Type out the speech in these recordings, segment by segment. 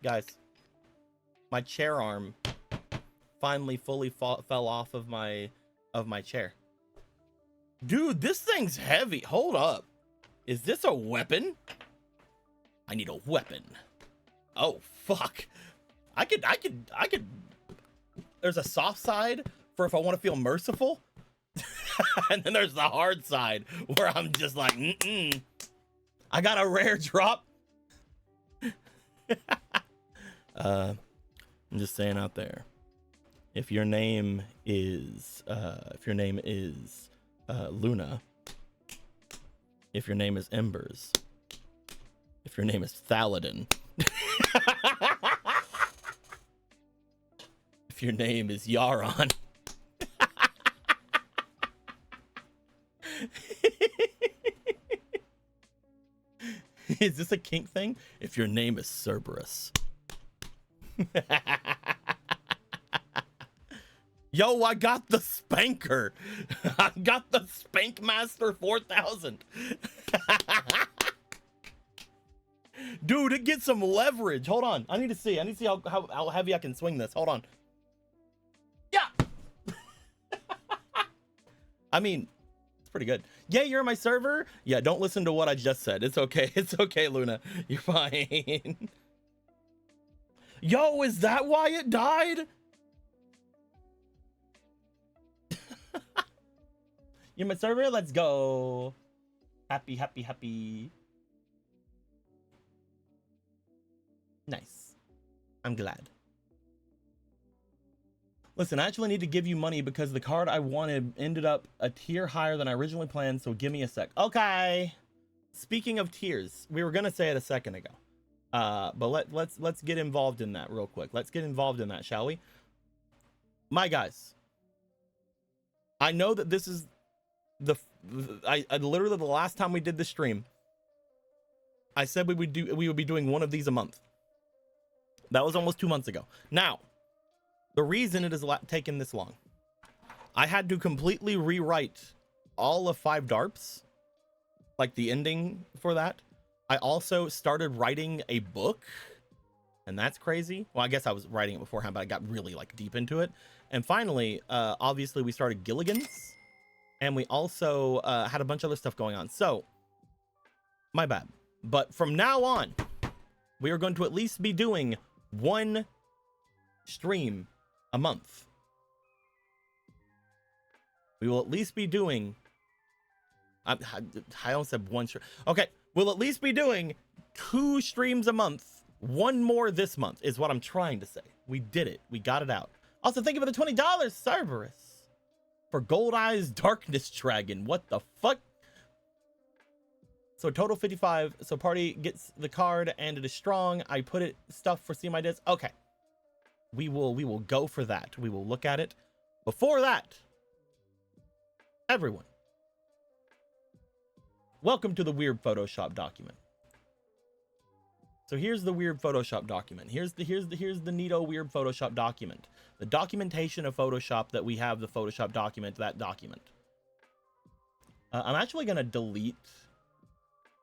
Guys, my chair arm finally fully fell off of my chair. Dude, this thing's heavy. Hold up. Is this a weapon? I need a weapon. Oh, fuck. I could. There's a soft side for if I want to feel merciful. And then there's the hard side where I'm just like, I got a rare drop. I'm just saying out there. If your name is Luna, if your name is Embers, if your name is Thaladin, if your name is Yaron, is this a kink thing? If your name is Cerberus. Yo, I got the spanker. I got the Spank Master 4000. Dude, it gets some leverage. Hold on. I need to see how heavy I can swing this. Hold on. Yeah. I mean, it's pretty good. Yeah, you're in my server. Yeah, don't listen to what I just said. It's okay. It's okay, Luna. You're fine. Yo, is that why it died? You're my server. Let's go. Happy, happy, happy. Nice. I'm glad. Listen, I actually need to give you money because the card I wanted ended up a tier higher than I originally planned, so give me a sec. Okay. Speaking of tiers, we were gonna say it a second ago. But let's get involved in that real quick. Let's get involved in that, shall we? My guys, I know that this is I literally the last time we did the stream, I said we would be doing one of these a month. That was almost 2 months ago. Now, the reason it has taken this long, I had to completely rewrite all of 5 DARPs, like the ending for that. I also started writing a book, and that's crazy. Well, I guess I was writing it beforehand, but I got really like deep into it. And finally, obviously we started Gilligan's, and we also had a bunch of other stuff going on. So my bad. But from now on, we are going to at least be doing 1 stream a month. We will at least be doing, I almost said 1 stream. Okay, we'll at least be doing 2 streams a month. 1 more this month is what I'm trying to say. We did it. We got it out. Also, thank you for the $20, Cerberus, for Gold Eyes Darkness Dragon. What the fuck? So total 55. So party gets the card and it is strong. I put it stuff for See My Disc. Okay. We will go for that. We will look at it. Before that, everyone, welcome to the weird Photoshop document. So here's the weird Photoshop document. Here's the neato weird Photoshop document. The documentation of Photoshop that we have, the Photoshop document, that document. I'm actually gonna delete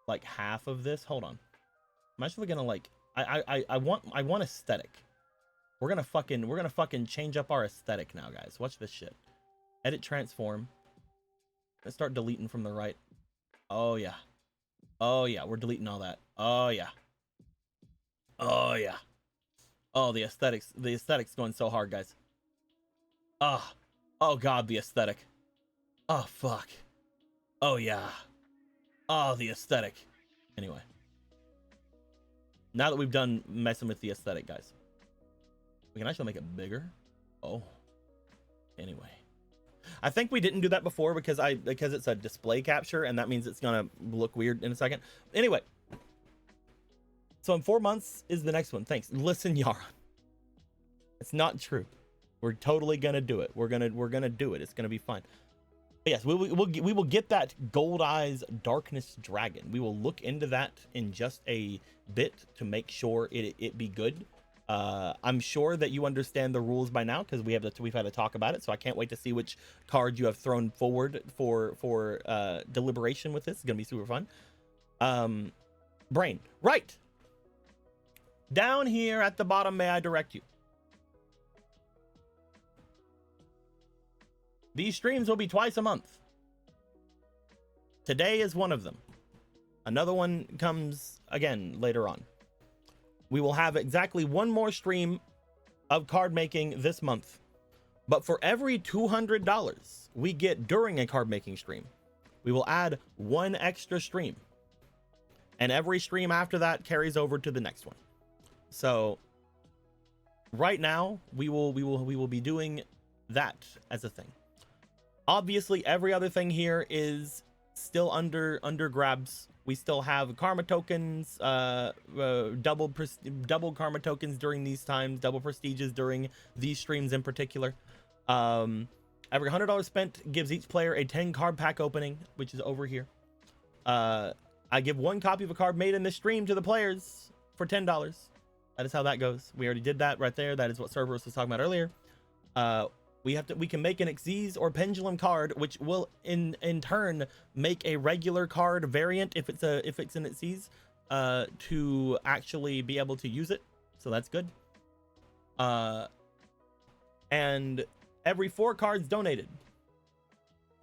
like half of this. Hold on. I'm actually gonna like I want aesthetic. We're gonna fucking change up our aesthetic now, guys. Watch this shit. Edit transform. Let's start deleting from the right. Oh yeah. Oh yeah, we're deleting all that. Oh yeah. Oh yeah. Oh, the aesthetics going so hard, guys. Oh god, the aesthetic. Oh fuck. Oh yeah. Oh, the aesthetic. Anyway, now that we've done messing with the aesthetic, guys, we can actually make it bigger. Oh, anyway, I think we didn't do that before because it's a display capture, and that means it's gonna look weird in a second. Anyway, so in 4 months is the next one. Thanks. Listen, Yara, it's not true. We're totally gonna do it. We're gonna do it. It's gonna be fine. But yes, we will get that Gold Eyes Darkness Dragon. We will look into that in just a bit to make sure it be good. I'm sure that you understand the rules by now because we've had to talk about it. So I can't wait to see which card you have thrown forward for deliberation with this. It's gonna be super fun. Brain, right? Down here at the bottom, may I direct you? These streams will be twice a month. Today is one of them. Another one comes again later on. We will have exactly one more stream of card making this month. But for every $200 we get during a card making stream, we will add one extra stream. And every stream after that carries over to the next one. So right now we will be doing that as a thing. Obviously, every other thing here is still under grabs. We still have karma tokens, double karma tokens during these times, double prestiges during these streams in particular. Every $100 spent gives each player a 10 card pack opening, which is over here. I give one copy of a card made in this stream to the players for $10. That is how that goes. We already did that right there. That is what Cerberus was talking about earlier. We can make an Xyz or Pendulum card, which will in turn make a regular card variant if it's an Xyz, to actually be able to use it. So that's good. And every 4 cards donated,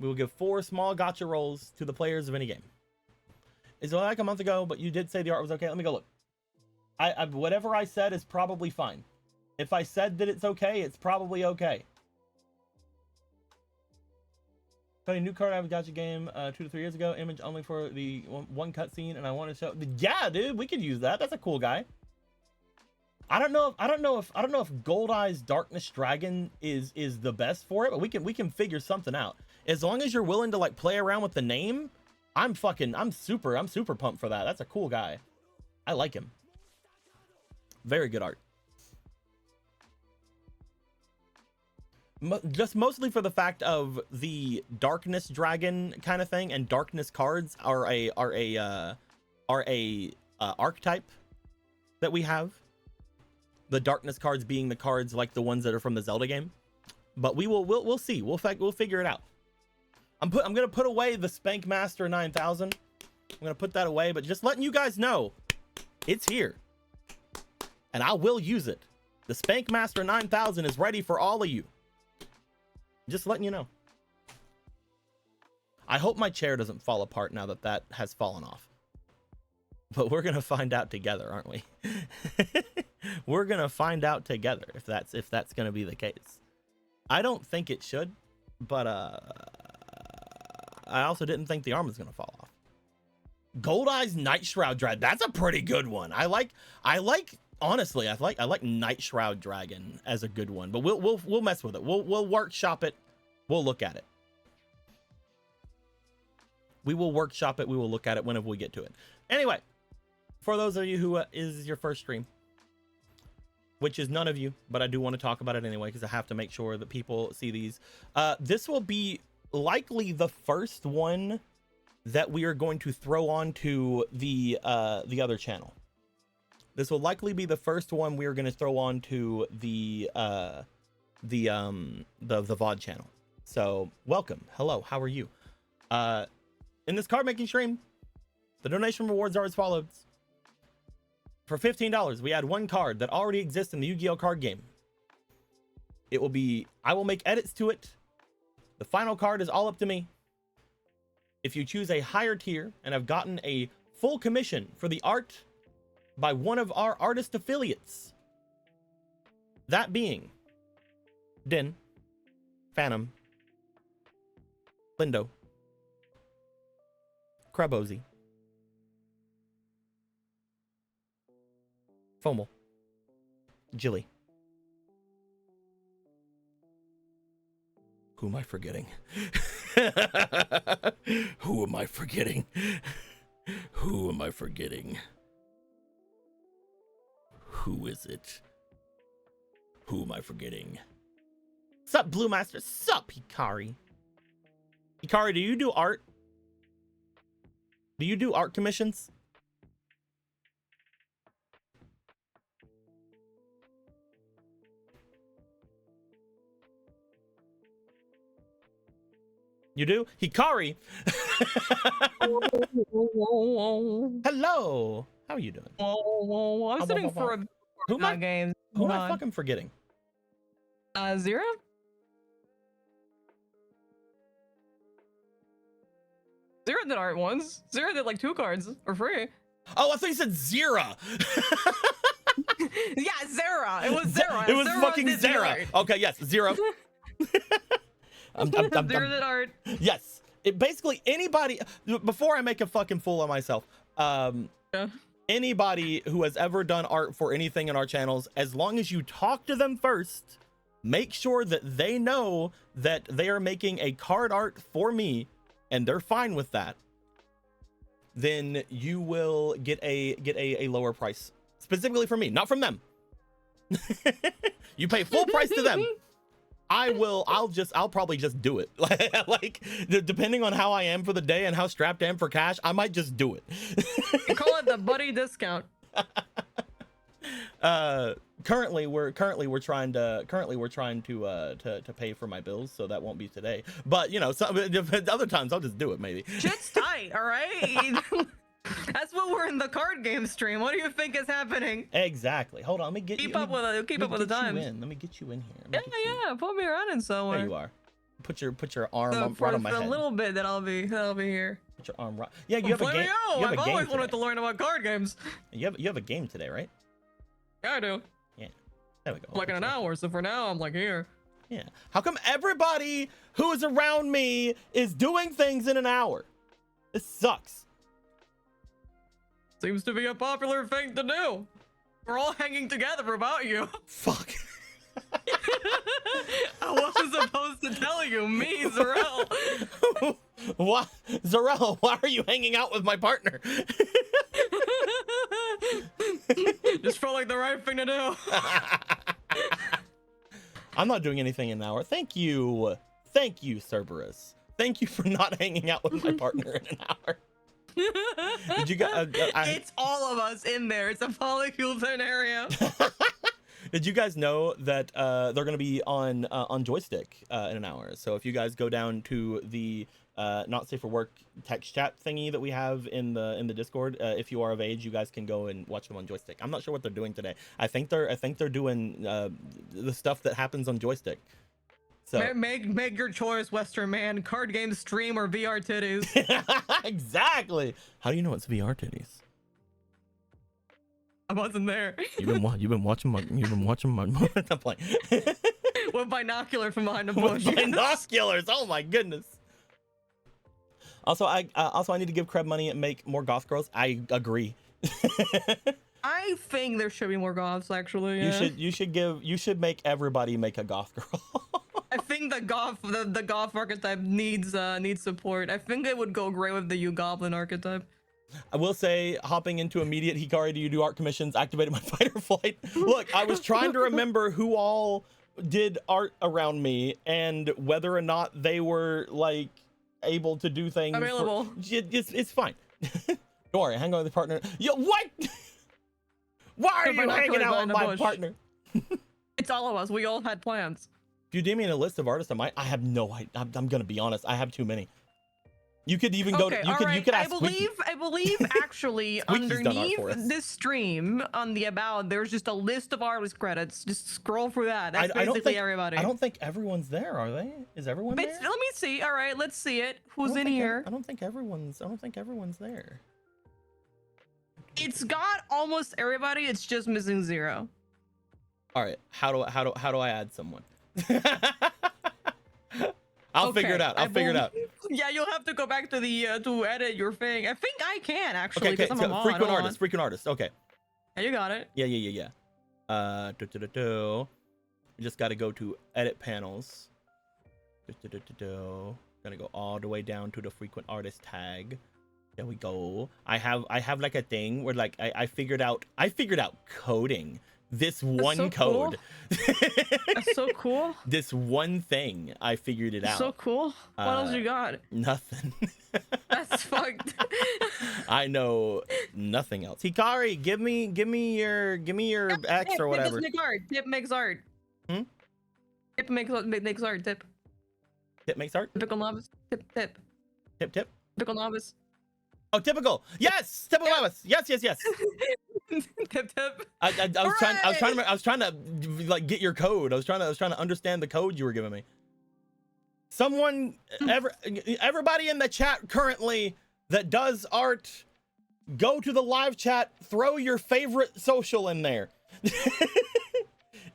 we will give 4 small gacha rolls to the players of any game. It's like a month ago, but you did say the art was okay. Let me go look. I whatever I said is probably fine. If I said that it's okay, it's probably okay. Got a new card out of gacha game 2 to 3 years ago. Image only for the one cutscene, and I want to show. Yeah, dude, we could use that. That's a cool guy. I don't know if Gold-Eye's Darkness Dragon is the best for it, but we can figure something out. As long as you're willing to like play around with the name, I'm super pumped for that. That's a cool guy. I like him. Very good art. Just mostly for the fact of the Darkness Dragon kind of thing, and Darkness cards are a archetype that we have. The Darkness cards being the cards like the ones that are from the Zelda game. But we'll see. We'll figure it out. I'm gonna put away the Spank Master 9000. I'm gonna put that away, but just letting you guys know, it's here, and I will use it. The Spank Master 9000 is ready for all of you. Just letting you know. I hope my chair doesn't fall apart now that has fallen off. But we're gonna find out together, aren't we? We're gonna find out together if that's gonna be the case. I don't think it should, but I also didn't think the arm was gonna fall off. Gold-Eye's Night Shroud Dragon. That's a pretty good one. Honestly, I like Night Shroud Dragon as a good one, but we'll mess with it. We'll workshop it. We'll look at it. We will workshop it. We will look at it whenever we get to it. Anyway, for those of you who is your first stream, which is none of you, but I do want to talk about it anyway because I have to make sure that people see these. This will be likely the first one that we are going to throw onto the other channel. This will likely be the first one we are going to throw onto the VOD channel. So welcome. Hello. How are you? In this card making stream, the donation rewards are as follows. For $15, we add one card that already exists in the Yu-Gi-Oh card game. I will make edits to it. The final card is all up to me. If you choose a higher tier and have gotten a full commission for the art by one of our artist affiliates, that being Din, Phantom, Lindo, Krabozy, Fomel, Jilly. Who am I forgetting? Who am I forgetting? Who am I forgetting? Who is it? Who am I forgetting? Sup, Blue Master? Sup, Hikari? Hikari, do you do art? Do you do art commissions? You do? Hikari? Hello. How are you doing? I'm sitting for a Who am I? games. Who am I fucking forgetting? Zero? Zero did art once. Zero did like 2 cards for free. Oh, I thought you said Zera. Yeah, Zera. It was Zera. It was Zera fucking did Zera. Okay, yes, Zero. Zero did art. Yes. It basically anybody before I make a fucking fool of myself. Yeah. Anybody who has ever done art for anything in our channels, as long as you talk to them first, make sure that they know that they are making a card art for me and they're fine with that, then you will get a lower price, specifically from me, not from them. You pay full price to them. I'll probably just do it. Like depending on how I am for the day and how strapped I am for cash, I might just do it. You call it the buddy discount. Currently we're trying to pay for my bills, so that won't be today. But you know, some other times I'll just do it maybe. Shit's tight, all right? That's what we're in the card game stream. What do you think is happening? Exactly. Hold on, let me get keep up with the times. Let me get you in here. Yeah, put me around in somewhere. There you are. Put your arm for, right on my head. For a little bit that I'll be here. Put your arm right. Yeah, you have a game. I've always wanted to learn about card games. You have a game today, right? Yeah, I do. Yeah. There we go. Like in an hour. So for now, I'm like here. Yeah. How come everybody who is around me is doing things in an hour? This sucks. Seems to be a popular thing to do. We're all hanging together about you. Fuck. I wasn't supposed to tell you, me, Zarel. What? Zarel, why are you hanging out with my partner? Just felt like the right thing to do. I'm not doing anything in an hour. Thank you. Thank you, Cerberus. Thank you for not hanging out with my partner in an hour. Did you guys? It's all of us in there. It's a polycule scenario. Did you guys know that they're going to be on joystick in an hour? So if you guys go down to the not safe for work text chat thingy that we have in the Discord, if you are of age, you guys can go and watch them on joystick. I'm not sure what they're doing today. I think they're doing the stuff that happens on joystick. So make your choice, Western man. Card game stream or VR titties. Exactly. How do you know it's VR titties? I wasn't there. You've been watching my I'm playing. With binocular from behind the bush. With binoculars. Oh my goodness. Also, I need to give Kreb money and make more goth girls. I agree. I think there should be more goths actually. Yeah. You should make everybody make a goth girl. I think the goth archetype needs support. I think it would go great with the U-Goblin archetype. I will say, hopping into immediate Hikari, do you do art commissions? Activated my fight or flight. Look, I was trying to remember who all did art around me and whether or not they were like able to do things. Available. It's fine. Don't worry, hang on with the partner. Yo, what? Why are you hanging out with my partner? It's all of us. We all had plans. If you give me a list of artists, I have no idea. I'm gonna be honest. I have too many. You could even go to you could ask I believe actually underneath this stream on the about there's just a list of artist credits. Just scroll through that. That's basically everybody. I don't think everyone's there, are they? Is everyone there? Let me see. All right, let's see it. Who's in here? I don't think everyone's there. It's got almost everybody. It's just missing Zero. All right. How do I add someone? I'll figure it out. I'll figure it out. Yeah, you'll have to go back to the to edit your thing. I think I can actually. Okay. So frequent artist. Okay. Yeah, you got it. Yeah. We just got to go to edit panels. Gonna go all the way down to the frequent artist tag. There we go. I have like a thing where like I figured out coding. This one code. Cool. That's so cool. This one thing, I figured it out. So cool. What else you got? Nothing. That's fucked. I know nothing else. Hikari, give me your X or whatever. Tip makes art. Tip makes art. Tip. Tip makes art. Typical loves. Tip. Tip. Typical novice. Oh, typical. Yes, typical novice. Yes. Tip tip. I was trying to like get your code. I was trying to understand the code you were giving me. Someone, everybody in the chat currently that does art, go to the live chat, throw your favorite social in there.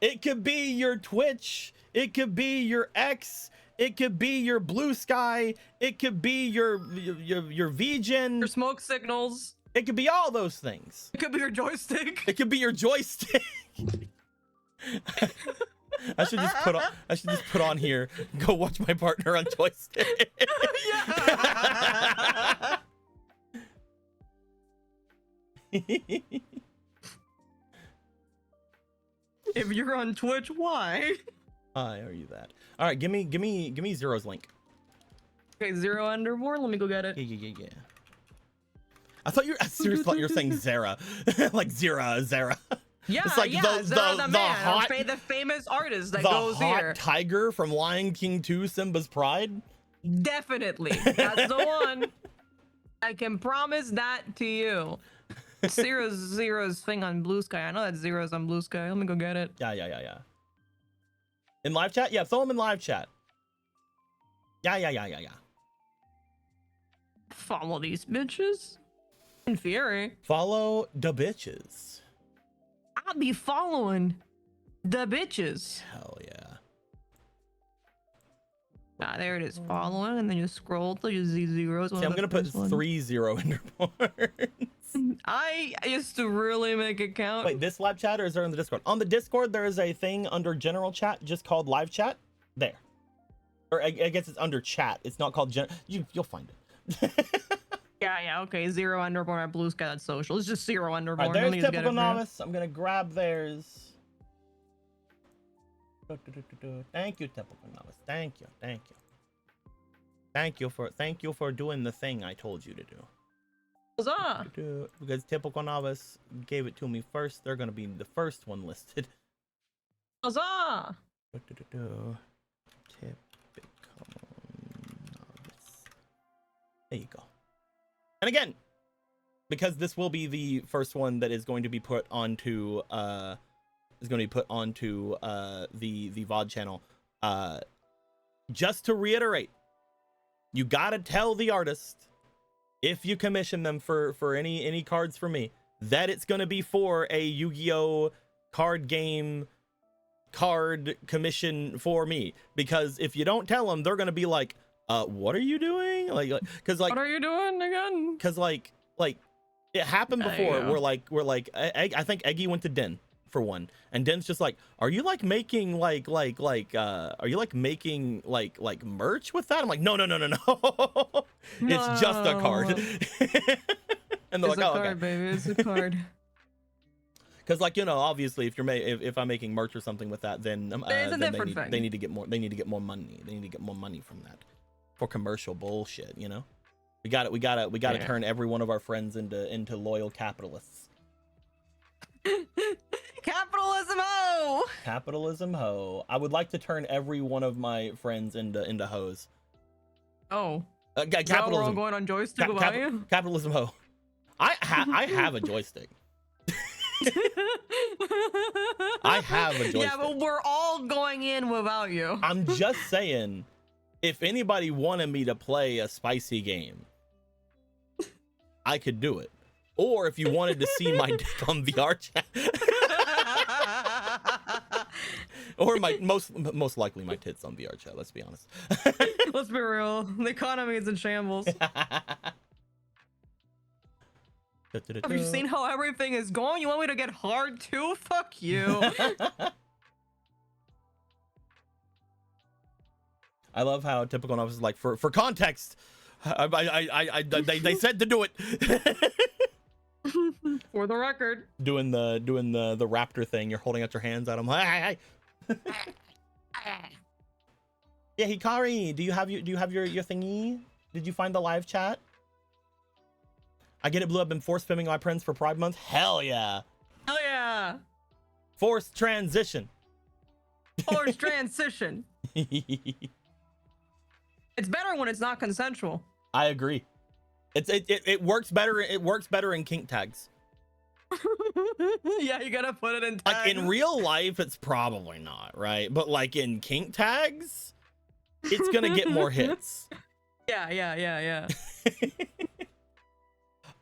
It could be your Twitch, it could be your X, it could be your Blue Sky, it could be your VGen, your smoke signals. It could be all those things. It could be your joystick. It could be your joystick. I should just put on here. Go watch my partner on joystick. Yeah. If you're on Twitch, why? Why are you that? All right, give me Zero's link. Okay, Zero Undermore. Let me go get it. Yeah. I seriously thought you were saying Zara, like Zara. Yeah, it's like the famous artist that goes here. The hot tiger from Lion King 2, Simba's Pride. Definitely, that's the one. I can promise that to you. Zero's thing on Blue Sky. I know that Zero's on Blue Sky. Let me go get it. Yeah. In live chat? Yeah, throw him in live chat. Yeah. Follow these bitches. In Fury. Follow the bitches. I'll be following the bitches. Hell yeah. There it is. Following, and then you scroll till you see zeros. See, I'm gonna put 3 0 underboards. I used to really make it count. Wait, this live chat or is there on the Discord? On the Discord, there is a thing under general chat just called live chat. There. Or I guess it's under chat. It's not called you'll find it. Yeah, okay. Zero Underborn at Blue Sky, that's social. It's just Zero Underborn. All right, there's typical novice. I'm gonna grab theirs. Thank you, typical novice. Thank you for doing the thing I told you to do. Huzzah! Because typical novice gave it to me first, they're gonna be the first one listed. Huzzah! Typical novice. There you go. And again, because this will be the first one that is going to be put onto the VOD channel. Just to reiterate, you gotta tell the artist, if you commission them for any cards for me, that it's gonna be for a Yu-Gi-Oh card game card commission for me. Because if you don't tell them, they're gonna be like, what are you doing? Like, what are you doing again? Because like it happened before. We're like I think Eggy went to Den for one, and Den's just like, are you like making are you like making like merch with that? I'm like, no. It's just a card. And they're it's like, a card, baby. It's a card. Because obviously if I'm making merch or something with that, then they need to get more money. They need to get more money from that for commercial bullshit. We gotta turn every one of our friends into loyal capitalists. Capitalism ho. I would like to turn every one of my friends into hoes. Oh. Capitalism. We're all going on joystick about you? Capitalism ho. I have a joystick. I have a joystick. Yeah, but we're all going in without you. I'm just saying, if anybody wanted me to play a spicy game, I could do it. Or if you wanted to see my dick on VR chat. Or my most likely my tits on VR chat, let's be honest. Let's be real. The economy is in shambles. Have you seen how everything is going? You want me to get hard too? Fuck you. I love how typical novice is like, for context, they said to do it. For the record. Doing the raptor thing. You're holding out your hands at them. Hey. Yeah, Hikari, do you have your thingy? Did you find the live chat? I get it, Blue. I've been force spamming my friends for Pride Month. Hell yeah. Hell yeah. Forced transition. Forced transition. It's better when it's not consensual. I agree. It works better. It works better in kink tags. Yeah, you gotta put it in tags. Like in real life, it's probably not, right? But like in kink tags, it's gonna get more hits. Yeah.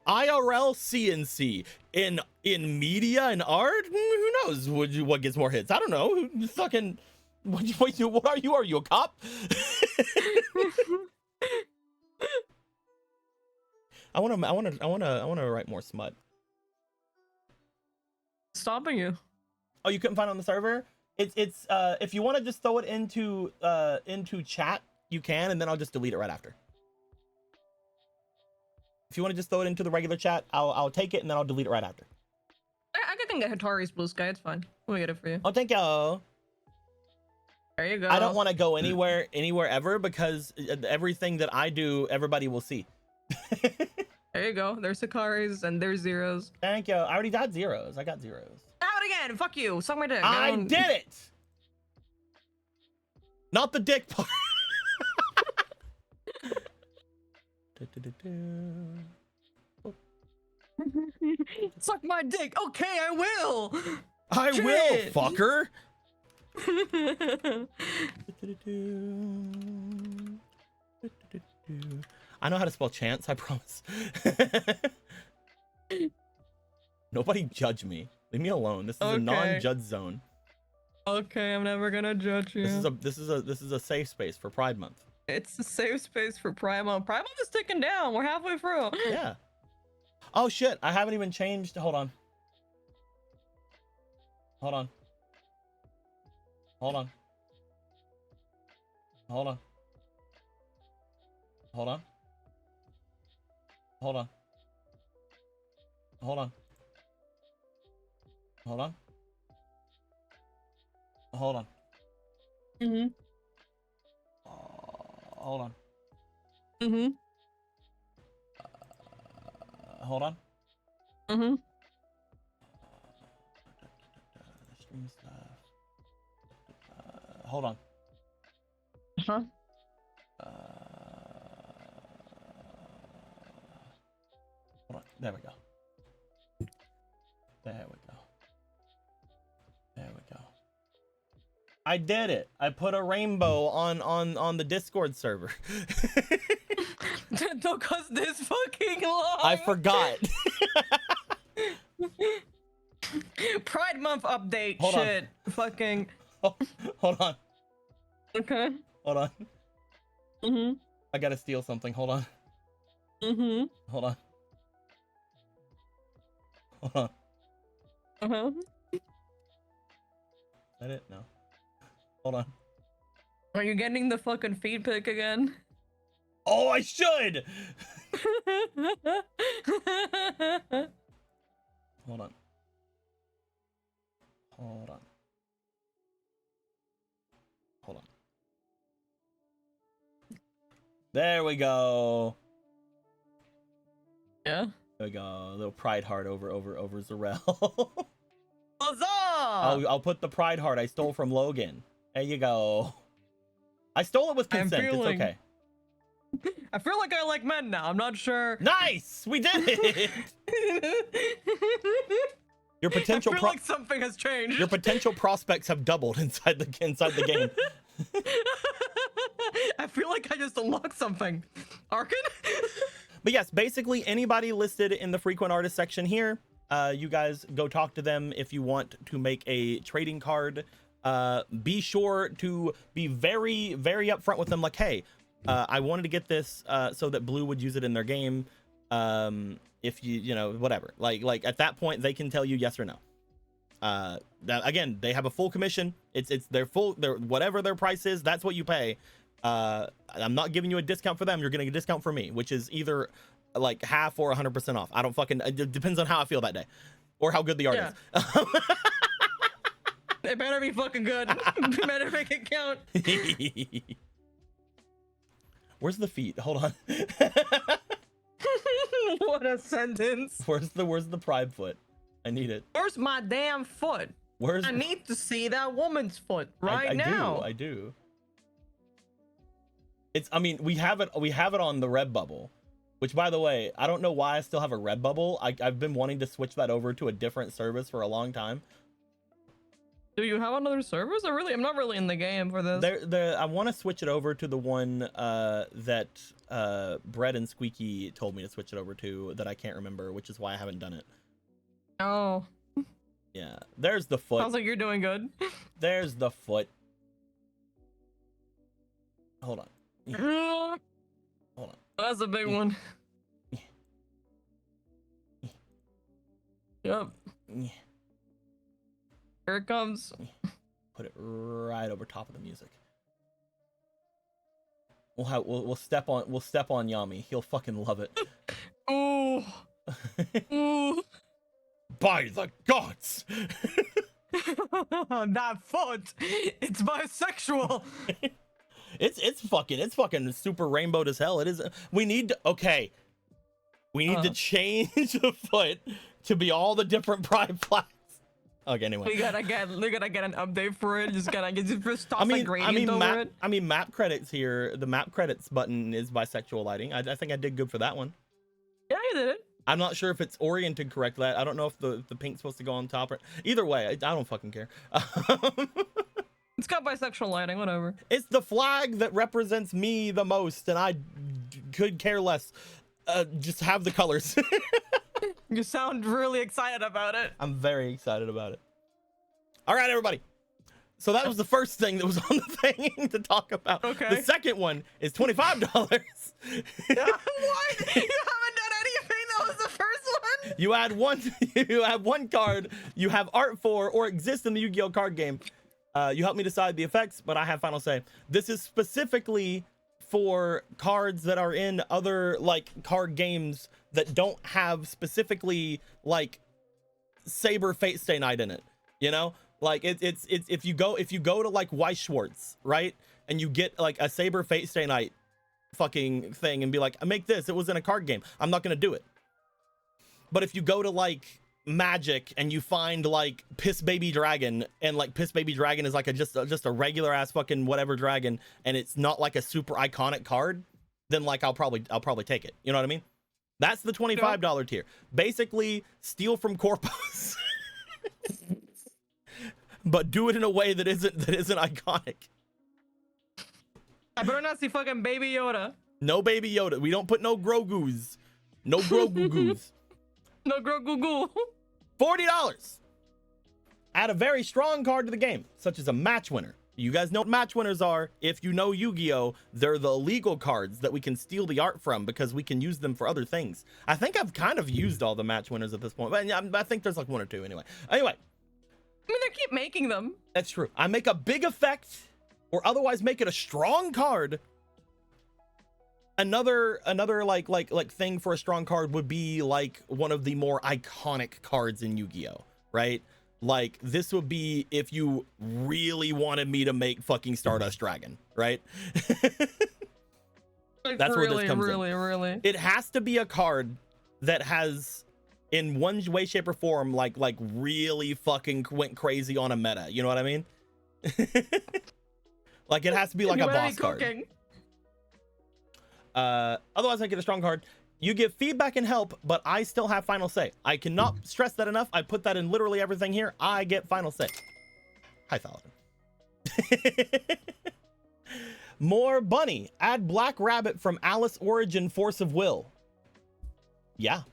IRL CNC in media and art. Who knows what gets more hits? I don't know. Who fucking what are you? Are you a cop? I want to write more smut. Stopping you. Oh, you couldn't find it on the server? It's if you want to just throw it into chat, you can, and then I'll just delete it right after. If you want to just throw it into the regular chat, I'll take it and then I'll delete it right after. I can get Hatari's Blue Sky. It's fine. We'll get it for you. Oh, thank you. There you go. I don't want to go anywhere ever because everything that I do, everybody will see. There you go. There's Sakari's and there's zeros. Thank you. I already got zeros. I got zeros. Out again. Fuck you. Suck my dick. I did it. Not the dick part. Suck my dick. Okay, I will. I Shit. will, fucker. I know how to spell chance, I promise. Nobody judge me. Leave me alone. This is a non-judge zone. Okay, I'm never gonna judge you. This is a safe space for Pride Month. It's a safe space for Pride Month. Pride Month is ticking down. We're halfway through. Yeah. Oh shit, I haven't even changed. Hold on. Hold on. Hold on. Hold on. Hold on. Hold on. Hold on. Hold on. Hold on. Mm-hmm. Hold on. Mm-hmm. Hold on. Mm-hmm. Stream stuff. Hold on. Huh? Hold on. There we go. There we go. There we go. I did it. I put a rainbow on the Discord server. Don't cause this fucking long. I forgot. Pride Month update. Hold on. Shit. Fucking. Hold on. Okay. Hold on. Mm-hmm. I gotta steal something. Hold on. Mm-hmm. Hold on. Hold on. Uh-huh. Is that it? No. Hold on. Are you getting the fucking feed pic again? Oh, I should! Hold on. Hold on. Hold on. There we go. Yeah. There we go. A little pride heart over Zarel. Huzzah! I'll put the pride heart I stole from Logan. There you go. I stole it with consent. It's okay. I feel like I like men now. I'm not sure. Nice! We did it! Your potential I feel like something has changed. Your potential prospects have doubled inside the game. I feel like I just unlocked something. Arkin? But yes, basically anybody listed in the frequent artist section here, you guys go talk to them if you want to make a trading card. Be sure to be very, very upfront with them. Like, hey, I wanted to get this so that Blue would use it in their game. If you know, whatever. Like at that point, they can tell you yes or no. That again, they have a full commission. It's their whatever their price is. That's what you pay. I'm not giving you a discount for them. You're getting a discount for me, which is either like half or 100% off. I don't fucking. It depends on how I feel that day, or how good the art is. It better be fucking good. Better make it count. Where's the feet? Hold on. What a sentence. Where's the pride foot? I need it. Where's my damn foot? I need to see that woman's foot right now. I do. I mean, we have it on the Redbubble. Which, by the way, I don't know why I still have a Redbubble. I've been wanting to switch that over to a different service for a long time. Do you have another service? I'm not really in the game for this. I want to switch it over to the one that Bread and Squeaky told me to switch it over to that I can't remember, which is why I haven't done it. Oh. Yeah, there's the foot. Sounds like you're doing good. There's the foot. Hold on. Hold on. That's a big one. Yep. Here it comes. Put it right over top of the music. We'll step on Yami. He'll fucking love it. Ooh. Ooh. By the gods. That foot. It's bisexual. It's fucking super rainbowed as hell. It is. We need to change the foot to be all the different pride flags. Okay, anyway. We gotta get an update for it. Just toss a gradient over it. I mean, map credits here. The map credits button is bisexual lighting. I think I did good for that one. Yeah, you did it. I'm not sure if it's oriented correctly. I don't know if the pink's supposed to go on top or either way. I don't fucking care. It's got bisexual lighting, whatever. It's the flag that represents me the most, and I could care less. Just have the colors. You sound really excited about it. I'm very excited about it. All right, everybody. So that was the first thing that was on the thing to talk about. Okay. The second one is $25. What? You haven't done anything. That was the first one. You add one card you have art for or exist in the Yu-Gi-Oh card game. You help me decide the effects, but I have final say. This is specifically for cards that are in other like card games that don't have specifically like Saber Fate Stay Night in it. You know, like it's if you go to like Weiss Schwartz, right, and you get like a Saber Fate Stay Night fucking thing and be like, I make this. It was in a card game. I'm not gonna do it. But if you go to like Magic and you find like Piss Baby Dragon, and like Piss Baby Dragon is like just a regular ass fucking whatever dragon, and it's not like a super iconic card, then like I'll probably take it. You know what I mean? That's the $25 tier. Basically steal from Corpus. But do it in a way that isn't iconic. I better not see fucking Baby Yoda. No Baby Yoda. We don't put no Grogu's. No Grogu's. No Grogu. $40. Add a very strong card to the game, such as a match winner. You guys know what match winners are. If you know Yu-Gi-Oh, they're the illegal cards that we can steal the art from because we can use them for other things. I think I've kind of used all the match winners at this point, but I think there's like one or two anyway. I mean, they keep making them. That's true. I make a big effect or otherwise make it a strong card. Another like thing for a strong card would be like one of the more iconic cards in Yu-Gi-Oh, right? Like this would be if you really wanted me to make fucking Stardust Dragon, right? That's where this comes in. Really. It has to be a card that has, in one way, shape, or form, like really fucking went crazy on a meta. You know what I mean? Like it has to be like a boss card. Otherwise I get a strong card. You give feedback and help, but I still have final say. I cannot stress that enough. I put that in literally everything here. I get final say. Hi, Paladin. More bunny. Add Black Rabbit from Alice Origin Force of Will. Yeah.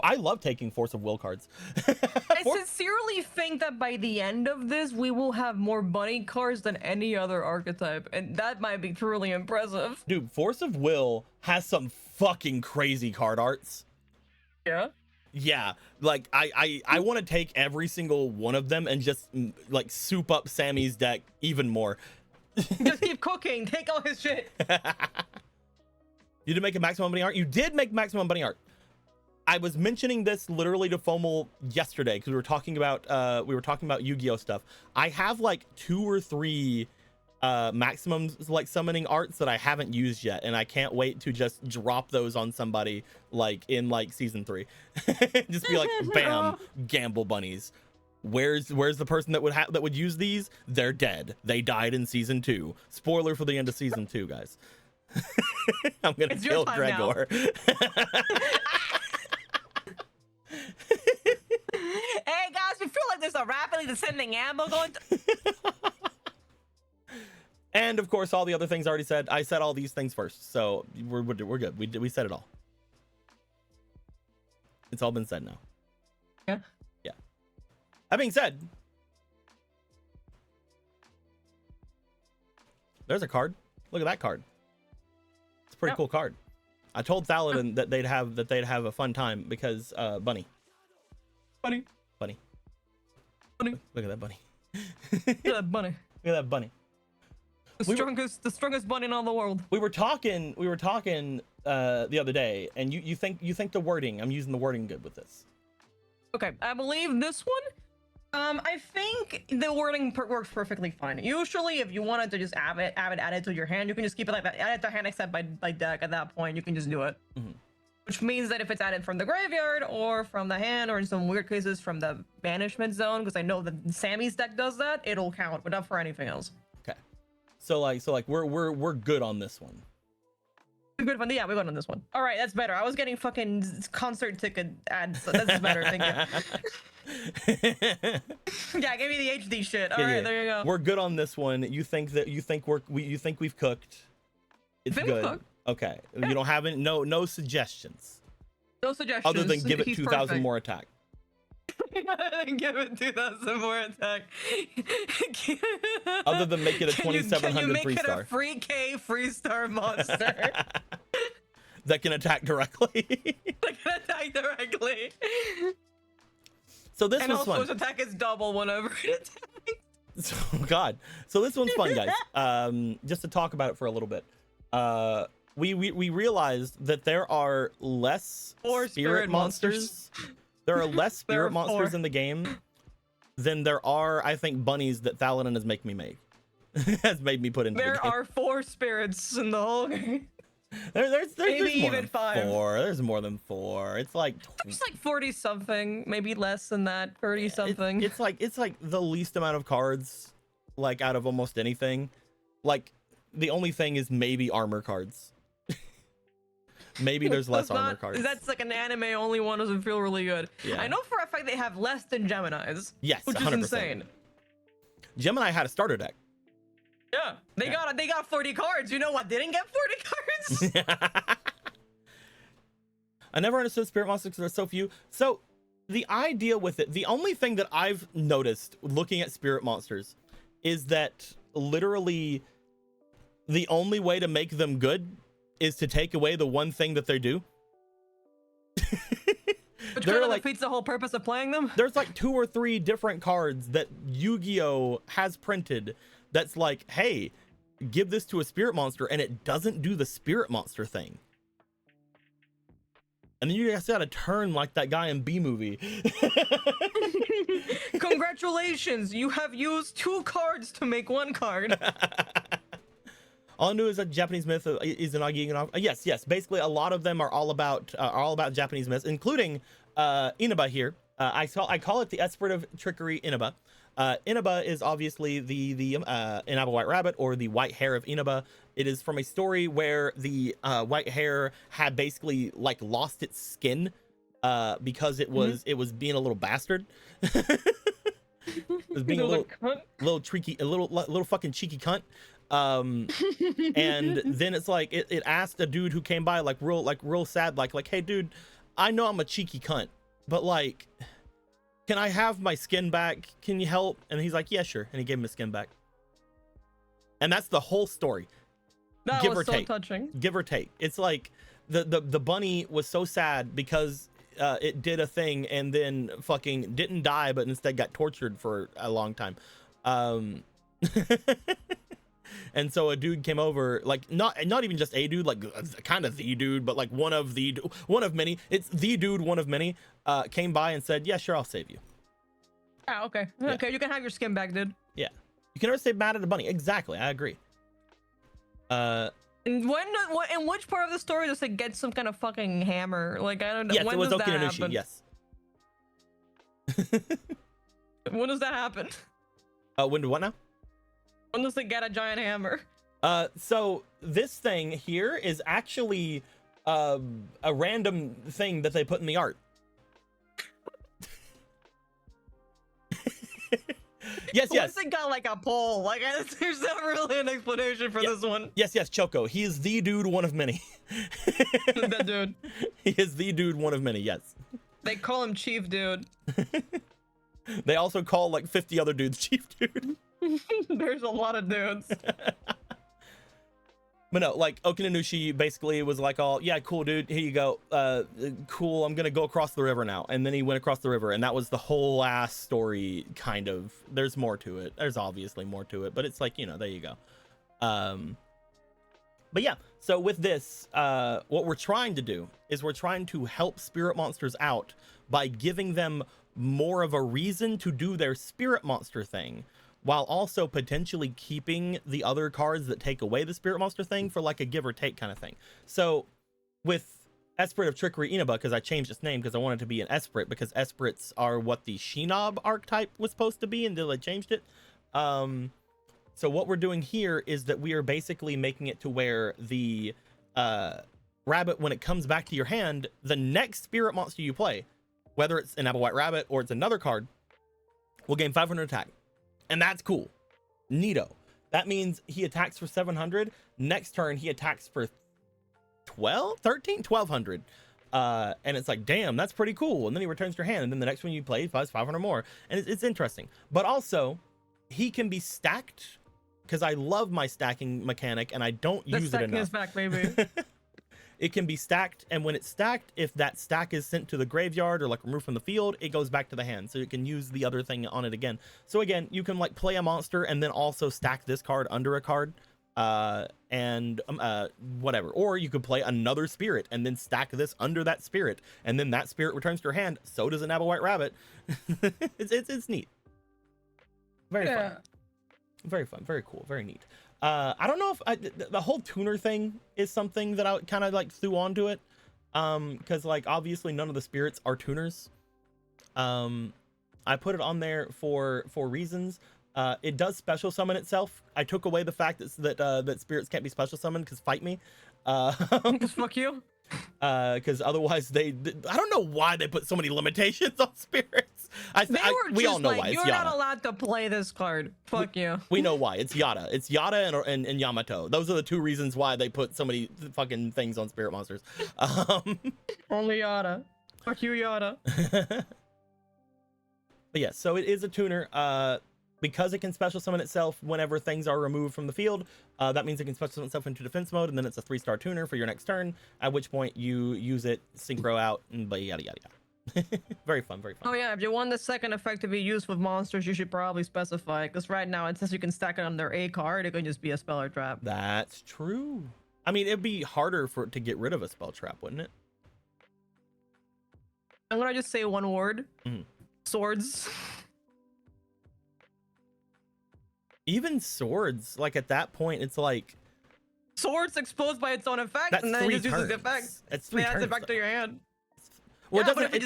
I love taking Force of Will cards. I sincerely think that by the end of this, we will have more bunny cards than any other archetype, and that might be truly impressive. Dude, Force of Will has some fucking crazy card arts. Yeah? Yeah, like I want to take every single one of them and just like soup up Sammy's deck even more. Just keep cooking. Take all his shit. You did make a maximum bunny art? You did make maximum bunny art. I was mentioning this literally to Fomal yesterday because we were talking about Yu-Gi-Oh stuff. I have like 2 or 3 maximum like summoning arts that I haven't used yet, and I can't wait to just drop those on somebody like in like season 3. Just be like, bam, gamble bunnies. Where's the person that would use these? They're dead. They died in season 2. Spoiler for the end of season 2, guys. I'm gonna It's your kill time now. Gregor. Hey guys, we feel like there's a rapidly descending ammo going. And of course, all the other things I already said. I said all these things first, so we're good. We said it all. It's all been said now. Yeah. Yeah. That being said, there's a card. Look at that card. It's a pretty cool card. I told Thaladin that they'd have a fun time because bunny. Bunny. Bunny. Bunny. Look at that bunny. Look at that bunny. Look at that bunny. The strongest bunny in all the world. We were talking the other day, and you think the wording, I'm using the wording good with this. Okay, I believe this one. I think the wording works perfectly fine. Usually, if you wanted to just have it added to your hand, you can just keep it like that. Add it to hand except by deck. At that point, you can just do it. Mm-hmm. Which means that if it's added from the graveyard or from the hand, or in some weird cases from the banishment zone, because I know that Sammy's deck does that, it'll count, but not for anything else. Okay. So like we're good on this one. Good one. Yeah, we're good on this one. All right, that's better. I was getting fucking concert ticket ads. So that's better. Thank you. Yeah, give me the HD shit. All right, there you go. We're good on this one. You think we've cooked? It's good. Okay. Yeah. You don't have any no suggestions. No suggestions. Other than give it He's 2,000 perfect. more attack. Give it 2,000 more attack. Other than make it a 2,700 3 star. It a free K free star monster that can attack directly. that can attack directly. So this and was also fun. its attack is double whenever it attacks. Oh God. So this one's fun, guys. Just to talk about it for a little bit. We realized that there are less spirit monsters. There are less spirit monsters in the game than there are, I think, bunnies that Thaladin has made me put into the game. There are 4 spirits in the whole game. There's Maybe more even than 5. 4. There's more than 4. It's like There's like 40 something, maybe less than that, 30 something. It's like the least amount of cards, like out of almost anything. Like the only thing is maybe armor cards. Maybe there's less armor cards. That's like an anime only one doesn't feel really good. Yeah. I know for a fact they have less than Geminis. Yes, which 100%. is insane. Gemini had a starter deck. Yeah, they got 40 cards. You know what? They didn't get 40 cards. I never understood spirit monsters because there's so few. So the idea with it, the only thing that I've noticed looking at spirit monsters is that literally the only way to make them good is to take away the one thing that they do. Which kind of defeats the whole purpose of playing them. There's like 2 or 3 different cards that Yu-Gi-Oh has printed that's like, hey, give this to a spirit monster and it doesn't do the spirit monster thing. And then you guys gotta turn like that guy in B-Movie. Congratulations, you have used 2 cards to make 1 card. All I knew is that Japanese myth is an yes. Basically, a lot of them are all about Japanese myths, including Inaba here. I call it the Esprit of Trickery Inaba. Inaba is obviously the Inaba White Rabbit, or the white hair of Inaba. It is from a story where the white hair had basically like lost its skin because it was being a little bastard. It was being a little tricky, a little fucking cheeky cunt. And then it's like it asked a dude who came by like real sad, like, hey dude, I know I'm a cheeky cunt, but like, can I have my skin back? Can you help? And he's like, yeah, sure. And he gave him his skin back. And that's the whole story. That Give was or so take. touching. Give or take. It's like the bunny was so sad because it did a thing and then fucking didn't die, but instead got tortured for a long time. And so a dude came over, like not even just a dude, like kind of the dude, but like one of many. It's the dude, one of many. Came by and said, "Yeah, sure, I'll save you." Oh, okay. Yeah. Okay, you can have your skin back, dude. Yeah, you can never stay mad at a bunny. Exactly, I agree. And in which part of the story does it get some kind of fucking hammer? Like I don't know. Yes, when it was does that Okinanushi. happen? Yes. When does that happen? When do what now? When does it get a giant hammer? So this thing here is actually a random thing that they put in the art. Yes. What's it got like a pole? Like there's not really an explanation for this one. Yes, Choco. He is the dude, one of many. That dude. He is the dude, one of many. Yes. They call him Chief Dude. They also call like 50 other dudes Chief Dude. There's a lot of dudes. But no, like Okinanushi basically was like, "Oh yeah, cool, dude. Here you go. Cool. I'm gonna go across the river now." And then he went across the river, and that was the whole last story. Kind of. There's more to it. There's obviously more to it, but it's like, you know, there you go. But yeah. So with this, what we're trying to do is we're trying to help spirit monsters out by giving them more of a reason to do their spirit monster thing, while also potentially keeping the other cards that take away the spirit monster thing for like a give or take kind of thing. So with Esprit of Trickery Inaba, because I changed its name because I wanted to be an Esprit, because Esprits are what the Shinob archetype was supposed to be until I changed it. So what we're doing here is that we are basically making it to where the rabbit, when it comes back to your hand, the next spirit monster you play, whether it's an Apple White Rabbit or it's another card, will gain 500 attack. And that's cool. Neato. That means he attacks for 700. Next turn, he attacks for 1200. And it's like, damn, that's pretty cool. And then he returns to your hand. And then the next one you play buys 500 more. And it's interesting. But also, he can be stacked, because I love my stacking mechanic and I don't use it enough. Is back, baby. It can be stacked, and when it's stacked, if that stack is sent to the graveyard or like removed from the field, it goes back to the hand, so you can use the other thing on it again. So again, you can like play a monster and then also stack this card under a card, and whatever. Or you could play another spirit and then stack this under that spirit, and then that spirit returns to your hand. So does an Apple White Rabbit. It's neat. Very fun. Very fun. Very cool. Very neat. I don't know if the whole tuner thing is something that I kind of like threw onto it, because like obviously none of the spirits are tuners. I put it on there for reasons. It does special summon itself. I took away the fact that spirits can't be special summoned, because fight me. Fuck you. Because otherwise I don't know why they put so many limitations on spirits. We all know like, why. It's you're Yada. not allowed to play this card. Fuck you. We know why. It's Yada. It's Yada and Yamato. Those are the two reasons why they put so many fucking things on spirit monsters. Only Yada. Fuck you, Yada. But yeah, so it is a tuner. Because it can special summon itself whenever things are removed from the field, that means it can special summon itself into defense mode, and then it's a 3-star tuner for your next turn, at which point you use it, synchro out, and yada yada yada. Very fun, very fun. Oh yeah, if you want the second effect to be used with monsters, you should probably specify, because right now it says you can stack it under a card. It could just be a spell or trap. That's true. I mean, it'd be harder to get rid of a spell trap, wouldn't it? I'm gonna just say one word. Mm-hmm. Swords. Even swords, like at that point, it's like swords exposed by its own effect, that's and then 3 it just uses the turns. effect. It's 3 turns. Adds it back to your hand. Well, Yeah, it doesn't. but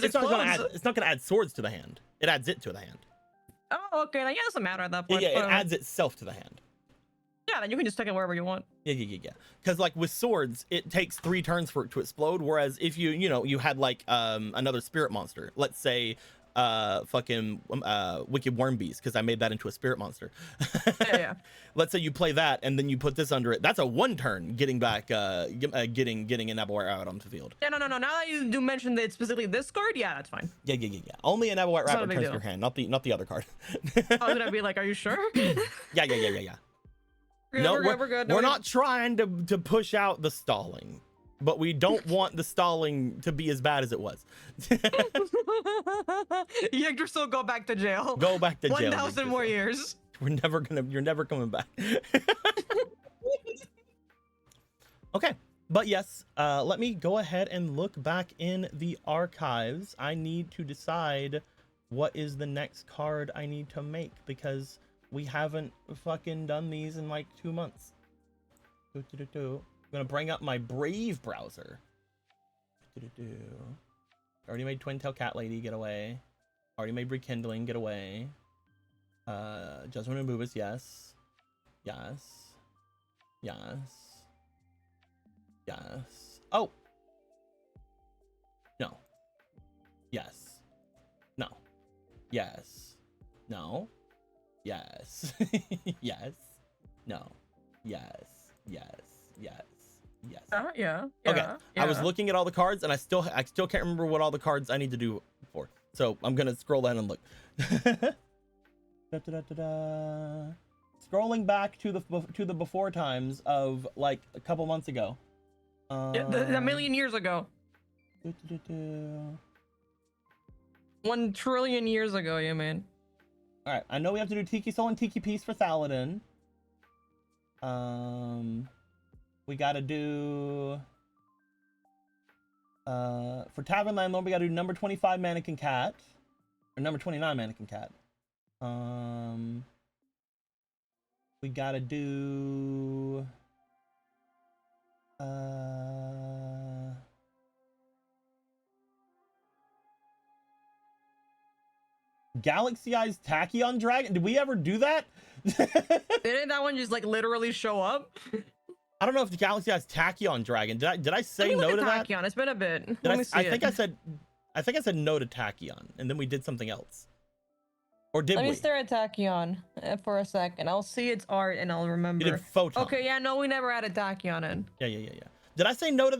It's not gonna add swords to the hand. It adds it to the hand. Oh, okay. Then yeah, it doesn't matter at that point. Yeah, it adds itself to the hand. Yeah, then you can just take it wherever you want. Yeah. Because like with swords, it takes 3 turns for it to explode. Whereas if you had like another spirit monster, let's say fucking Wicked Worm Beast, because I made that into a spirit monster. Yeah. Let's say you play that and then you put this under it. That's a 1 turn getting back, getting an Apple White Rabbit onto the field. Yeah, no. Now that you do mention that it's specifically this card, yeah, that's fine. Yeah. Only an Apple White Rabbit returns to deal. your hand, not the other card. I was gonna be like, are you sure? Yeah. No, we're good. We're not trying to push out the stalling, but we don't want the stalling to be as bad as it was. Yggdrasil still go back to jail. Go back to jail. 1,000 more years. You're never coming back. Okay, but yes, let me go ahead and look back in the archives. I need to decide what is the next card I need to make, because we haven't fucking done these in like 2 months. I'm gonna bring up my Brave browser. Already made Twin Tail Cat Lady, get away. Already made Rekindling, get away. Judgment and Bubis, yes. Yes. Yes. Oh. No. Yes. No. Yes. No. Yes. Yes. No. Yes. Yes. Yes. Yes. Yeah. Okay. I was looking at all the cards and I still can't remember what all the cards I need to do for. So I'm gonna scroll down and look. Scrolling back to the before times of like a couple months ago. A million years ago. 1 trillion years ago, yeah, man. All right, I know we have to do Tiki Soul and Tiki Piece for Thaladin. We gotta do for Tavern Landlord. We gotta do number 25 Mannequin Cat or number 29 Mannequin Cat. We gotta do Galaxy Eyes Tachyon Dragon. Did we ever do that? Didn't that one just like literally show up? I don't know if the Galaxy Eyes Tachyon Dragon. Did I say no to that? Tachyon. It's been a bit. I think I said no to Tachyon, and then we did something else. Or did we? Let me stare at Tachyon for a second. I'll see its art and I'll remember. You did Photon. Okay, yeah, no, we never added Tachyon in. Yeah. Did I say no to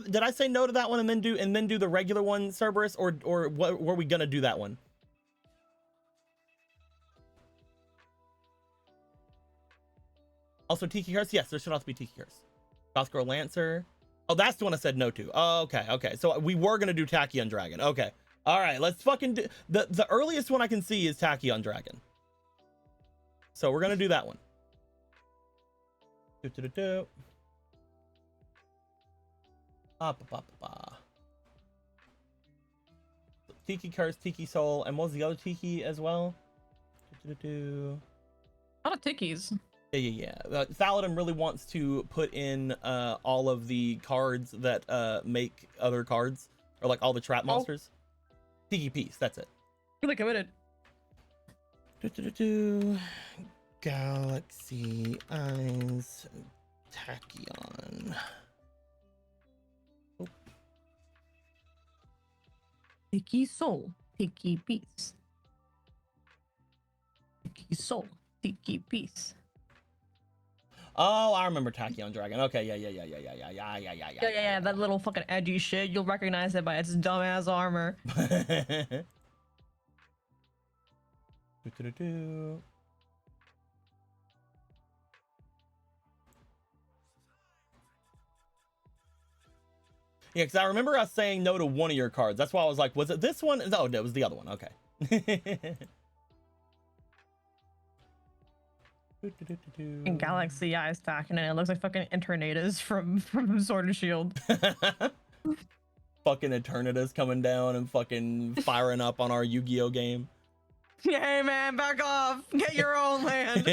that one and then do the regular one, Cerberus, or what, were we gonna do that one? Also Tiki Curse? Yes, there should also be Tiki Curse. Cosgrove Lancer. Oh, that's the one I said no to. Oh, okay. So we were gonna do Tachyon Dragon. Okay. All right, let's fucking do the earliest one I can see is Tachyon Dragon. So we're gonna do that one. Tiki Curse, Tiki Soul, and what was the other Tiki as well? A lot of Tikis. Yeah. Thaladin really wants to put in all of the cards that make other cards, or like all the trap monsters. Tiki Piece, that's it. Really committed. Galaxy Eyes Tachyon. Oh. Tiki Soul, Tiki Piece. Tiki Soul, Tiki Piece. Oh, I remember Tachyon Dragon. Okay, yeah. Yeah, that little fucking edgy shit. You'll recognize it by its dumbass armor. Yeah, because I remember us saying no to one of your cards. That's why I was like, was it this one? Oh, no, it was the other one. Okay. And Galaxy Eyes talking, and it looks like fucking Eternatus from Sword and Shield. Fucking Eternatus coming down and fucking firing up on our Yu-Gi-Oh game. Hey man, back off! Get your own land.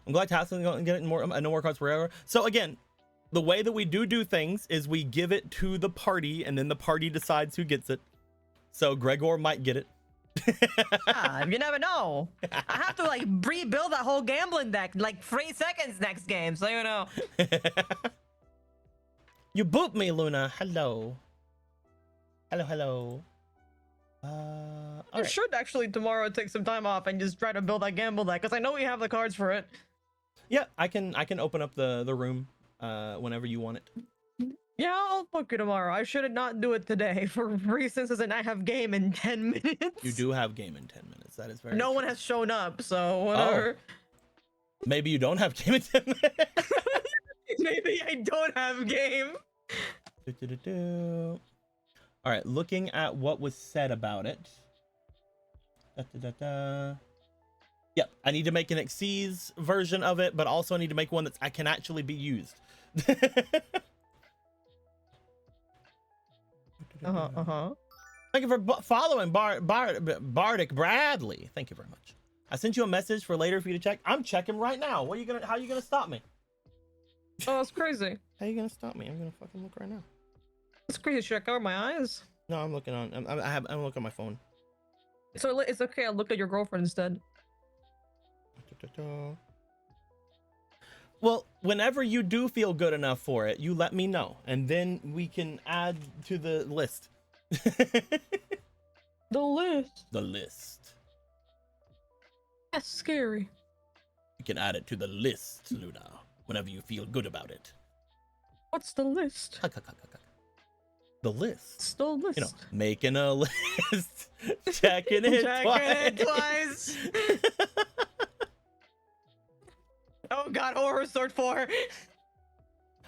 I'm glad Tassin's going to get no more cards forever. So again, the way that we do things is we give it to the party, and then the party decides who gets it. So Gregor might get it. You never know. I have to like rebuild that whole gambling deck like 3 seconds next game, so you know. You booped me, Luna. Hello. I should actually tomorrow take some time off and just try to build that gamble deck, because I know we have the cards for it. Yeah, I can open up the room whenever you want it. Yeah, I'll book it tomorrow. I should not do it today for reasons as in I have game in 10 minutes. You do have game in 10 minutes. That is very No true. one has shown up, so whatever. Oh. Maybe you don't have game in 10 minutes. Maybe I don't have game. All right, looking at what was said about it. Yep, I need to make an Xyz version of it, but also I need to make one that can actually be used. Thank you for following Bardic Bradley. Thank you very much. I sent you a message for later for you to check. I'm checking right now. How are you gonna stop me? Oh, that's crazy. How are you gonna stop me? I'm gonna fucking look right now. That's crazy. Should I cover my eyes? No, I'm looking on. I'm looking on my phone. So it's okay. I looked at your girlfriend instead. Well, whenever you do feel good enough for it, you let me know, and then we can add to the list. The list. The list. That's scary. You can add it to the list, Luna, whenever you feel good about it. What's the list? The list. It's the list. You know, making a list, checking it twice. Oh god, horror sort 4.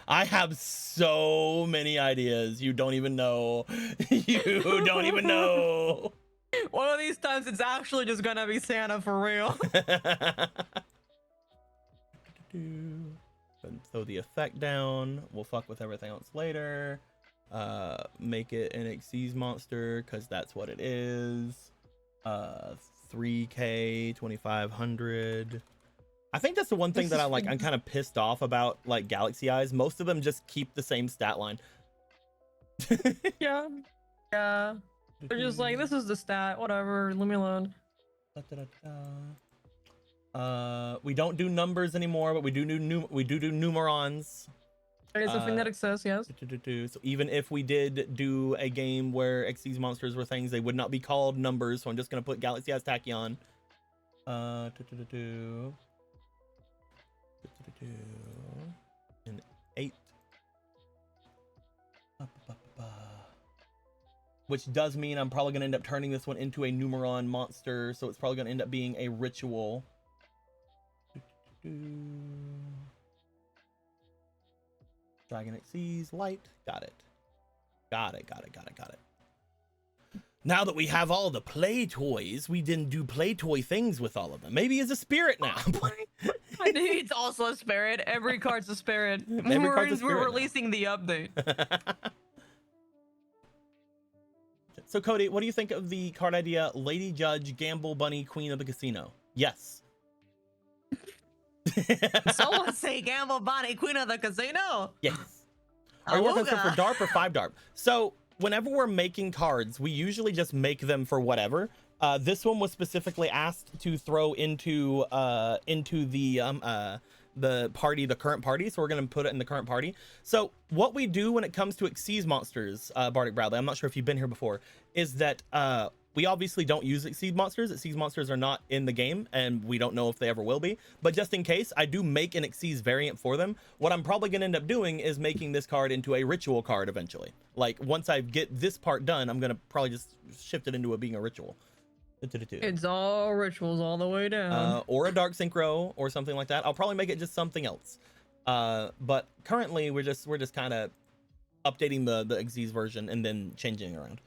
I have so many ideas. You don't even know. You don't even know. One of these times it's actually just gonna be Santa for real. And throw the effect down. We'll fuck with everything else later. Make it an Xyz monster because that's what it is. 3K 2500. I think that's the one thing that I'm kind of pissed off about, like Galaxy Eyes. Most of them just keep the same stat line. Yeah. They're just like, this is the stat, whatever, leave me alone. We don't do numbers anymore, but we do numerons. There's a phonetic says, yes. So even if we did do a game where Xyz monsters were things, they would not be called numbers. So I'm just gonna put Galaxy Eyes Tachyon. And 8. Which does mean I'm probably going to end up turning this one into a numeron monster, so it's probably going to end up being a ritual. Dragon Xyz light. Got it. Got it. Now that we have all the play toys, we didn't do play toy things with all of them. Maybe it's a spirit now. I think it's also a spirit. Every card's a spirit. We're releasing the update. So Cody, what do you think of the card idea, Lady Judge, Gamble Bunny, Queen of the Casino? Yes. Someone say Gamble Bunny, Queen of the Casino? Yes. Are you working for DARP or 5DARP? So whenever we're making cards, we usually just make them for whatever. This one was specifically asked to throw into the party, the current party, so we're going to put it in the current party. So what we do when it comes to Xyz monsters, Bardic Bradley, I'm not sure if you've been here before, is that we obviously don't use Xyz monsters. Xyz monsters are not in the game, and we don't know if they ever will be. But just in case, I do make an Xyz variant for them. What I'm probably going to end up doing is making this card into a ritual card eventually. Like, once I get this part done, I'm going to probably just shift it into being a ritual. It's all rituals all the way down. Or a dark synchro or something like that. I'll probably make it just something else. But currently we're just kind of updating the Xyz version and then changing it around.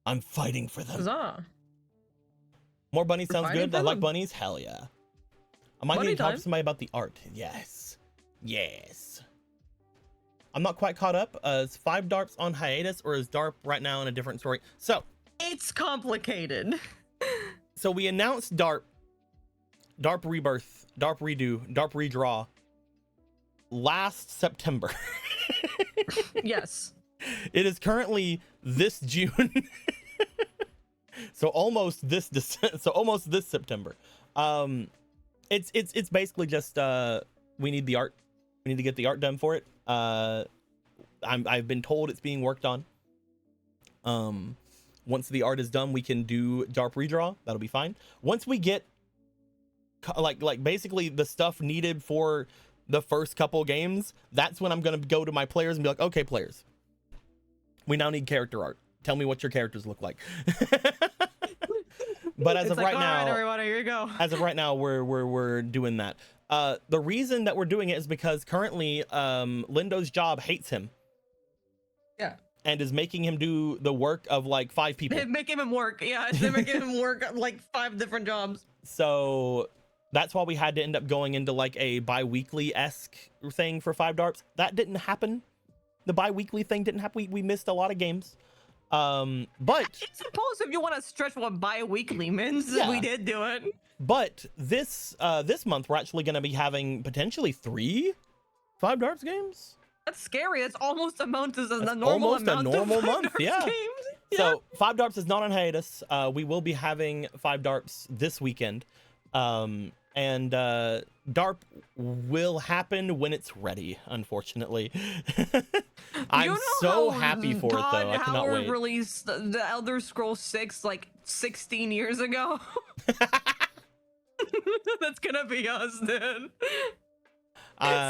I'm fighting for them. Huzzah. More bunnies sounds good. I like bunnies. Hell yeah. I might need to talk to somebody about the art. Yes. I'm not quite caught up. Is 5DARPs on hiatus, or is DARP right now in a different story? So it's complicated. So we announced DARP Rebirth, DARP Redo, DARP Redraw last September. Yes. It is currently this June. So almost this September. It's basically just we need the art. We need to get the art done for it. I've been told it's being worked on. Once the art is done, we can do DARP redraw. That'll be fine. Once we get like basically the stuff needed for the first couple games, that's when I'm gonna go to my players and be like, okay, players, we now need character art. Tell me what your characters look like. But as of right now, everybody, here you go. As of right now, we're doing that. The reason that we're doing it is because currently Lindo's job hates him. Yeah. And is making him do the work of like 5 people. They're making him work. Yeah, they're making him work like 5 different jobs. So that's why we had to end up going into like a bi-weekly-esque thing for 5DARPs. That didn't happen. The bi-weekly thing didn't happen. We missed a lot of games. But I suppose if you want to stretch what bi-weekly means, yeah, we did do it. But this month we're actually going to be having potentially 3 5DARPs games. That's scary. It's almost amounts as a normal amount of month. Yeah. Games. Yeah. So 5DARPs is not on hiatus. We will be having 5DARPs this weekend. and DARP will happen when it's ready, unfortunately. I'm so happy for it though. I cannot Howard wait. released the Elder Scrolls 6 like 16 years ago. That's gonna be us, dude.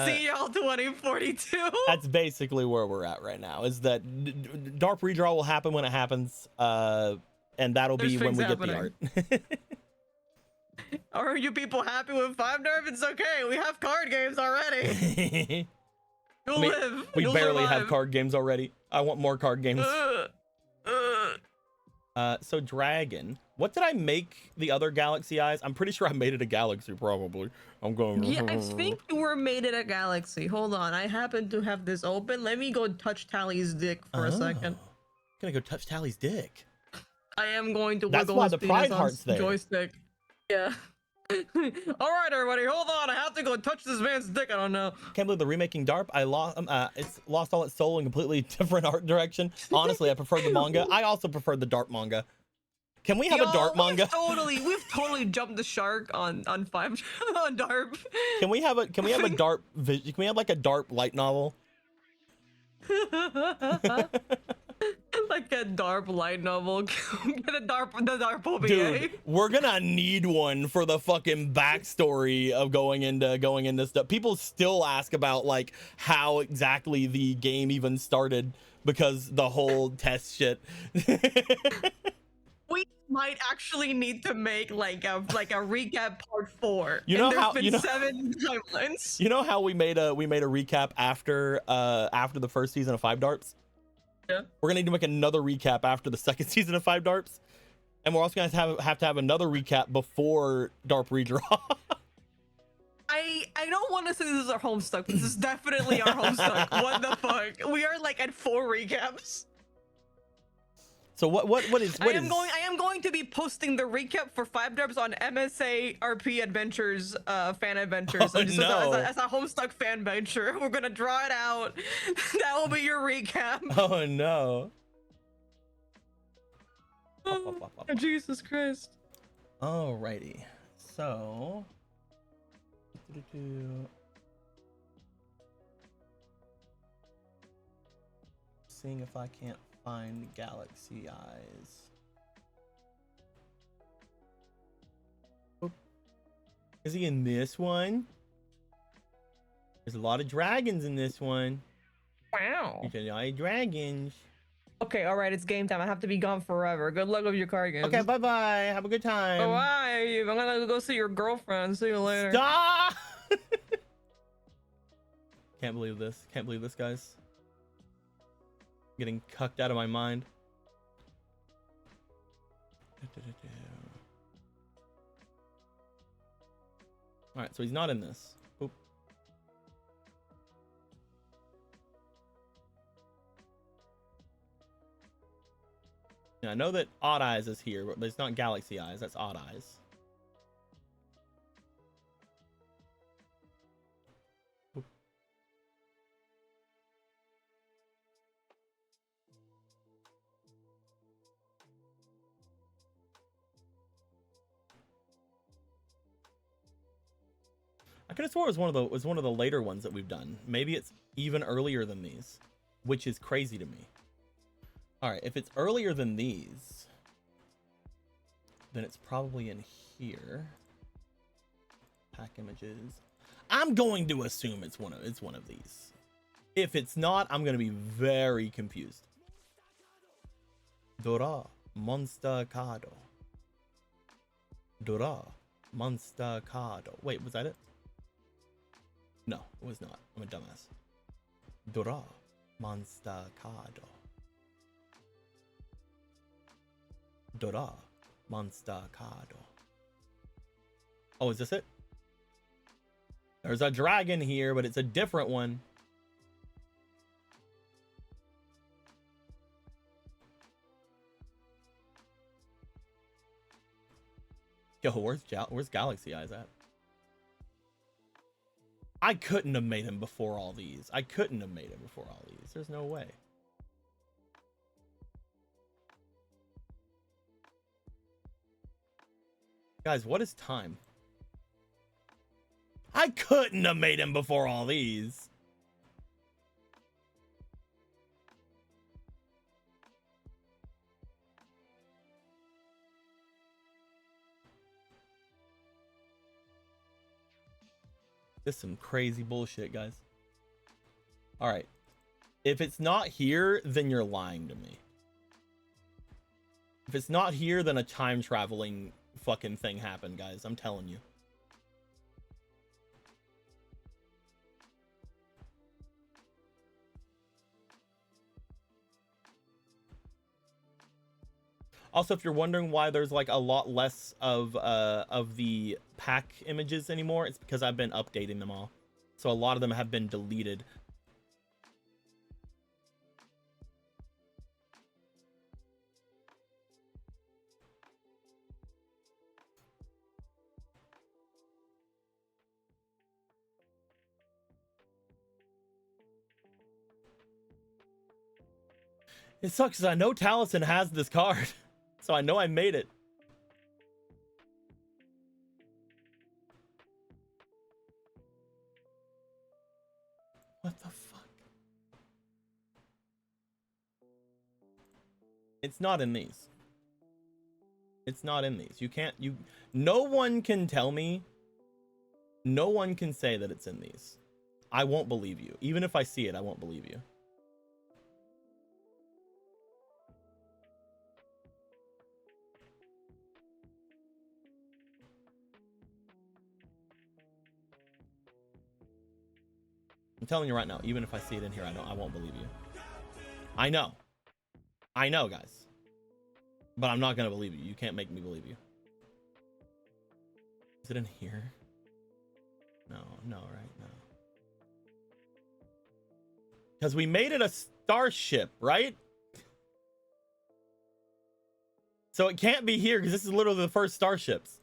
See y'all 2042. That's basically where we're at right now, is that DARP redraw will happen when it happens, and that'll be when we get the art. Are you people happy with 5-DARP? It's okay, we have card games already. You'll live. We barely have card games already. I want more card games. So Dragon, what did I make the other Galaxy Eyes? I'm pretty sure I made it a Galaxy, probably. I'm going. Yeah, I think you were made it a Galaxy. Hold on, I happen to have this open. Let me go touch Tally's dick for a second. Gonna go touch Tally's dick. I am going to That's wiggle why his the penis pride on heart's there. joystick. Yeah. All right, everybody, hold on. I have to go touch this man's dick. I don't know. Can't believe the remaking DARP. I lost. It's lost all its soul in completely different art direction. Honestly, I prefer the manga. I also prefer the DARP manga. Can we have a DARP manga? We've totally jumped the shark on 5 on DARP. Can we have a DARP? Can we have like a DARP light novel? Like a DARP light novel. Get the DARP OVA. Dude, we're gonna need one for the fucking backstory of going into stuff. People still ask about like how exactly the game even started because the whole test shit. We might actually need to make like a recap part 4. You know how 7 timelines. You know how we made a recap after the first season of 5 DARPs? Yeah. We're gonna need to make another recap after the second season of 5 DARPs, and we're also gonna have to have another recap before DARP redraw. I don't want to say this is our Homestuck, but this is definitely our Homestuck. What the fuck? We are like at 4 recaps. So what is I am going to be posting the recap for 5-DARPs on MSA RP Adventures fan adventures. Oh, no. As a Homestuck fan venture. We're gonna draw it out. That will be your recap. Oh no. Oh, Jesus Christ. Alrighty. So seeing if I can't find Galaxy Eyes. Oop. Is he in this one? There's a lot of dragons in this one. Wow. There's a lot of dragons. Okay, all right, it's game time. I have to be gone forever. Good luck with your card games. Okay, bye-bye. Have a good time. Bye. I'm gonna go see your girlfriend. See you later. Stop! Can't believe this. Can't believe this, guys. Getting cucked out of my mind. All right, so he's not in this. Oop. Yeah, I know that Odd Eyes is here, but it's not Galaxy Eyes. That's Odd Eyes. Oop. I could have swore it was one of the later ones that we've done. Maybe it's even earlier than these, which is crazy to me. All right, if it's earlier than these, then it's probably in here. Pack images. I'm going to assume it's one of these. If it's not, I'm going to be very confused. Dora Monster Cardo. Dora Monster Cardo. Wait, was that it? No, it was not. I'm a dumbass. Dora Monster Cardo. Dora Monster Cardo. Oh, is this it? There's a dragon here, but it's a different one. Yo, where's Galaxy Eyes at? I couldn't have made him before all these. I couldn't have made him before all these. There's no way. Guys, what is time? I couldn't have made him before all these. This is some crazy bullshit, guys. All right. If it's not here, then you're lying to me. If it's not here, then a time traveling fucking thing happened, guys. I'm telling you. Also, if you're wondering why there's like a lot less of the pack images anymore, it's because I've been updating them all. So a lot of them have been deleted. It sucks because I know Taliesin has this card. So I know I made it. What the fuck? It's not in these. It's not in these. You can't, no one can tell me. No one can say that it's in these. I won't believe you. Even if I see it, I won't believe you. I'm telling you right now, even if I see it in here, I won't believe you. I know, guys, but I'm not gonna believe you. You can't make me believe you. Is it in here? No, right? No. Because we made it a starship, right? So it can't be here because this is literally the first starships.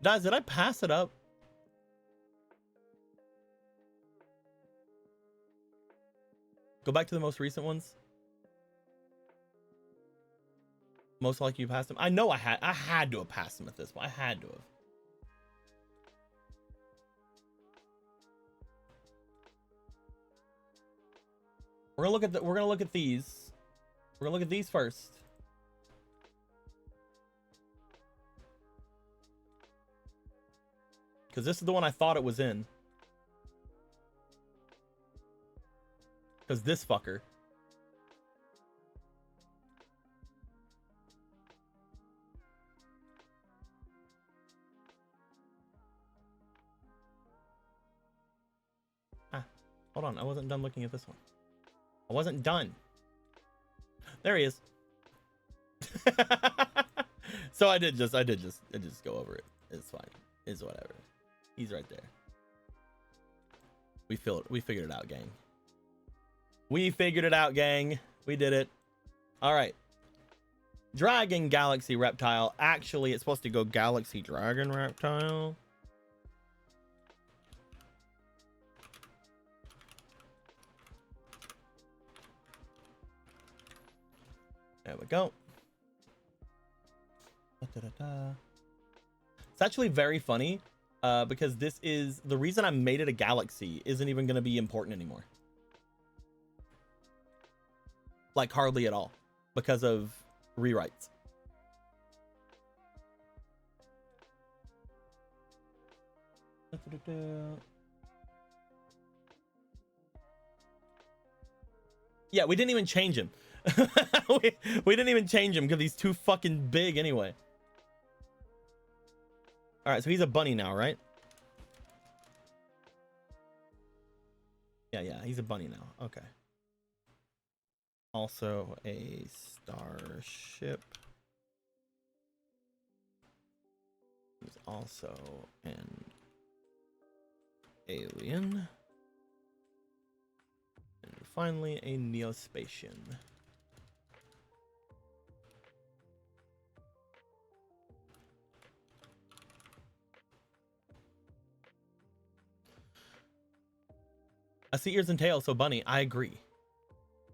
Guys, did I pass it up? Go back to the most recent ones. Most likely you passed them. I know I had to have passed them at this point. I had to have. We're gonna look at these. We're gonna look at these first. Because this is the one I thought it was in. Because this fucker. Hold on. I wasn't done looking at this one. I wasn't done. There he is. So I did just go over it. It's fine. It's whatever. He's right there. We figured it out, gang. We figured it out, gang. We did it. All right. Dragon Galaxy Reptile. Actually, it's supposed to go Galaxy Dragon Reptile. There we go. It's actually very funny because this is the reason I made it a galaxy isn't even going to be important anymore. Like hardly at all because of rewrites. Yeah, we didn't even change him. we didn't even change him because he's too fucking big anyway. All right, so he's a bunny now, right? Yeah, he's a bunny now. Okay. Also a starship. He's also an alien. And finally, a Neospatian. I see ears and tails, so bunny. I agree.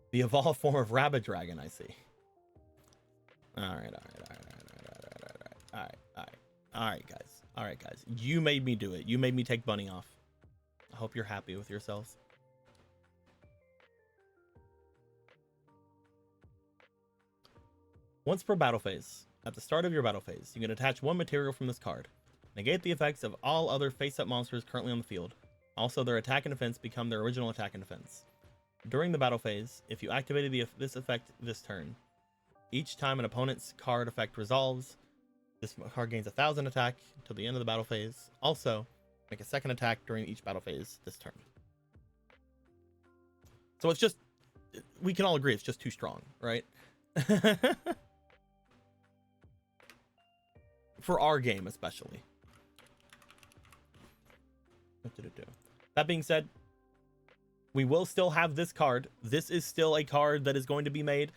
The evolved form of rabbit dragon, I see. All right. guys. All right, guys. You made me do it. You made me take Bunny off. I hope you're happy with yourselves. Once per battle phase. At the start of your battle phase, you can attach one material from this card. Negate the effects of all other face-up monsters currently on the field. Also, their attack and defense become their original attack and defense. During the battle phase, if you activated this effect this turn, each time an opponent's card effect resolves, this card gains 1,000 attack until the end of the battle phase. Also, make a second attack during each battle phase this turn. So it's just, we can all agree it's just too strong, right? For our game, especially. That being said, we will still have this card. This is still a card that is going to be made.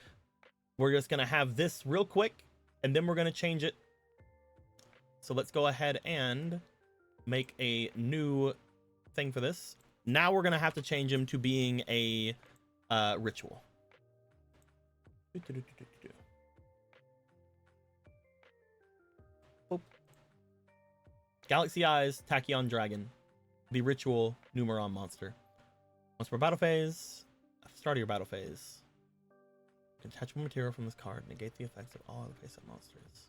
We're just going to have this real quick, and then we're going to change it. So let's go ahead and make a new thing for this. Now we're going to have to change him to being a ritual. Boop. Galaxy Eyes, Tachyon Dragon. The ritual Numeron monster. Once per battle phase, at the start of your battle phase, you can attach one material from this card, negate the effects of all other face-up monsters.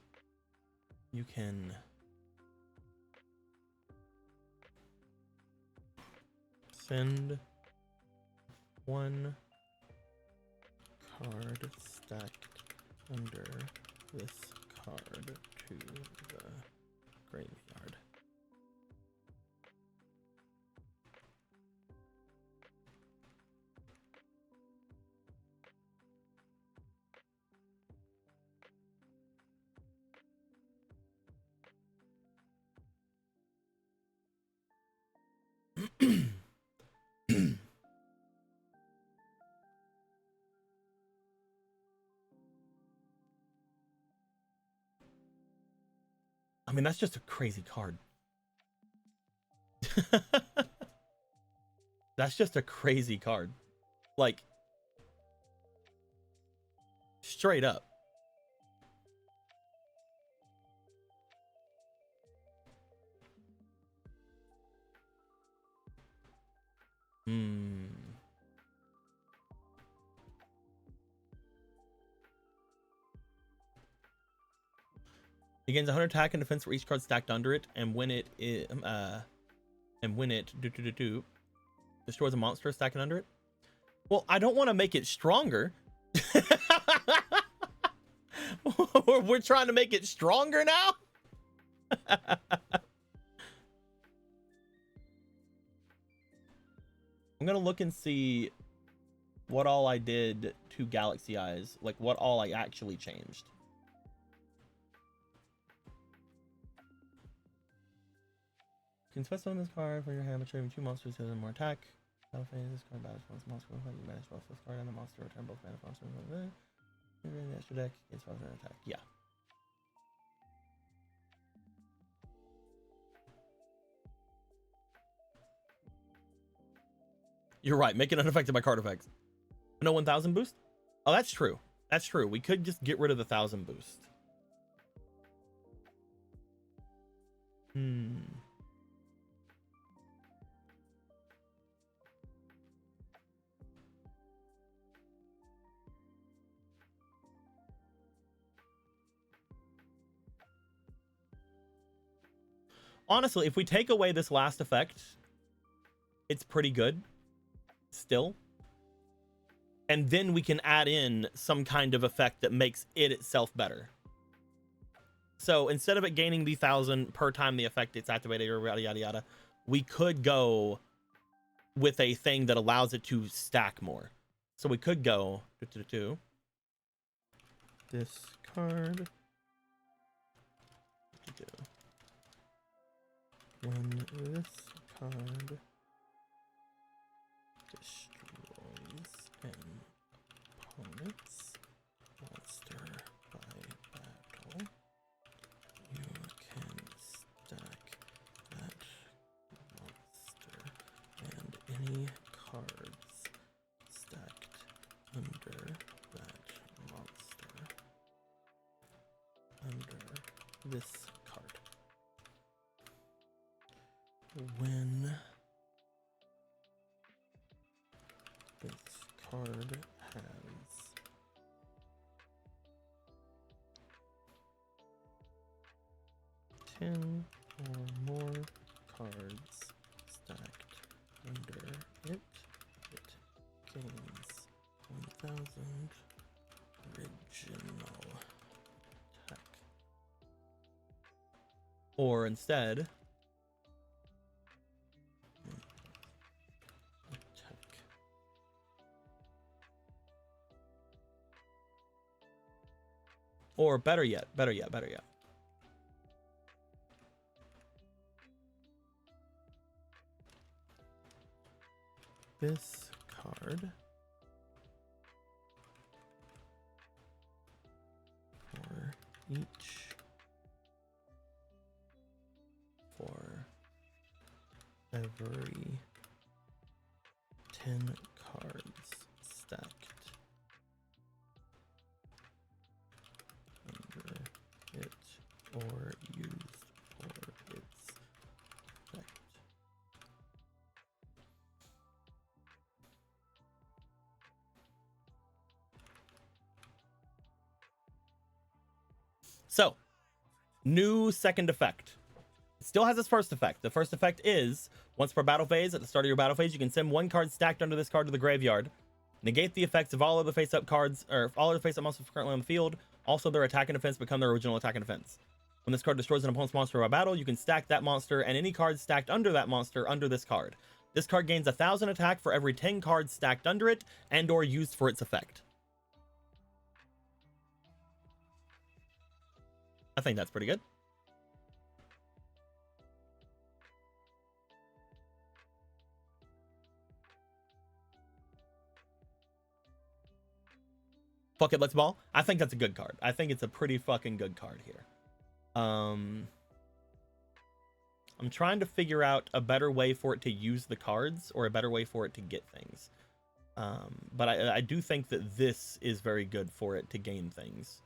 You can send one card stacked under this card to the graveyard. I mean, that's just a crazy card. That's just a crazy card. Like, straight up. He gains 100 attack and defense for each card stacked under it, and when it destroys a monster stacking under it. Well, I don't want to make it stronger. We're trying to make it stronger now. I'm gonna look and see what all I did to Galaxy Eyes, like what all I actually changed. You can specify this card for your hand, but trading 2 monsters to more attack. Battle phase, this card battles once monster. You manage both this card and the monster. Return both mana monsters. You're in the extra deck. It's an attack. Yeah. You're right. Make it unaffected by card effects. No 1,000 boost? Oh, that's true. That's true. We could just get rid of the 1,000 boost. Honestly, if we take away this last effect, it's pretty good still. And then we can add in some kind of effect that makes it itself better. So instead of it gaining the 1,000 per time the effect it's activated, or yada yada yada, we could go with a thing that allows it to stack more. So we could go discard when this card destroys an opponent's monster by battle, you can stack that monster and any cards stacked under that monster under this card. when this card has 10 or more cards stacked under it, it gains 1,000 original tech. Or instead, tech. Or better yet. This card for every 10 cards stacked under it or used for its effect. So, new second effect. It still has its first effect. The first effect is, once per battle phase, at the start of your battle phase, you can send one card stacked under this card to the graveyard. Negate the effects of all other face-up cards, or all other face-up monsters currently on the field. Also, their attack and defense become their original attack and defense. When this card destroys an opponent's monster by battle, you can stack that monster and any card stacked under that monster under this card. This card gains 1,000 attack for every 10 cards stacked under it and or used for its effect. I think that's pretty good. Fuck it, let's ball. I think that's a good card. I think it's a pretty fucking good card here. I'm trying to figure out a better way for it to use the cards or a better way for it to get things. But I do think that this is very good for it to gain things.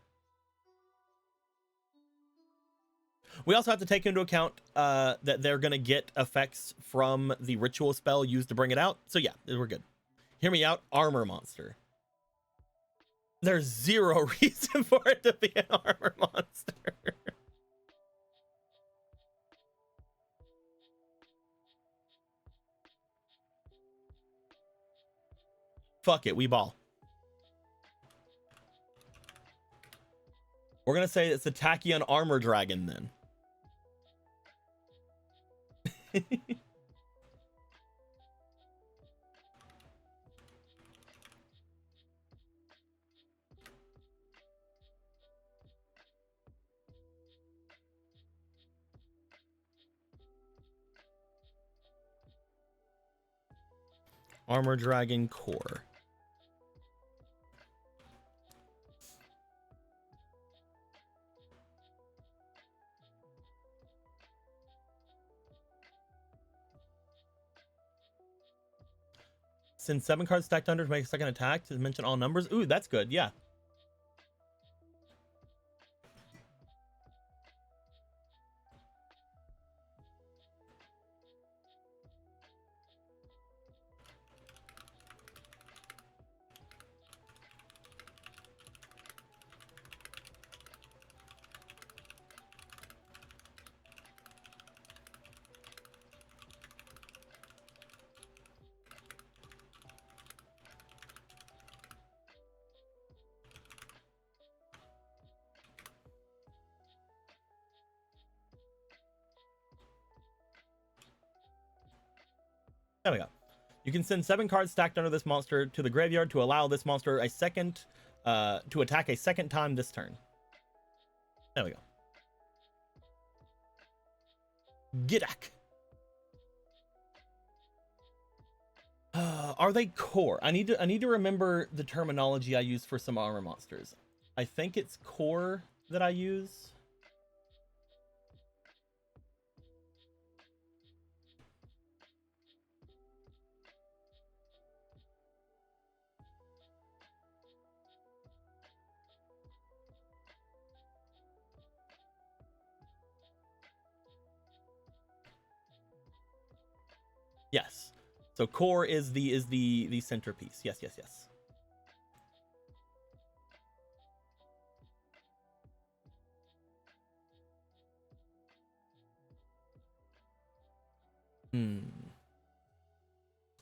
We also have to take into account that they're going to get effects from the ritual spell used to bring it out. So yeah, we're good. Hear me out, armor monster. There's zero reason for it to be an armor monster. Fuck it, we ball. We're gonna say it's a Tachyon armor dragon then. Armor Dragon Core. Send 7 cards stacked under to make a second attack to mention all numbers. Ooh, that's good. Yeah. There we go. You can send 7 cards stacked under this monster to the graveyard to allow this monster a second to attack a second time this turn. There we go. Gidak. Are they core? I need to remember the terminology I use for some armor monsters. I think it's core that I use. So core is the centerpiece. Yes, yes, yes.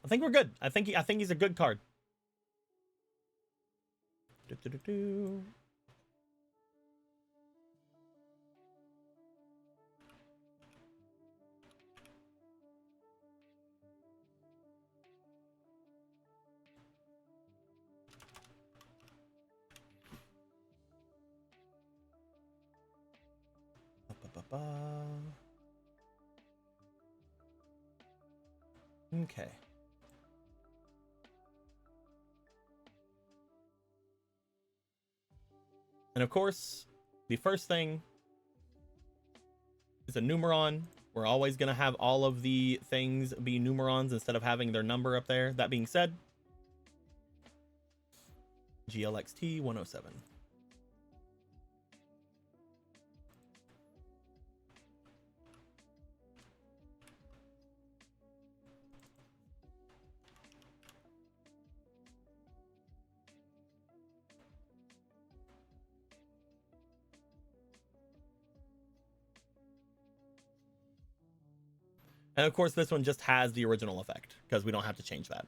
I think we're good. I think he's a good card. Okay. And of course, the first thing is a numeron. We're always going to have all of the things be numerons instead of having their number up there. That being said, GLXT 107. And of course, this one just has the original effect because we don't have to change that.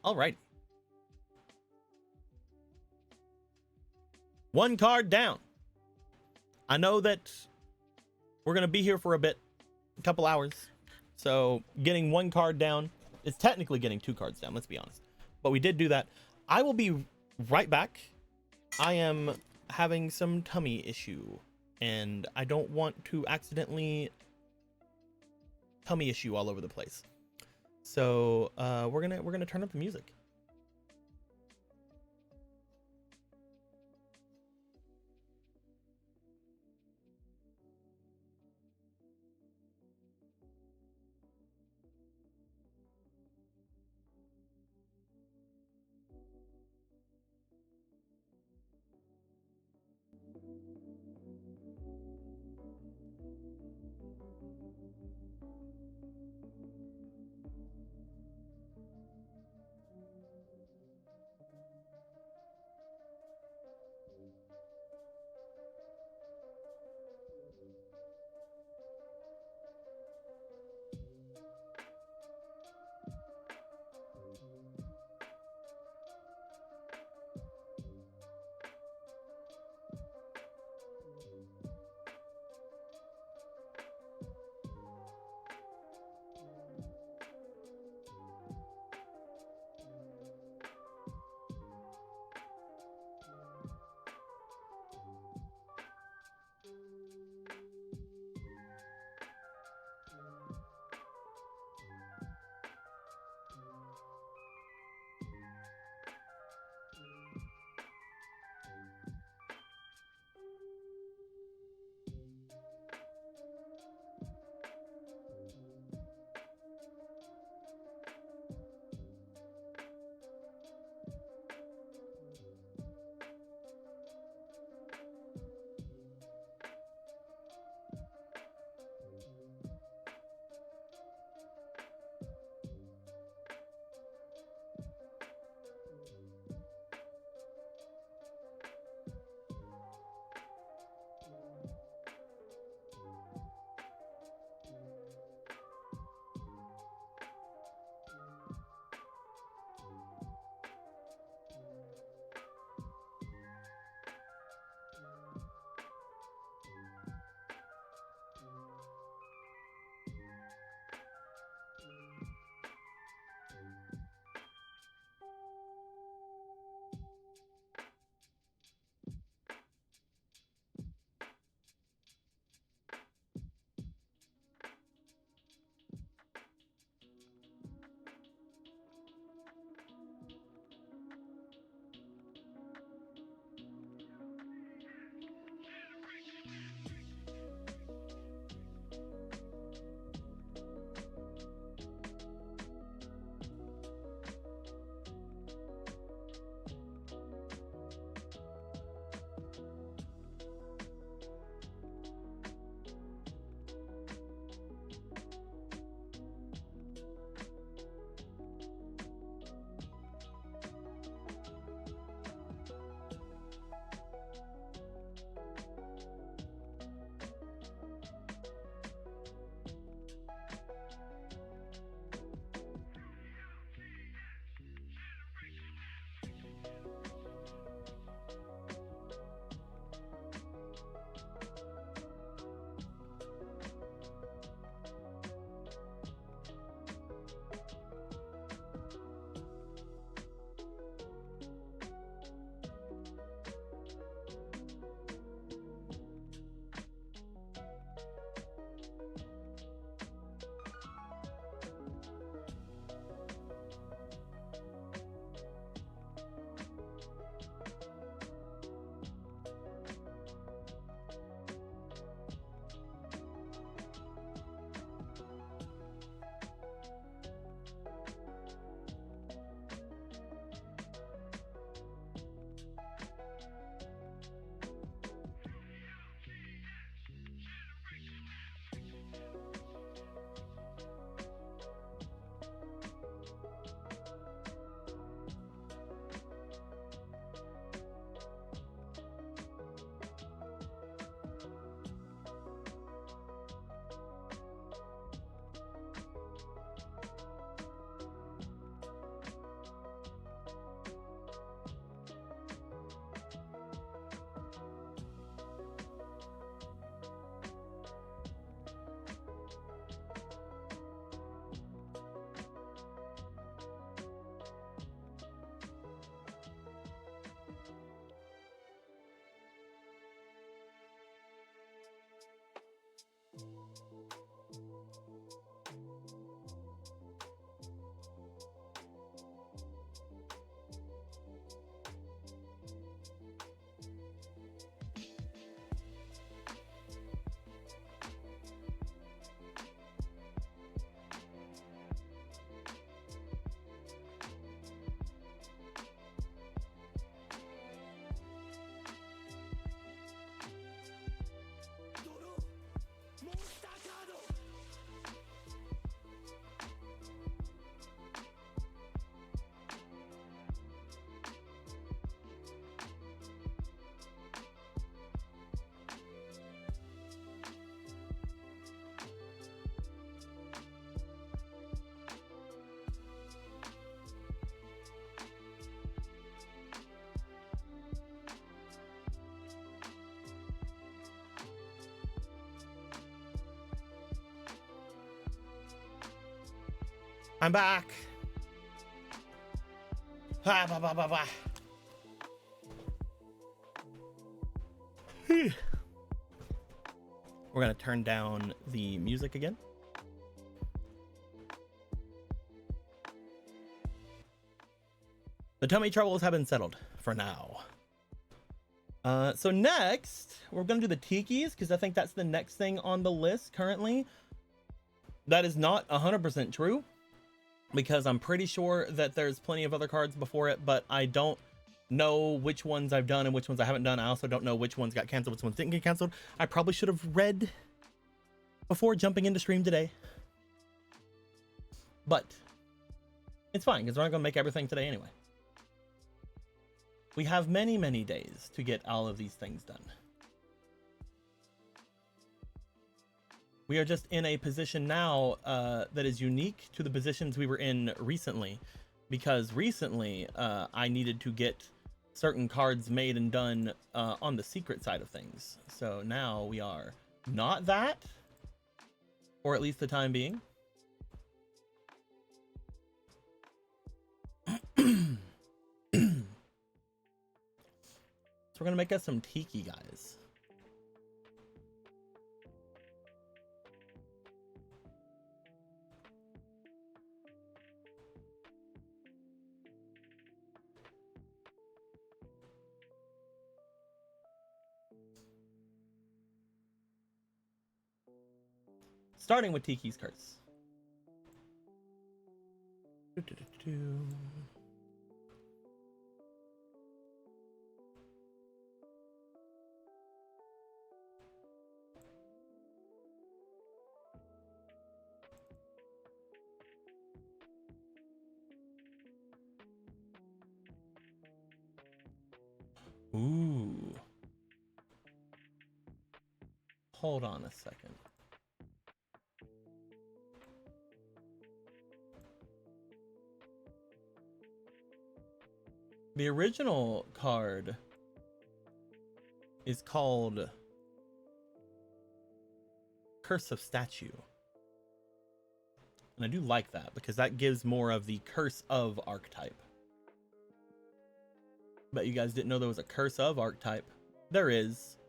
All right. One card down. I know that we're going to be here for a couple hours. So getting one card down is technically getting two cards down, let's be honest. But we did do that. I will be right back. I am having some tummy issue. And I don't want to accidentally tummy issue all over the place. So we're gonna turn up the music. I'm back. Ah, bah, bah, bah, bah. We're gonna turn down the music again. The tummy troubles have been settled for now. So next, we're gonna do the tikis because I think that's the next thing on the list currently. That is not 100% true because I'm pretty sure that there's plenty of other cards before it, but I don't know which ones I've done and which ones I haven't done. I also don't know which ones got canceled, which ones didn't get canceled. I probably should have read before jumping into stream today, but it's fine because we're not gonna make everything today anyway. We have many, many days to get all of these things done. We are just in a position now that is unique to the positions we were in recently, because recently I needed to get certain cards made and done on the secret side of things. So now we are not that, or at least the time being. So we're gonna make us some tiki, guys. Starting with Tiki's Curse. Ooh. Hold on a second. The original card is called Curse of Statue. And I do like that because that gives more of the Curse of archetype. Bet you guys didn't know there was a Curse of archetype. There is.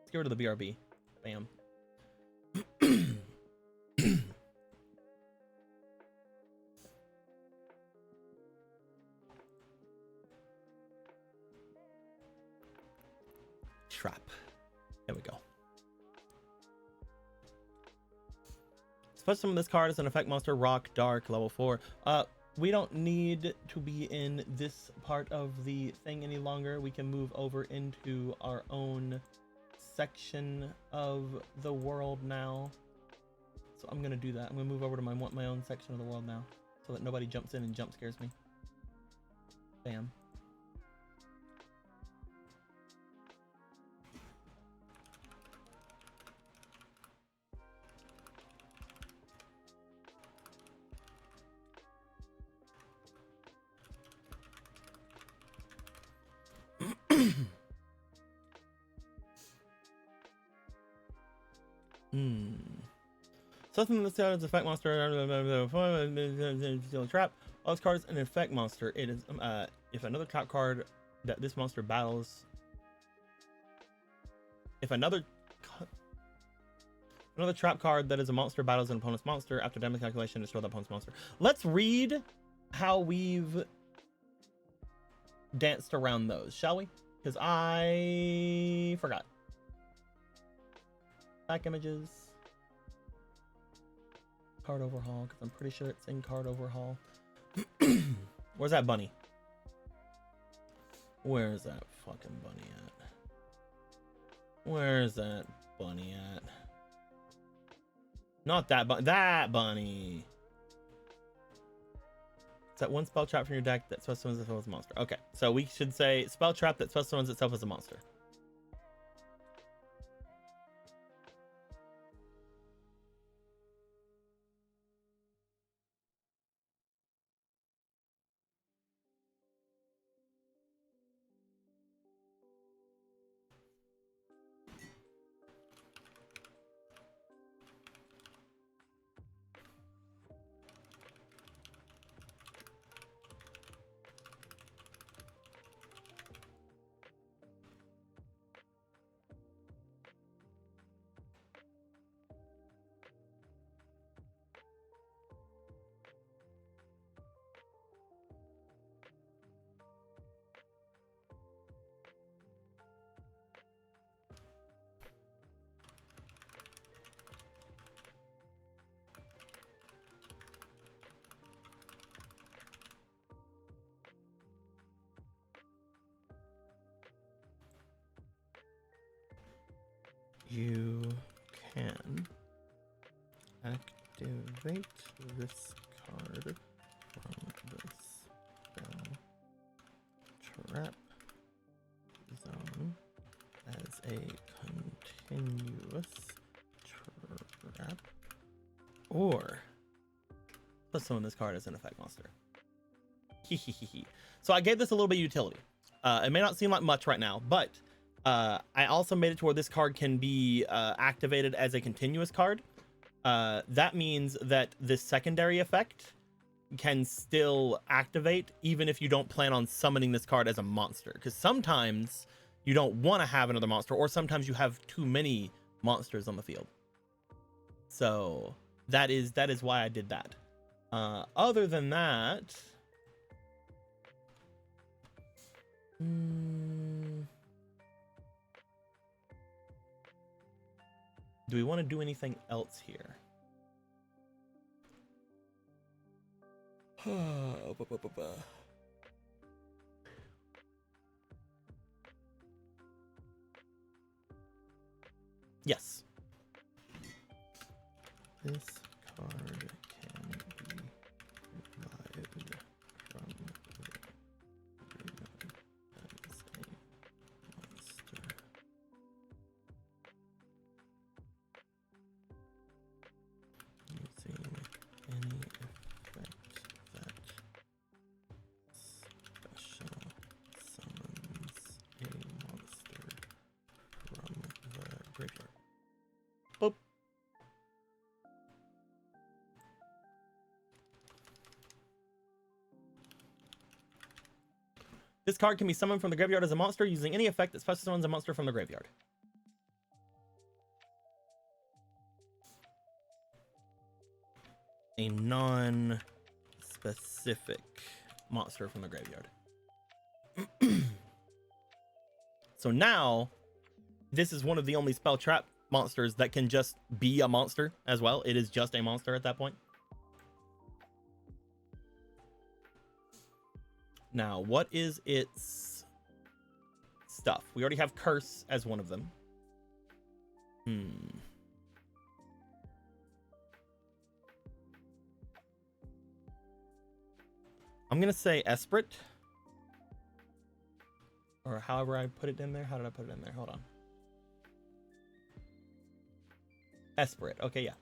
Let's get rid of the BRB. Bam. Trap. There we go. Special summon this card as an effect monster, rock, dark, level 4. We don't need to be in this part of the thing any longer. We can move over into our own section of the world now. So I'm gonna do that. I'm gonna move over to my own section of the world now, so that nobody jumps in and jump scares me. Bam. Something that's out as effect monster, trap. All these cards an effect monster. It is if another trap card that this monster battles. If another trap card that is a monster battles an opponent's monster, after damage calculation, destroy the opponent's monster. Let's read how we've danced around those, shall we? Because I forgot. Back images. Card overhaul, because I'm pretty sure it's in card overhaul. Where's that bunny? Where's that fucking bunny at? Where's that bunny at? Not that bunny. That bunny. It's that one spell trap from your deck that spell summons itself as a monster. Okay, so we should say spell trap that spell summons itself as a monster. You can activate this card from the spell trap zone as a continuous trap, or let's summon this card as an effect monster. So I gave this a little bit of utility. It may not seem like much right now, but I also made it to where this card can be activated as a continuous card. That means that this secondary effect can still activate even if you don't plan on summoning this card as a monster, because sometimes you don't want to have another monster, or sometimes you have too many monsters on the field. So that is why I did that. Other than that, do we want to do anything else here? Yes. This card can be revived from the graveyard as a monster. Using any effect that special summons a monster from the graveyard. Boop. This card can be summoned from the graveyard as a monster using any effect that special summons a monster from the graveyard. A non-specific monster from the graveyard. So now, this is one of the only spell trap monsters that can just be a monster as well. It is just a monster at that point. Now, what is its stuff? We already have Curse as one of them. I'm going to say Esprit. Or however I put it in there. How did I put it in there? Hold on. Esprit. Okay, yeah.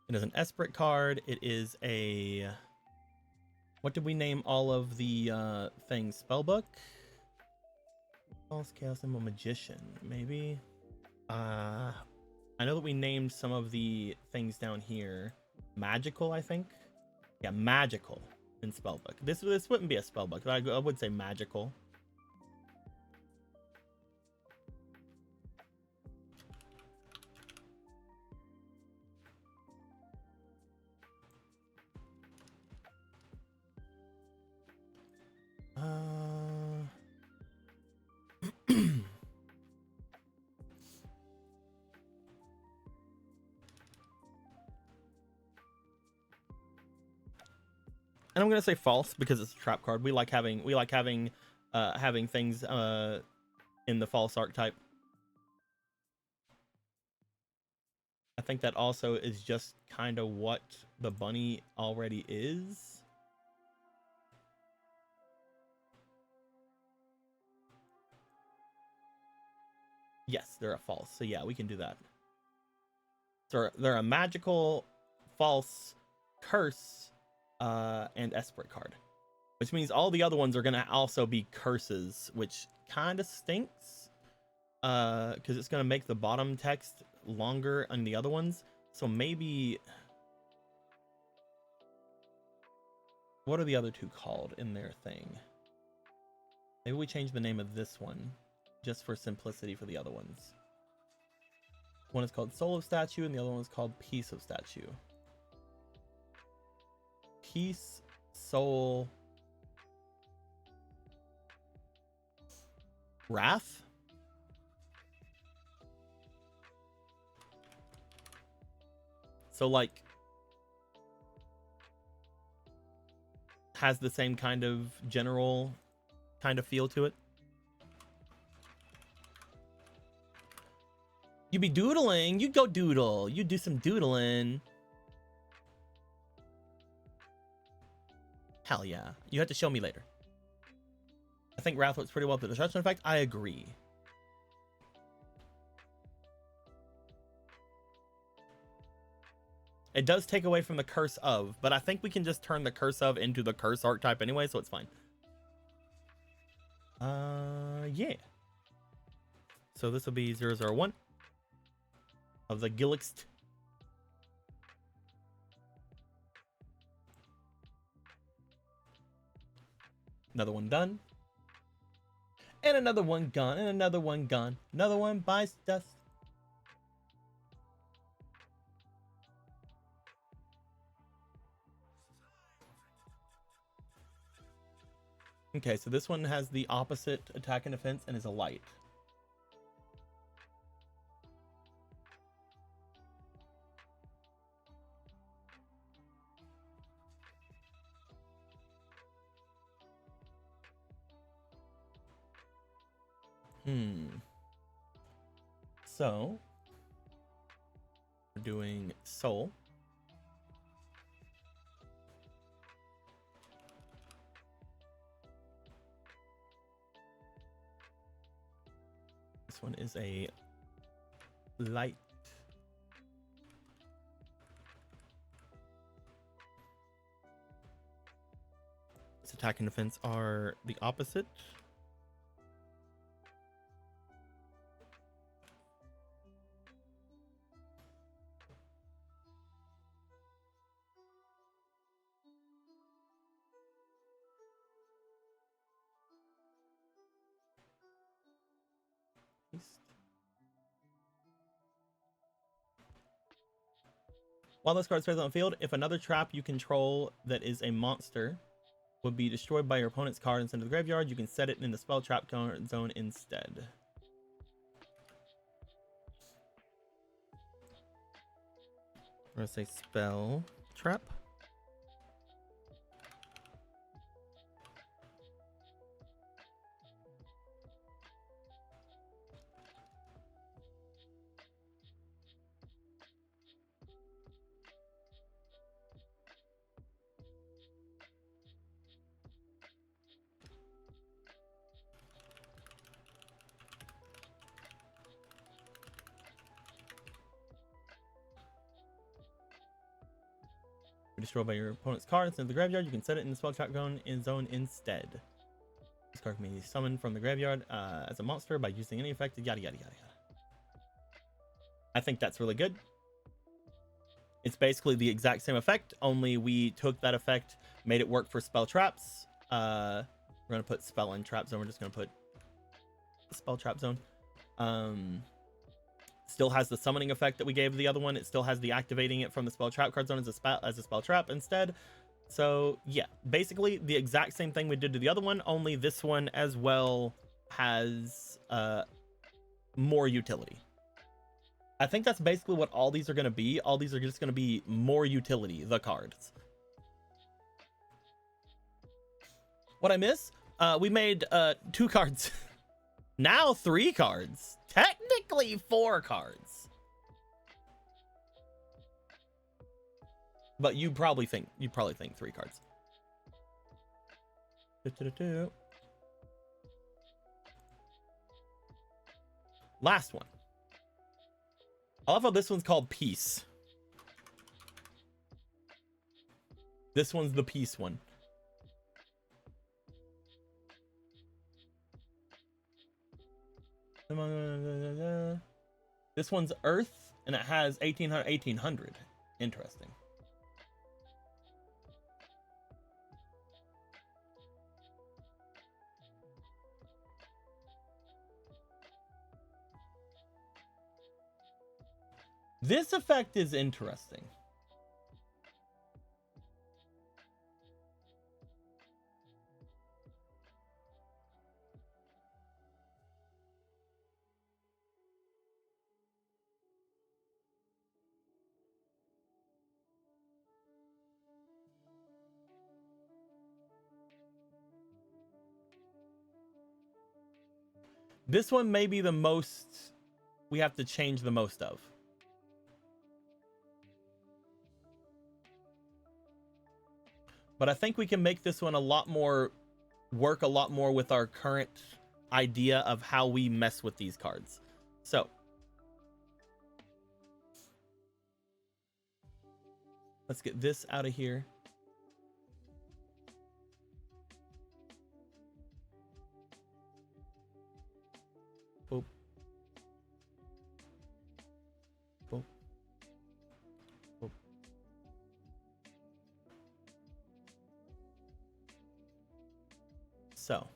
It is an Esprit card. It is a... What did we name all of the things? Spellbook? False Chaos Symbol Magician, maybe? I know that we named some of the things down here. Magical, I think? Yeah, magical in Spellbook. This wouldn't be a Spellbook. I would say magical. And I'm gonna say false because it's a trap card. We like having things in the false archetype. I think that also is just kind of what the bunny already is. Yes, they're a false. So yeah, we can do that. So they're a magical, false, curse, and Esprit card. Which means all the other ones are going to also be curses, which kind of stinks. Because it's going to make the bottom text longer on the other ones. So maybe... What are the other two called in their thing? Maybe we change the name of this one. Just for simplicity for the other ones. One is called Soul of Statue, and the other one is called Piece of Statue. Piece, Soul... Wrath? So like has the same kind of general kind of feel to it. You be doodling, you go doodle, you do some doodling. Hell yeah. You have to show me later. I think Wrath works pretty well with the destruction effect. I agree. It does take away from the curse of, but I think we can just turn the curse of into the curse archetype anyway, so it's fine. Yeah. So this will be 001 of the Gillixt. Another one done. And another one gone, and another one gone. Another one bites dust. Okay, so this one has the opposite attack and defense and is a light. So we're doing soul. This one is a light. Its attack and defense are the opposite. While this card is present on the field, if another trap you control that is a monster would be destroyed by your opponent's card and sent to the graveyard, you can set it in the spell trap zone instead. I'm gonna say spell trap. Destroyed by your opponent's card and sent to the graveyard, you can set it in the spell trap zone instead. This card can be summoned from the graveyard as a monster by using any effect, yada yada yada yada. I think that's really good. It's basically the exact same effect, only we took that effect, made it work for spell traps. We're gonna put spell and trap zone. We're just gonna put spell trap zone. Still has the summoning effect that we gave the other one. It still has the activating it from the spell trap card zone as a spell trap instead. So yeah, basically the exact same thing we did to the other one, only this one as well has more utility. I think that's basically what all these are going to be. All these are just going to be more utility, the cards. What I miss? We made 2 cards. Now 3 cards. Technically 4 cards. But you probably think 3 cards. Last one. I love how this one's called Peace. This one's the Peace one. This one's Earth, and it has 1800. Interesting. This effect is interesting. This one may be the most we have to change the most of. But I think we can make this one a lot more work a lot more with our current idea of how we mess with these cards. So let's get this out of here. Boop. Boop. Boop. So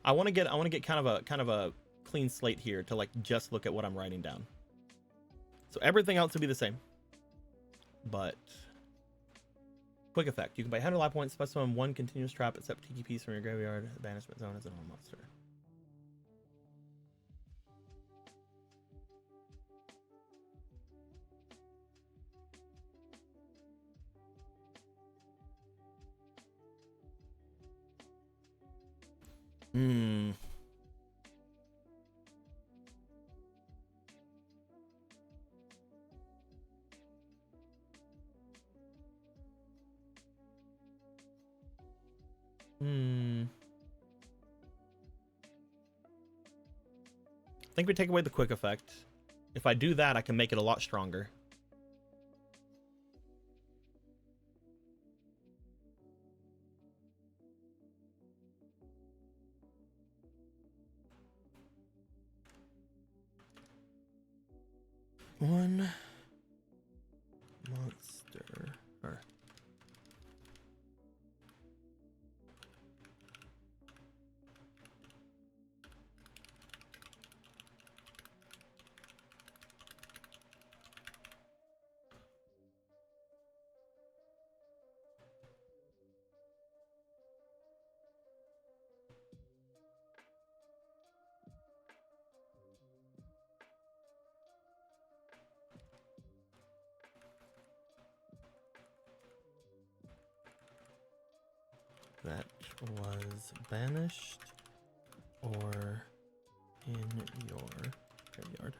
I want to get kind of a clean slate here to like just look at what I'm writing down. So everything else will be the same, but quick effect. You can buy 100 life points, specify one continuous trap, except TKPs from your graveyard. Banishment zone as a normal monster. I think we take away the quick effect. If I do that, I can make it a lot stronger. One monster. Or that was banished or in your graveyard.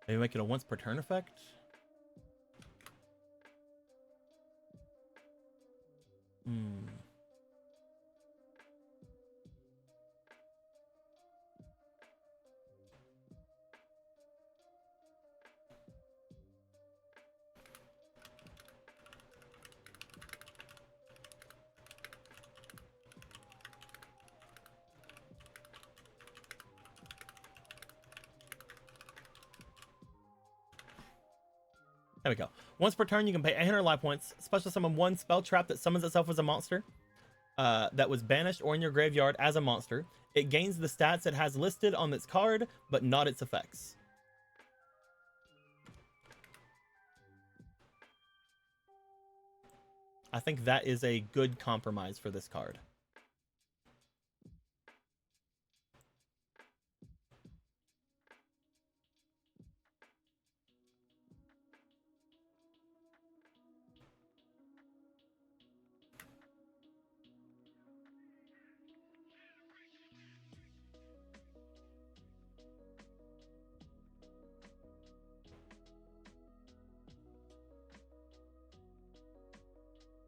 Maybe make it a once per turn effect. There we go. Once per turn, you can pay 800 life points. Special summon one spell trap that summons itself as a monster that was banished or in your graveyard as a monster. It gains the stats it has listed on its card, but not its effects. I think that is a good compromise for this card.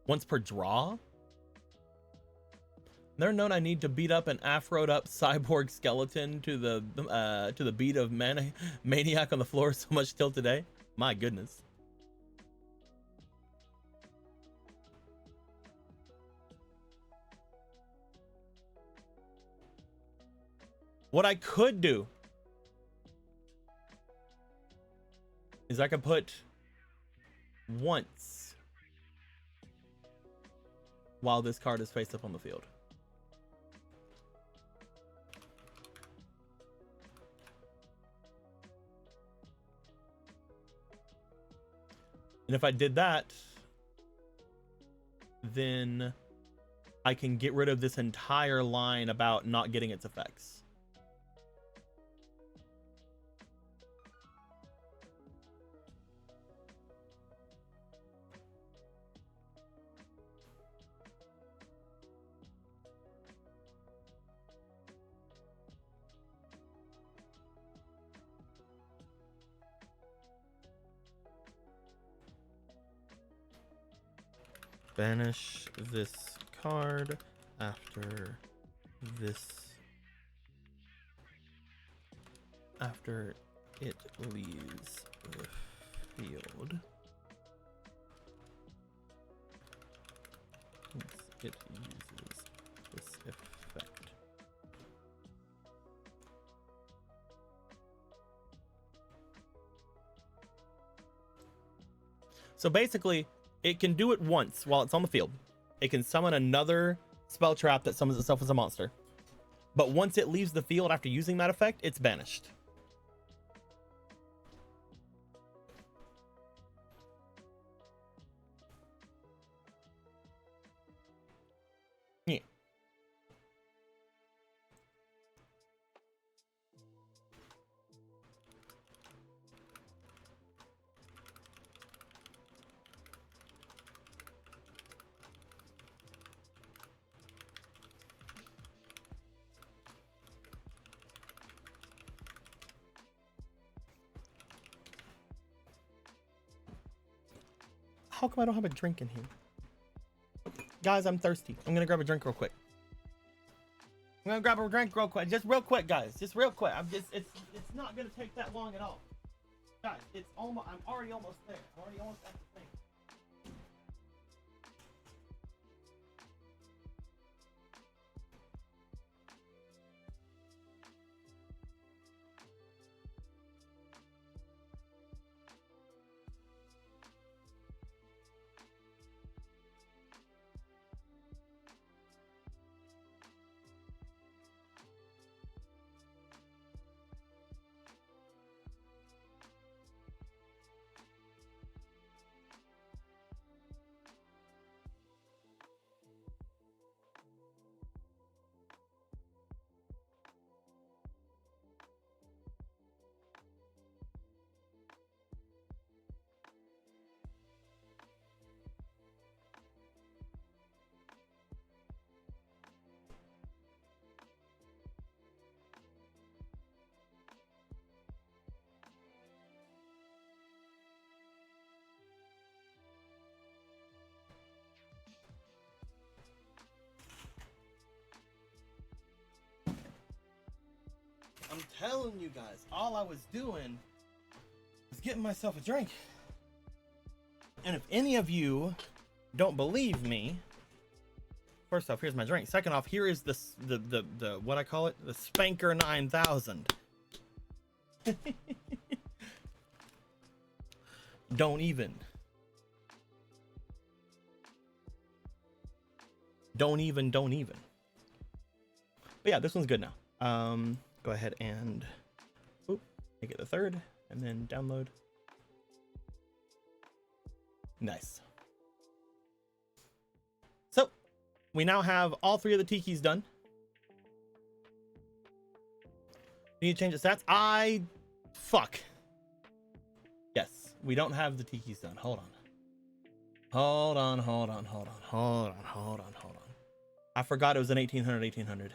Once per draw? They're known I need to beat up an afroed up cyborg skeleton to the beat of Maniac on the floor so much till today. My goodness. What I could do is I could put once while this card is face up on the field. And if I did that, then I can get rid of this entire line about not getting its effects. Banish this card after it leaves the field. Since it uses this effect. So basically, it can do it once while it's on the field. It can summon another spell trap that summons itself as a monster. But once it leaves the field after using that effect, it's banished. Yeah. How come I don't have a drink in here? Guys, I'm thirsty. I'm gonna grab a drink real quick. I'm gonna grab a drink real quick. Just real quick, guys. Just real quick. It's not gonna take that long at all. Guys, I'm already almost there. I'm already almost at the thing. I'm telling you guys, all I was doing was getting myself a drink. And if any of you don't believe me, first off, here's my drink. Second off, here is the what I call it, the Spanker 9000. Don't even. But yeah, this one's good now. Go ahead and make it the third and then download. Nice. So we now have all three of the tikis done. We need to change the stats. Fuck. Yes, we don't have the tikis done. Hold on. I forgot it was an 1800.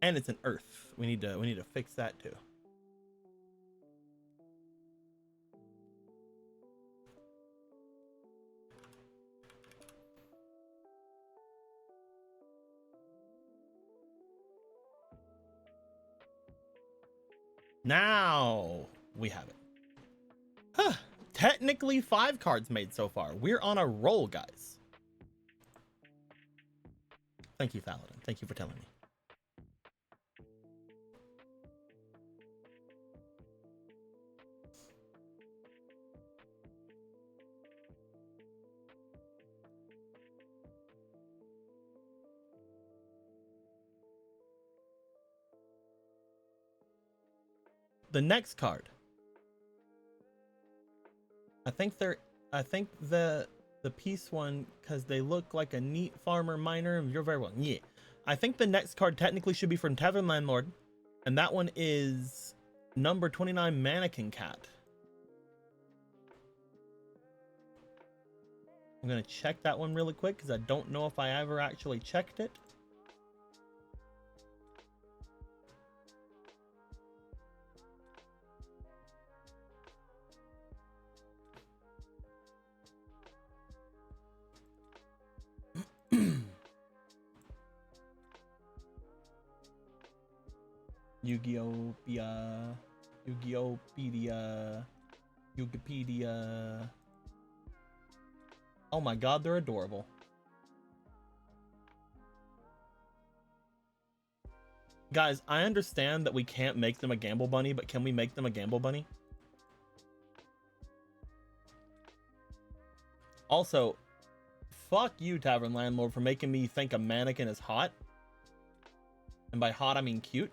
And it's an earth. We need to fix that too. Now we have it. Huh. Technically 5 cards made so far. We're on a roll, guys. Thank you, Paladin. Thank you for telling me. The next card I think the peace one, because they look like a neat farmer miner, and you're very well. Yeah. I think the next card technically should be from Tavern Landlord, and that one is number 29 Mannequin Cat. I'm gonna check that one really quick because I don't know if I ever actually checked it. Yu-Gi-Oh! Yu-Gi-Oh!pedia, Wikipedia. Oh my god, they're adorable. Guys, I understand that we can't make them a Gamble Bunny, but can we make them a Gamble Bunny? Also, fuck you, Tavern Landlord, for making me think a mannequin is hot. And by hot, I mean cute.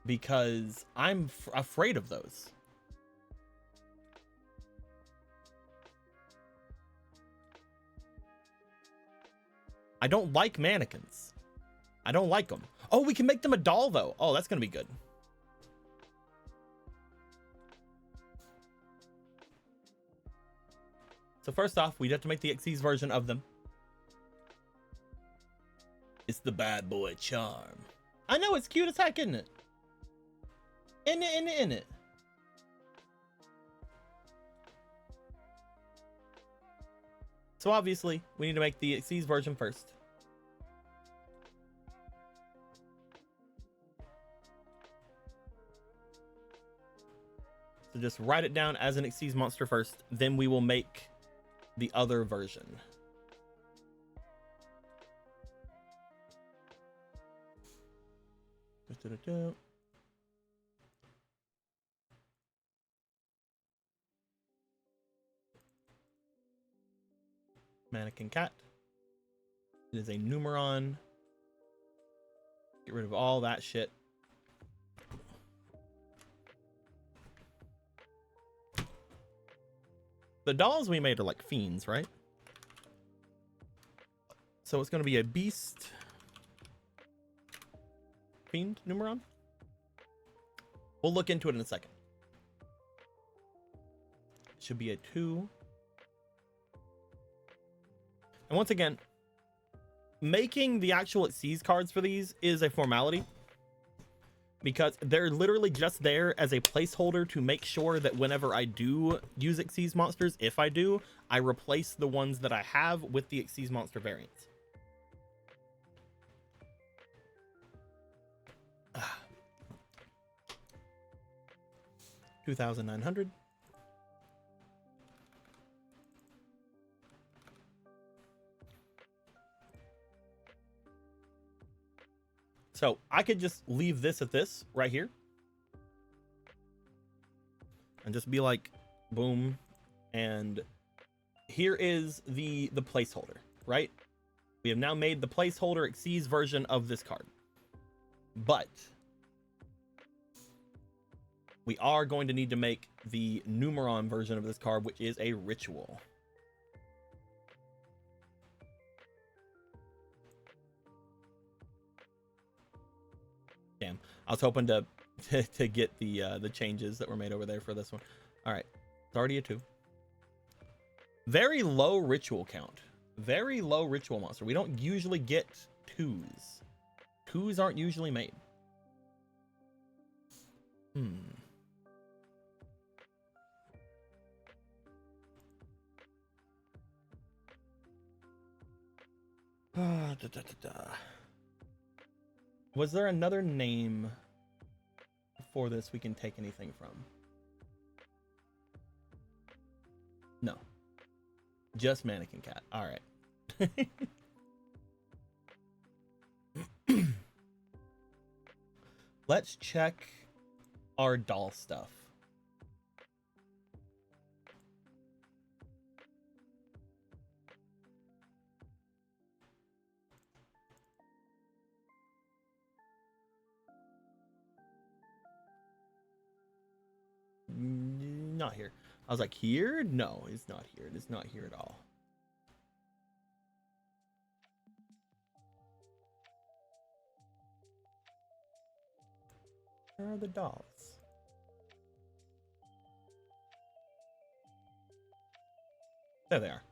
Because I'm afraid of those. I don't like mannequins. I don't like them. Oh, we can make them a doll, though. Oh, that's going to be good. So first off, we'd have to make the Xyz version of them. It's the bad boy charm. I know, it's cute as heck, isn't it? In it. So obviously, we need to make the Xyz version first. So just write it down as an Xyz monster first, then we will make the other version. Mannequin cat. It is a numeron. Get rid of all that shit. The dolls we made are like fiends, right? So it's going to be a beast fiend numeron. We'll look into it in a second. It should be a 2. And once again, making the actual Xyz cards for these is a formality, because they're literally just there as a placeholder to make sure that whenever I do use Xyz monsters, if I do, I replace the ones that I have with the Xyz monster variants. 2,900. So I could just leave this at this right here and just be like, boom. And here is the placeholder, right? We have now made the placeholder Xyz version of this card, but we are going to need to make the numeron version of this card, which is a ritual. Damn, I was hoping to get the changes that were made over there for this one. All right, it's already a 2. Very low ritual count. Very low ritual monster. We don't usually get 2s. 2s aren't usually made. Was there another name for this we can take anything from? No. Just mannequin cat. All right. Let's check our doll stuff. Not here. I was like, here? No, it's not here. It is not here at all. Where are the dolls? There they are.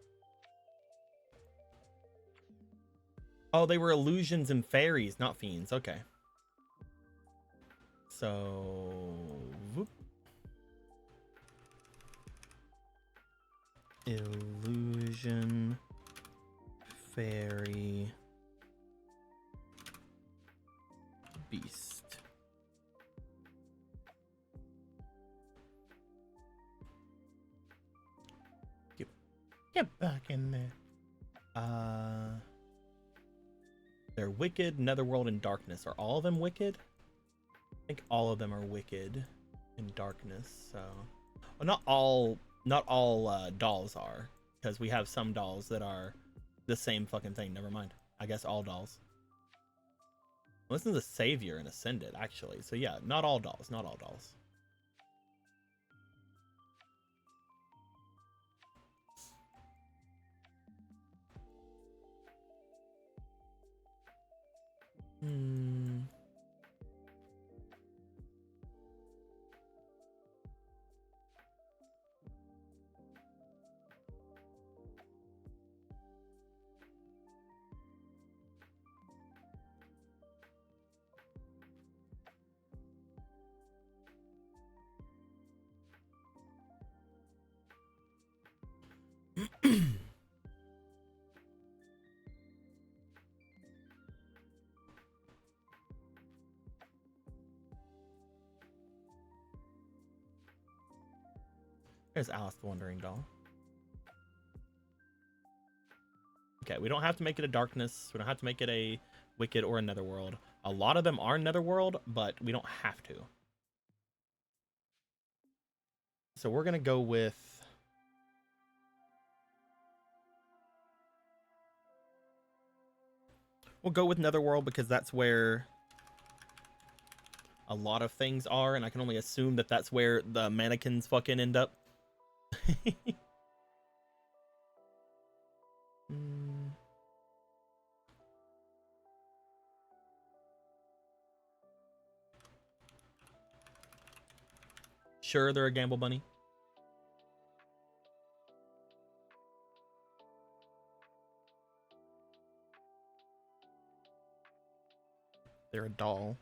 Oh, they were illusions and fairies, not fiends. Okay. So, whoop. Illusion, fairy, beast. Get back in there. They're wicked, netherworld, and darkness. Are all of them wicked? I think all of them are wicked and darkness. So, well, not all dolls are, because we have some dolls that are the same fucking thing. Never mind. I guess all dolls. Well, this is a savior and ascended, actually. So yeah, not all dolls. Not all dolls. There's Alice the Wandering Doll. Okay, we don't have to make it a darkness. We don't have to make it a wicked or a netherworld. A lot of them are netherworld, but we don't have to. So we're gonna go with netherworld because that's where a lot of things are, and I can only assume that that's where the mannequins fucking end up. Sure, they're a gamble bunny. They're a doll.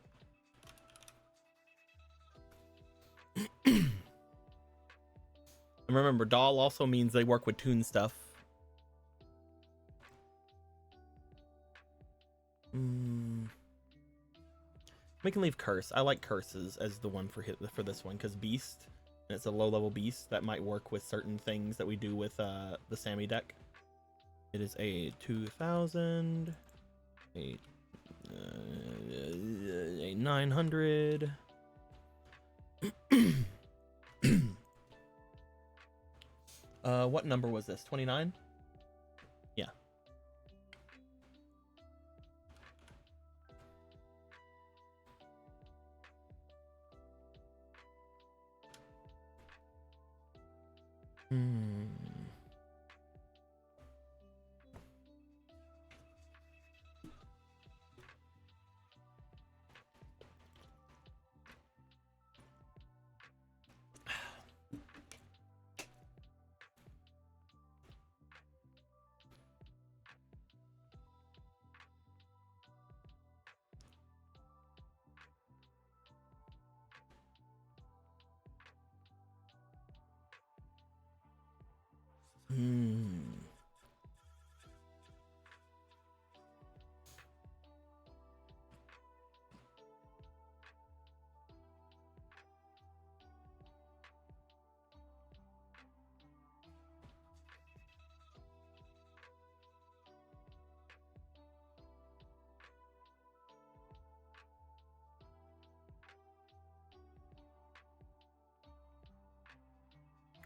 And remember, doll also means they work with toon stuff. We can leave curse. I like curses as the one for this one because beast, and it's a low level beast that might work with certain things that we do with the Sammy deck. It is a 2000, a 900. What number was this? 29? Yeah.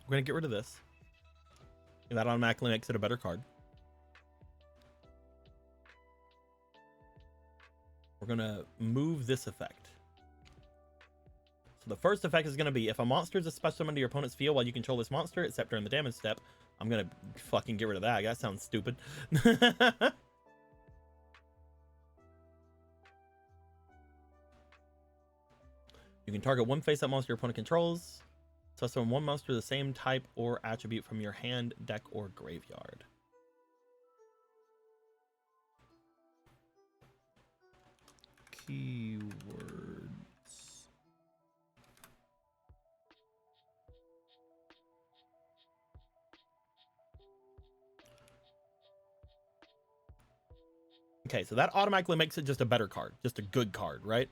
We're gonna get rid of this. And that automatically makes it a better card. We're gonna move this effect. So the first effect is going to be if a monster is a special summon to your opponent's field while you control this monster, except during the damage step. I'm going to fucking get rid of that. That sounds stupid. You can target one face-up monster your opponent controls. So summon one monster of the same type or attribute from your hand, deck, or graveyard. Keywords. Okay, so that automatically makes it just a better card, just a good card, right?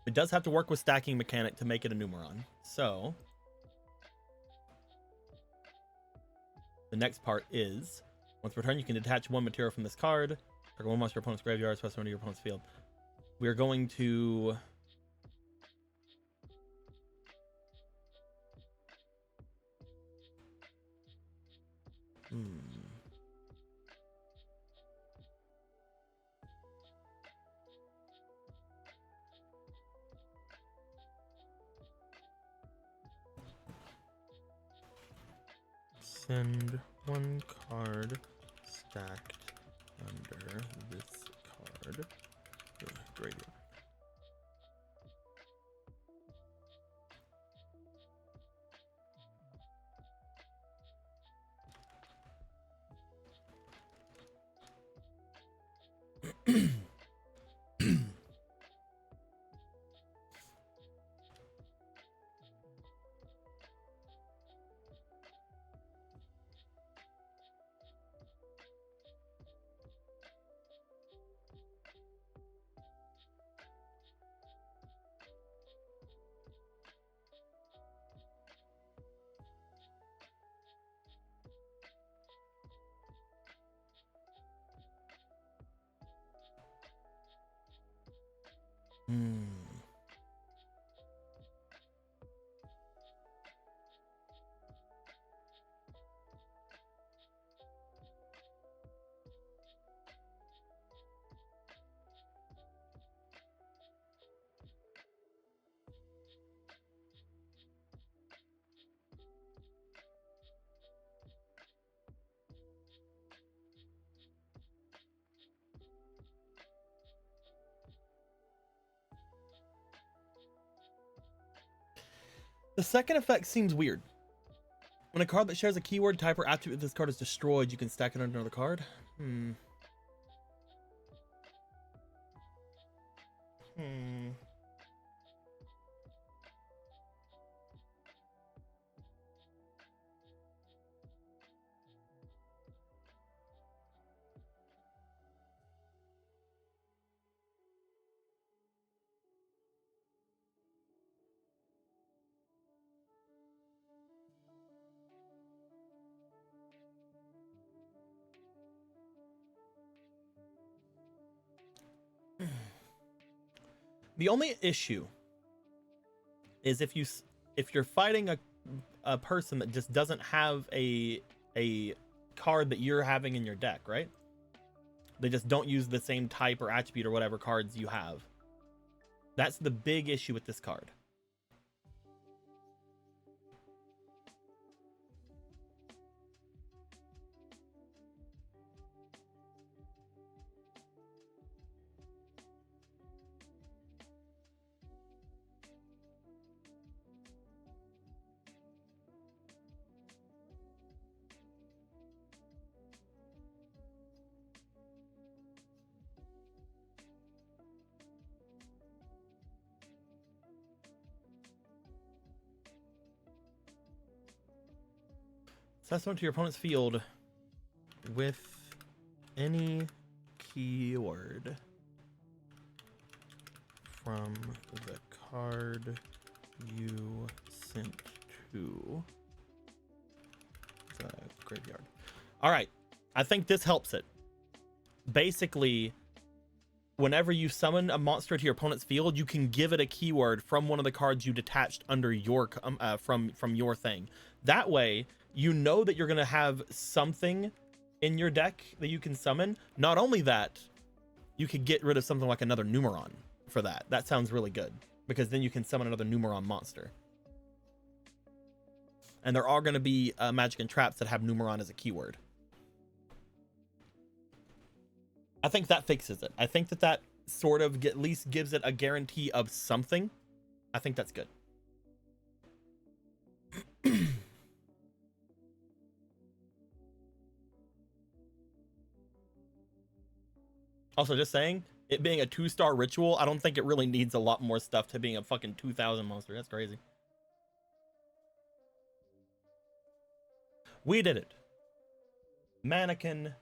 It does have to work with stacking mechanic to make it a numeron. So the next part is once per turn, you can detach one material from this card. Target one monster your opponent's graveyard, special summon to your opponent's field. We are going to send one card stacked under this card to graveyard. The second effect seems weird. When a card that shares a keyword, type, or attribute of this card is destroyed, you can stack it under another card. The only issue is if you're fighting a person that just doesn't have a card that you're having in your deck, right? They just don't use the same type or attribute or whatever cards you have. That's the big issue with this card. Access one to your opponent's field with any keyword from the card you sent to the graveyard. All right, I think this helps it. Basically, whenever you summon a monster to your opponent's field, you can give it a keyword from one of the cards you detached under your from your thing. That way, you know that you're going to have something in your deck that you can summon. Not only that, you could get rid of something like another numeron for that. That sounds really good because then you can summon another Numeron monster. And there are going to be magic and traps that have Numeron as a keyword. I think that fixes it. I think that that sort of at least gives it a guarantee of something. I think that's good. Also, just saying, it being a 2-star ritual, I don't think it really needs a lot more stuff to being a fucking 2000 monster. That's crazy. We did it. Mannequin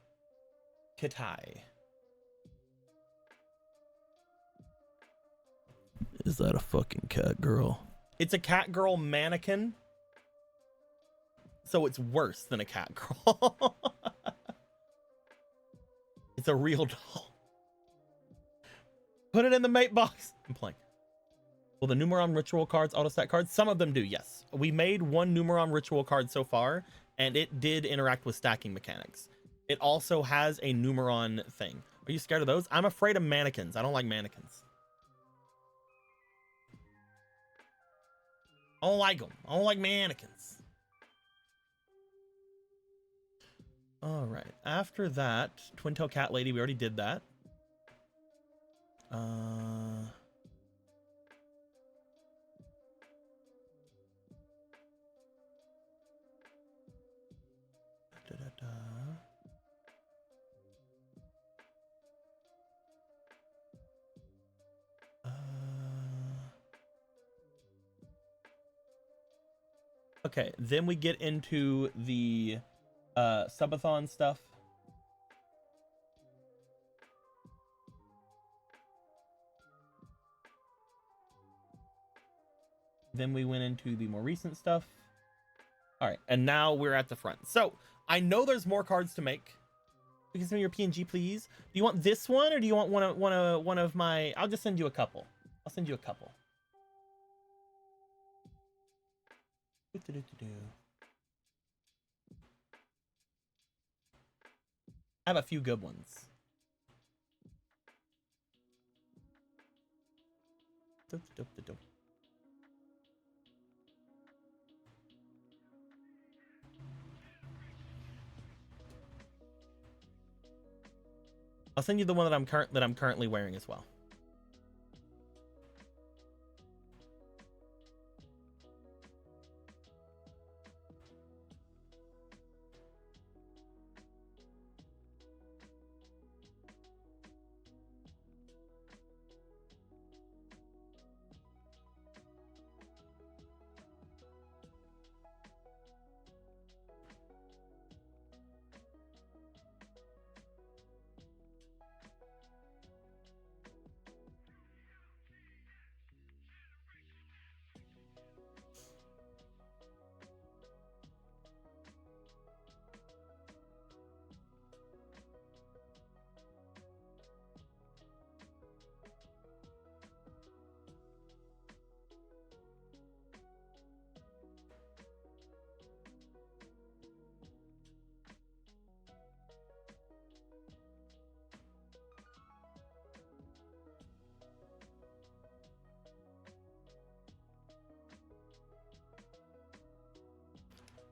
Kitai. Is that a fucking cat girl? It's a cat girl mannequin. So it's worse than a cat girl. It's a real doll. Put it in the mate box. I'm playing. Will the Numeron ritual cards auto-stat cards? Some of them do, yes. We made one Numeron ritual card so far, and it did interact with stacking mechanics. It also has a Numeron thing. Are you scared of those? I'm afraid of mannequins. I don't like mannequins. I don't like them. I don't like mannequins. All right. After that, Twin-tail cat lady, we already did that. Okay, then we get into the subathon stuff. Then we went into the more recent stuff. All right, and now we're at the front. So I know there's more cards to make. You can send me your PNG, please. Do you want this one, or do you want one of my? I'll just send you a couple. I'll send you a couple. I have a few good ones. I'll send you the one that I'm currently wearing as well.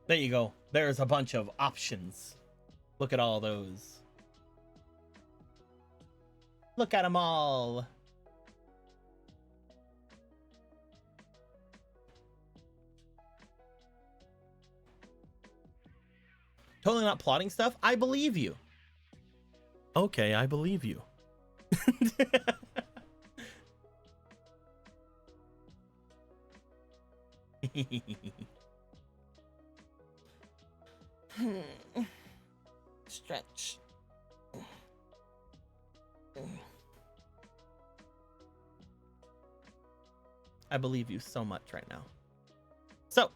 There you go. There's a bunch of options. Look at all those. Look at them all. Totally not plotting stuff. I believe you. Okay, I believe you. Stretch. I believe you so much right now. So,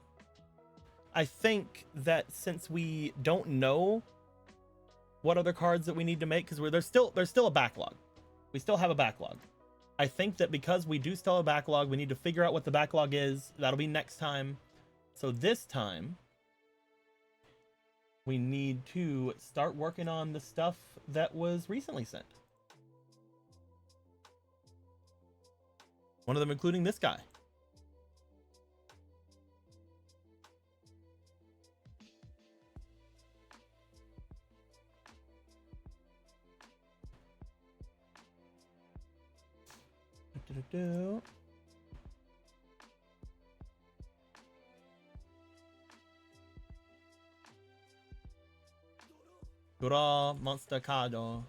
I think that since we don't know what other cards that we need to make, because there's still a backlog. We still have a backlog. I think that because we do still have a backlog, we need to figure out what the backlog is. That'll be next time. So this time, we need to start working on the stuff that was recently sent. One of them including this guy. Dora Monster Cardo.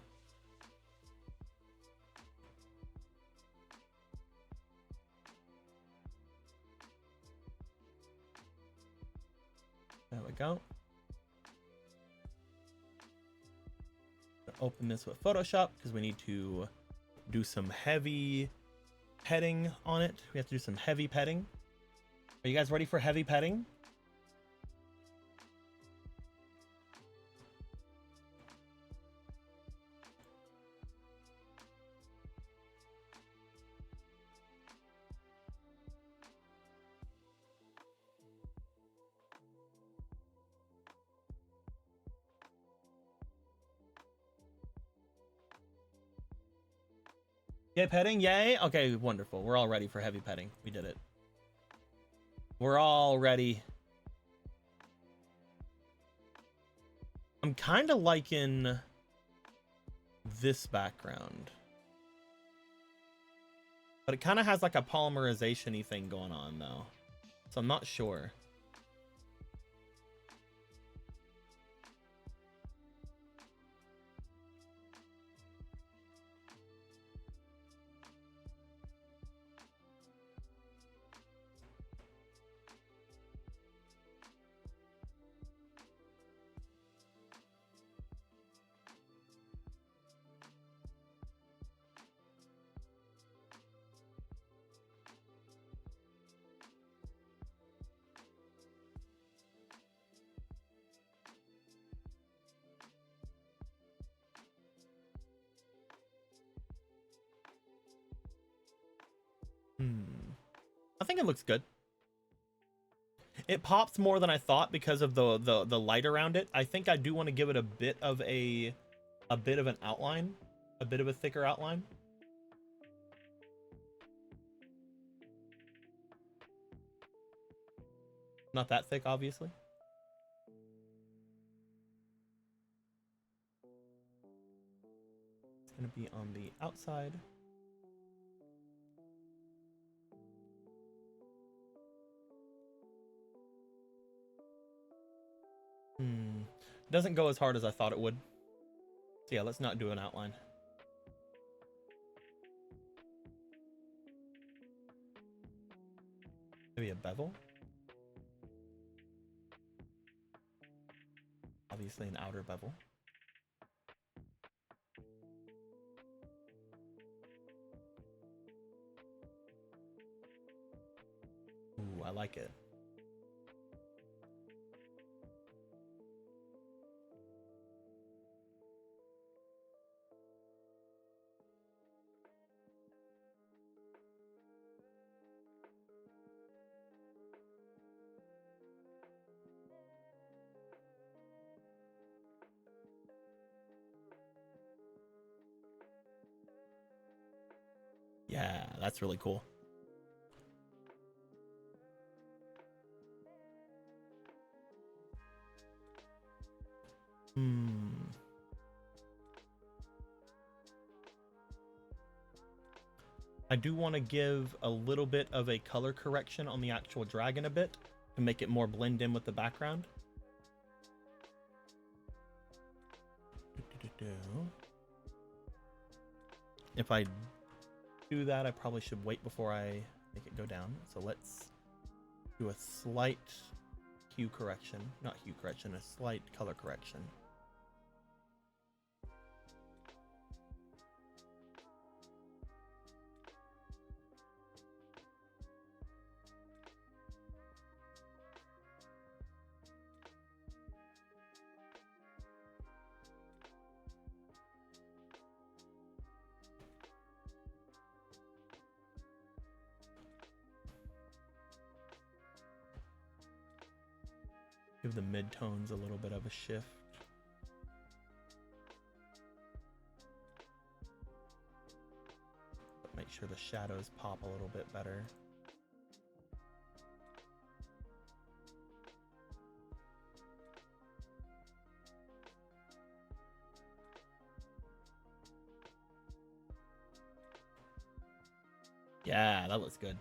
There we go. Open this with Photoshop because we need to do some heavy petting on it. We have to do some heavy petting. Are you guys ready for heavy petting? Yeah, petting, yay. Okay, wonderful. We're all ready for heavy petting. We did it. We're all ready. I'm kind of liking this background. But it kind of has like a polymerization-y thing going on though. So I'm not sure. I think it looks good. It pops more than I thought because of the light around it. I think I do want to give it a bit of an outline, a bit of a thicker outline. Not that thick, obviously. It's gonna be on the outside. Doesn't go as hard as I thought it would. So yeah, let's not do an outline. Maybe a bevel. Obviously an outer bevel. Ooh, I like it. Yeah, that's really cool. I do want to give a little bit of a color correction on the actual dragon a bit to make it more blend in with the background. If I do that, I probably should wait before I make it go down. So let's do a slight hue correction, not hue correction, a slight color correction. Give the midtones a little bit of a shift. Put my make sure the shadows pop a little bit better. Yeah, that looks good.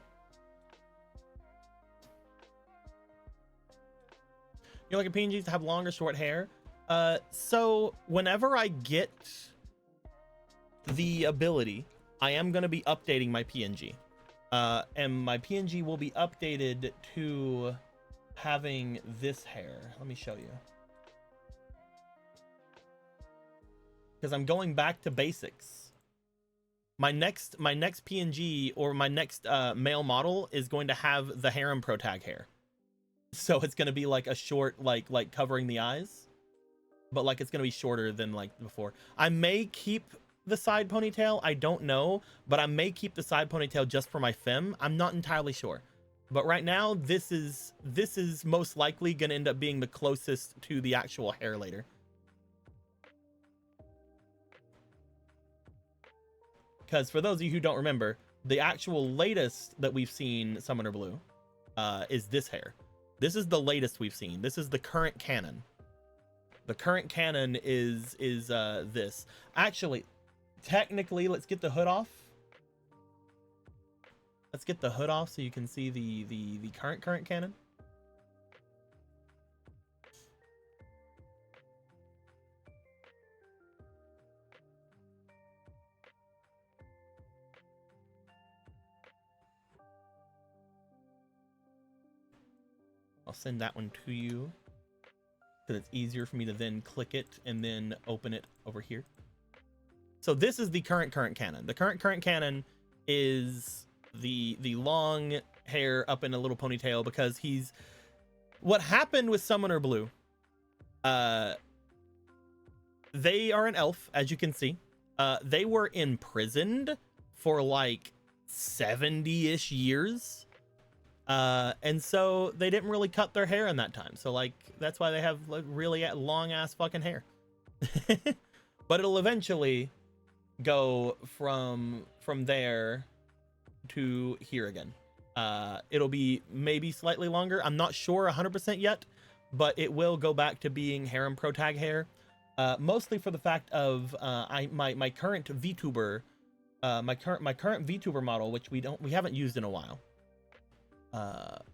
You like PNGs to have long or short hair? So whenever I get the ability, I am going to be updating my PNG. And my PNG will be updated to having this hair. Let me show you. Because I'm going back to basics. My next PNG or my next male model is going to have the harem pro tag hair. So it's going to be like a short, like covering the eyes, but like it's going to be shorter than like before. I may keep the side ponytail. I don't know, but I may keep the side ponytail just for my femme. I'm not entirely sure, but right now this is most likely going to end up being the closest to the actual hair later. Because for those of you who don't remember, the actual latest that we've seen Summoner Blue is this hair. This is the latest we've seen. This is the current canon. The current canon is this. Actually, technically, let's get the hood off. Let's get the hood off so you can see the current canon. I'll send that one to you because it's easier for me to then click it and then open it over here. So this is the current canon. The current canon is the long hair up in a little ponytail because he's what happened with Summoner Blue. They are an elf, as you can see. They were imprisoned for like 70-ish years. And so they didn't really cut their hair in that time. So like, that's why they have like really long ass fucking hair. But it'll eventually go from there to here again. It'll be maybe slightly longer. I'm not sure 100% yet, but it will go back to being harem pro tag hair. Mostly for the fact of, my current VTuber, my current VTuber model, which we haven't used in a while.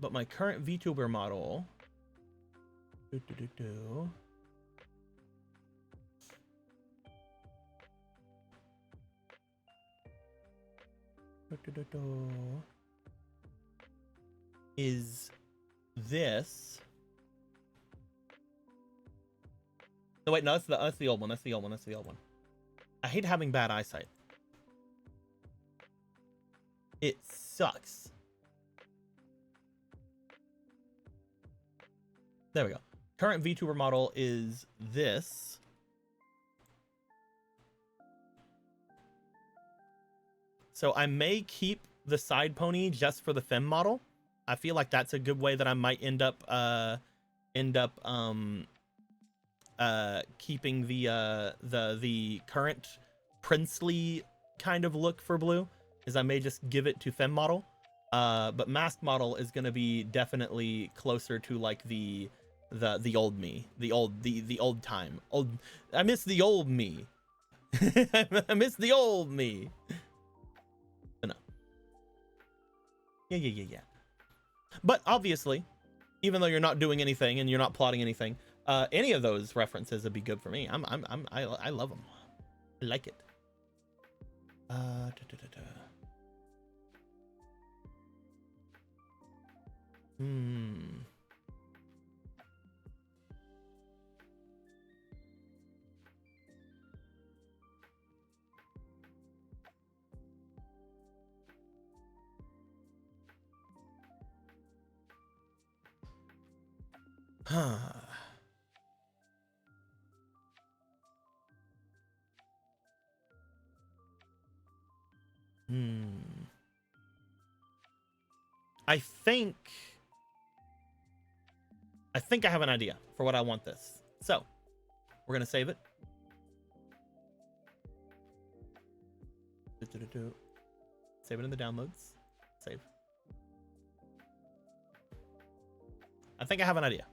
But my current VTuber model is this. No, wait, no, that's the old one. That's the old one. That's the old one. I hate having bad eyesight. It sucks. There we go. Current VTuber model is this. So I may keep the side pony just for the femme model. I feel like that's a good way that I might end up keeping the current princely kind of look for Blue, is I may just give it to femme model. But masked model is going to be definitely closer to like the old me, the old time. I miss the old me. I miss the old me. But no. Yeah. But obviously, even though you're not doing anything and you're not plotting anything, any of those references would be good for me. I love them. I like it. I think I have an idea for what I want this. So we're gonna save it. Save it in the downloads. Save. I think I have an idea.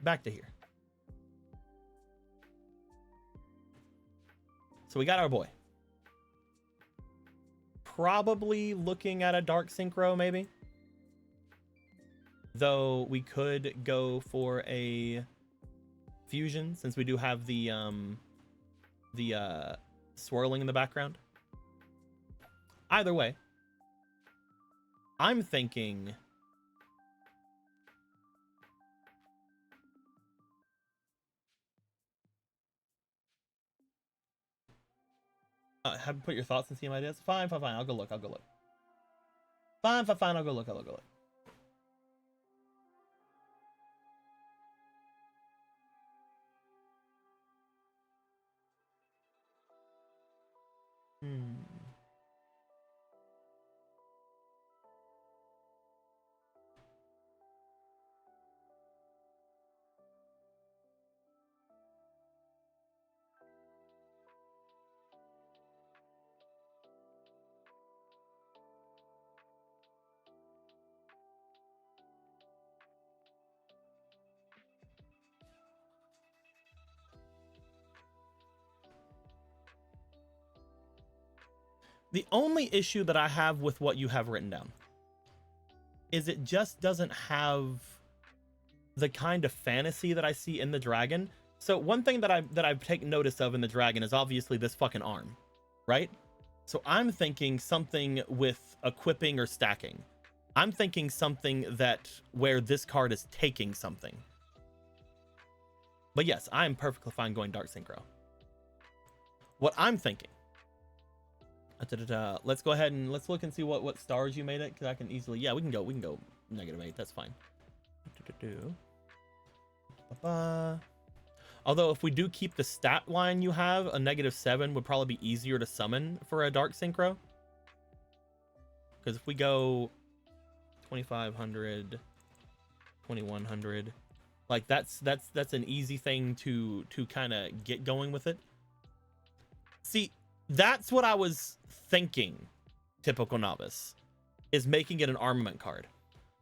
Back to here. So we got our boy. Probably looking at a dark synchro, maybe. Though we could go for a fusion since we do have the swirling in the background. Either way, I'm thinking have put your thoughts and see my ideas. Fine. I'll go look. Fine. I'll go look. The only issue that I have with what you have written down is it just doesn't have the kind of fantasy that I see in the dragon. So one thing that I've taken notice of in the dragon is obviously this fucking arm, right? So I'm thinking something with equipping or stacking. I'm thinking something that where this card is taking something. But yes, I'm perfectly fine going dark synchro. What I'm thinking. Let's go ahead and let's look and see what stars you made it, because I can easily, yeah, we can go -8. That's fine. Although if we do keep the stat line you have, a -7 would probably be easier to summon for a dark synchro. Because if we go 2500, 2100, like that's an easy thing to kind of get going with it. See, that's what I was thinking. Typical novice is making it an armament card.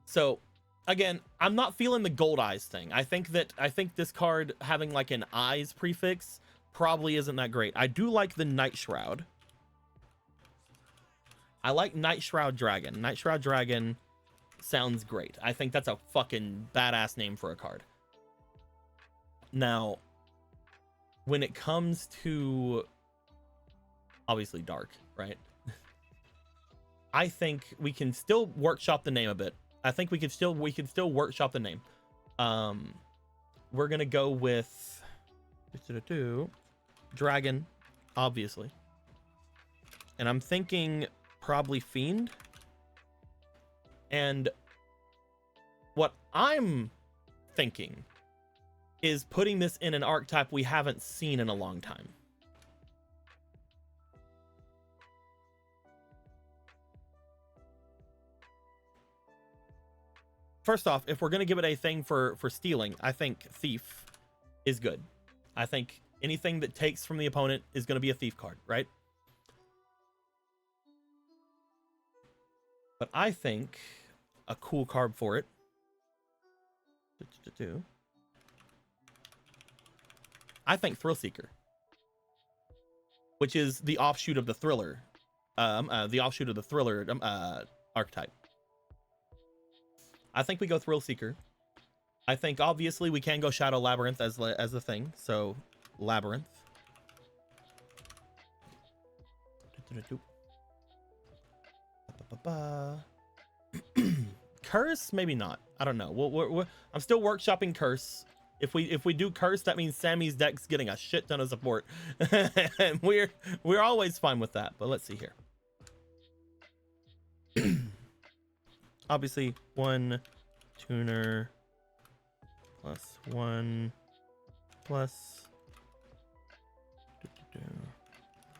So again, I'm not feeling the gold eyes thing. I think this card having like an eyes prefix probably isn't that great. I do like the Night Shroud. I like Night Shroud Dragon. Night Shroud Dragon sounds great. I think that's a fucking badass name for a card. Now, when it comes to obviously dark, right? I think we can still workshop the name a bit. I think we could still workshop the name. We're gonna go with Dragon, obviously. And I'm thinking probably Fiend. And what I'm thinking is putting this in an archetype we haven't seen in a long time. First off, if we're going to give it a thing for stealing, I think Thief is good. I think anything that takes from the opponent is going to be a Thief card, right? But I think a cool card for it. I think Thrill Seeker, which is the offshoot of the Thriller, archetype. I think we go Thrill Seeker. I think obviously we can go Shadow Labyrinth as the thing. So Labyrinth. Curse, maybe not. I don't know. I'm still workshopping Curse. If we do Curse, that means Sammy's deck's getting a shit ton of support. And we're always fine with that. But let's see here. Obviously, 1 tuner plus 1 plus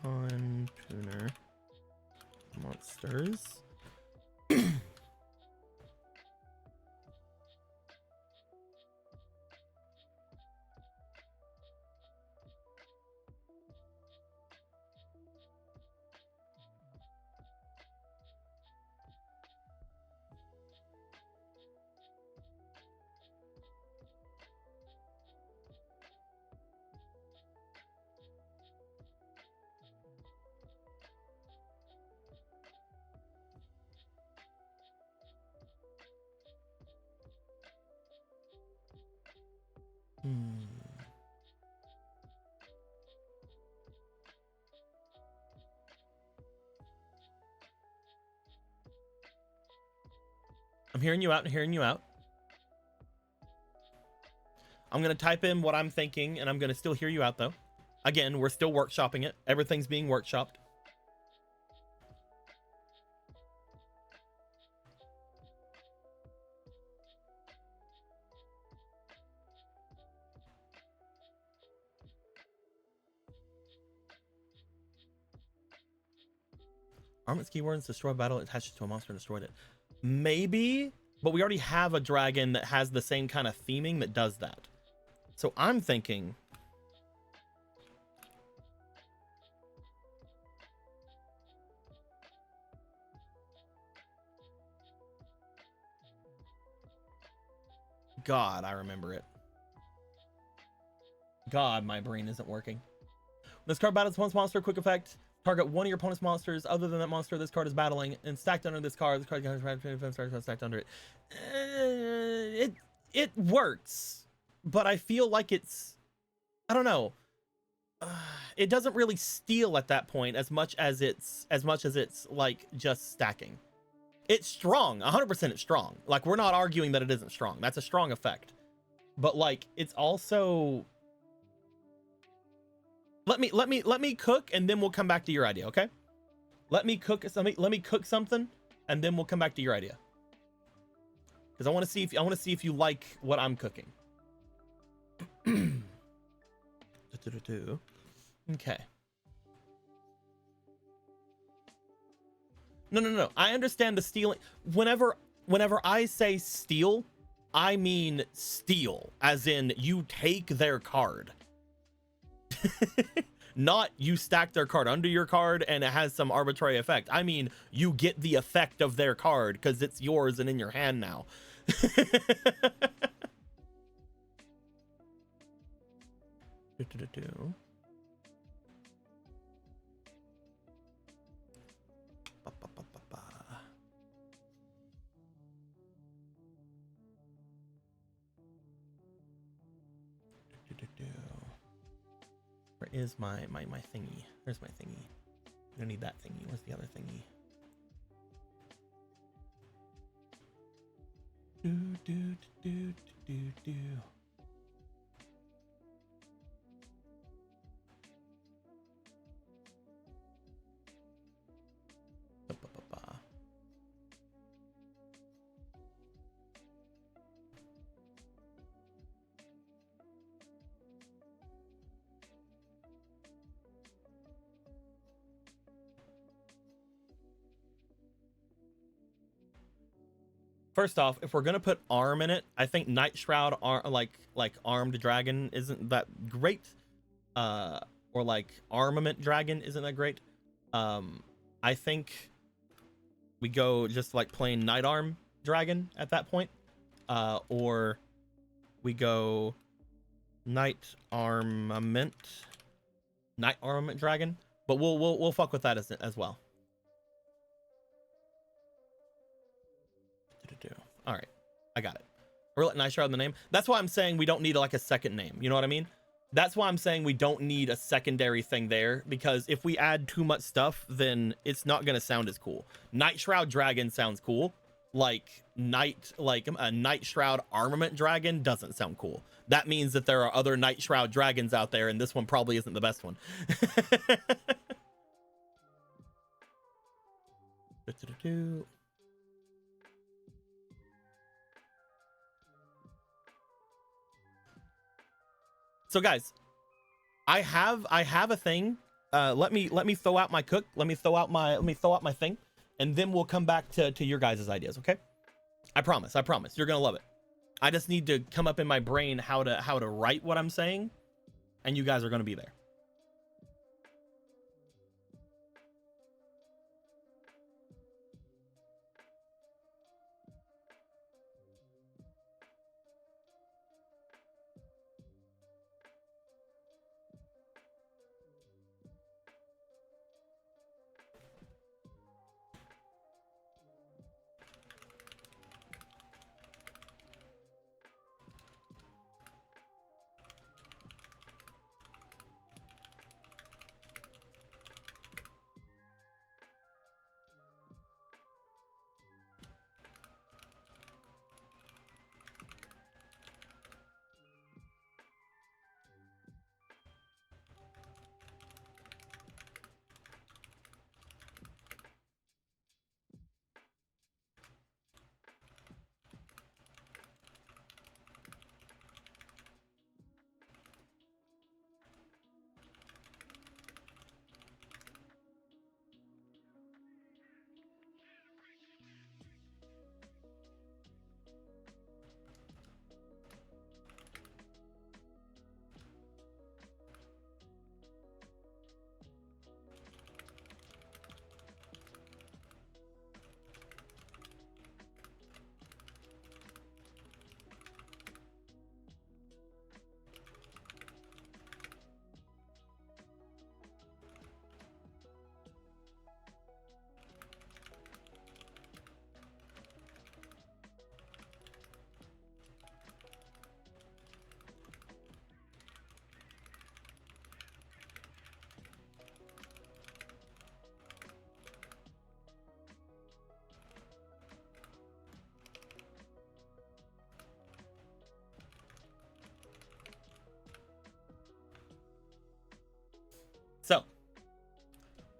1 tuner monsters. I'm hearing you out and hearing you out. I'm going to type in what I'm thinking, and I'm going to still hear you out, though. Again, we're still workshopping it. Everything's being workshopped. Armament's keywords, destroy battle attached to a monster and destroyed it. Maybe, but we already have a dragon that has the same kind of theming that does that. So I'm thinking... God, I remember it. God, my brain isn't working. When this card battles opponent's monster, quick effect. Target one of your opponent's monsters other than that monster this card is battling, and stacked under this card. This card gets stacked under it. It works, but I feel like it's, I don't know. It doesn't really steal at that point as much as it's like just stacking. It's strong, 100% it's strong. Like, we're not arguing that it isn't strong. That's a strong effect. But like, it's also... Let me cook, and then we'll come back to your idea, okay? Let me cook something, and then we'll come back to your idea. Because I want to see if you like what I'm cooking. Okay. No. I understand the stealing. Whenever I say steal, I mean steal, as in you take their card. Not you stack their card under your card and it has some arbitrary effect. I mean, you get the effect of their card because it's yours and in your hand now. Where is my thingy? Where's my thingy? I don't need that thingy. Where's the other thingy? Do. First off, if we're gonna put arm in it, I think Night Shroud like armed dragon isn't that great, or like armament dragon isn't that great. I think we go just like plain Night Arm dragon at that point, or we go Night Armament dragon. But we'll fuck with that as well. All right, I got it. Or let Night Shroud in the name. That's why I'm saying we don't need like a second name. You know what I mean? That's why I'm saying we don't need a secondary thing there, because if we add too much stuff, then it's not gonna sound as cool. Night Shroud Dragon sounds cool. Like a Night Shroud Armament Dragon doesn't sound cool. That means that there are other Night Shroud Dragons out there, and this one probably isn't the best one. So guys, I have a thing. Let me throw out my cook. Let me throw out my thing, and then we'll come back to your guys' ideas. Okay? I promise. You're gonna love it. I just need to come up in my brain how to write what I'm saying, and you guys are gonna be there.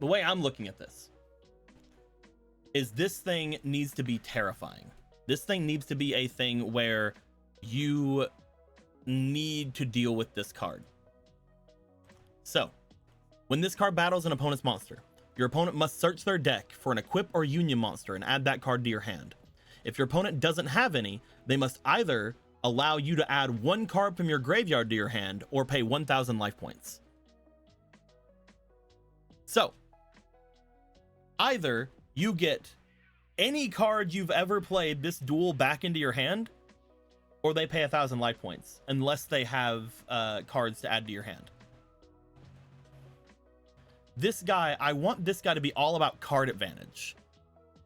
the way I'm looking at this is this thing needs to be terrifying. This thing needs to be a thing where you need to deal with this card. So, when this card battles an opponent's monster, your opponent must search their deck for an equip or union monster and add that card to your hand. If your opponent doesn't have any, they must either allow you to add one card from your graveyard to your hand or pay 1,000 life points. So, either you get any card you've ever played this duel back into your hand, or they pay 1,000 life points, unless they have cards to add to your hand. This guy, I want this guy to be all about card advantage.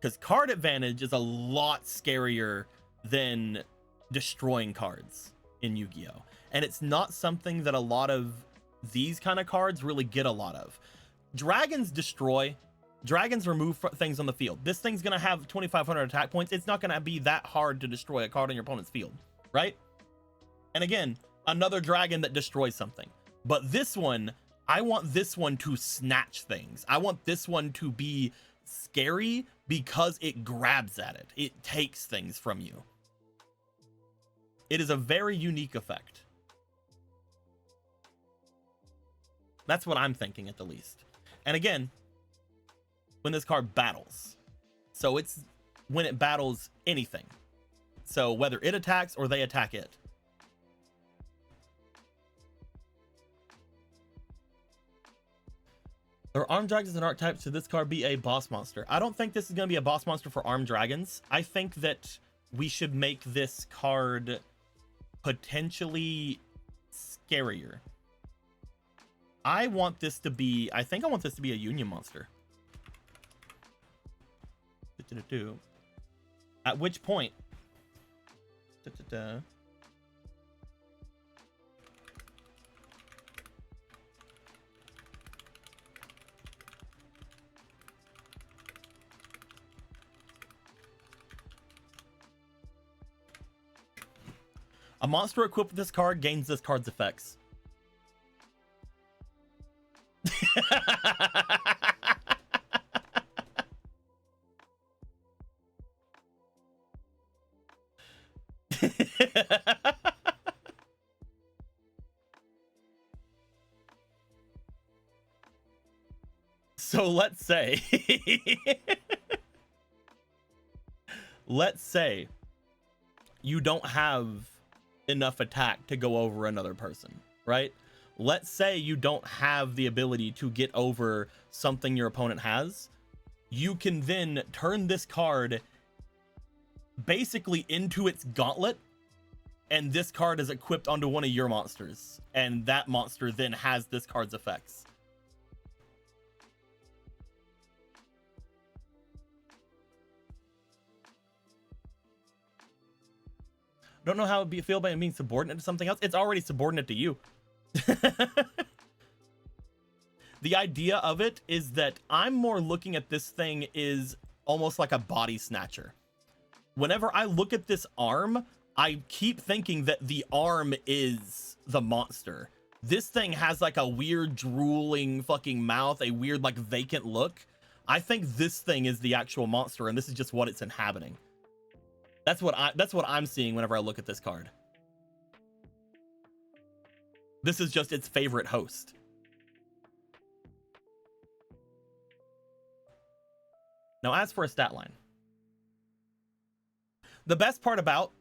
Because card advantage is a lot scarier than destroying cards in Yu-Gi-Oh! And it's not something that a lot of these kind of cards really get a lot of. Dragons destroy. Dragons remove things on the field. This thing's going to have 2,500 attack points. It's not going to be that hard to destroy a card on your opponent's field, right? And again, another dragon that destroys something. But this one, I want this one to snatch things. I want this one to be scary because it grabs at it. It takes things from you. It is a very unique effect. That's what I'm thinking at the least. And again, when this card battles. So it's when it battles anything. So whether it attacks or they attack it. There are armed dragons and archetypes. Should this card be a boss monster? I don't think this is going to be a boss monster for armed dragons. I think that we should make this card potentially scarier. I want this to be, I think I want this to be a union monster. At which point, a monster equipped with this card gains this card's effects. So let's say let's say you don't have enough attack to go over another person, right? Let's say you don't have the ability to get over something your opponent has. You can then turn this card basically into its gauntlet, and this card is equipped onto one of your monsters, and that monster then has this card's effects. Don't know how it would feel by being subordinate to something else. It's already subordinate to you. The idea of it is that I'm more looking at this thing is almost like a body snatcher. Whenever I look at this arm, I keep thinking that the arm is the monster. This thing has like a weird drooling fucking mouth, a weird like vacant look. I think this thing is the actual monster, and this is just what it's inhabiting. That's what I'm seeing whenever I look at this card. This is just its favorite host. Now, as for a stat line, the best part about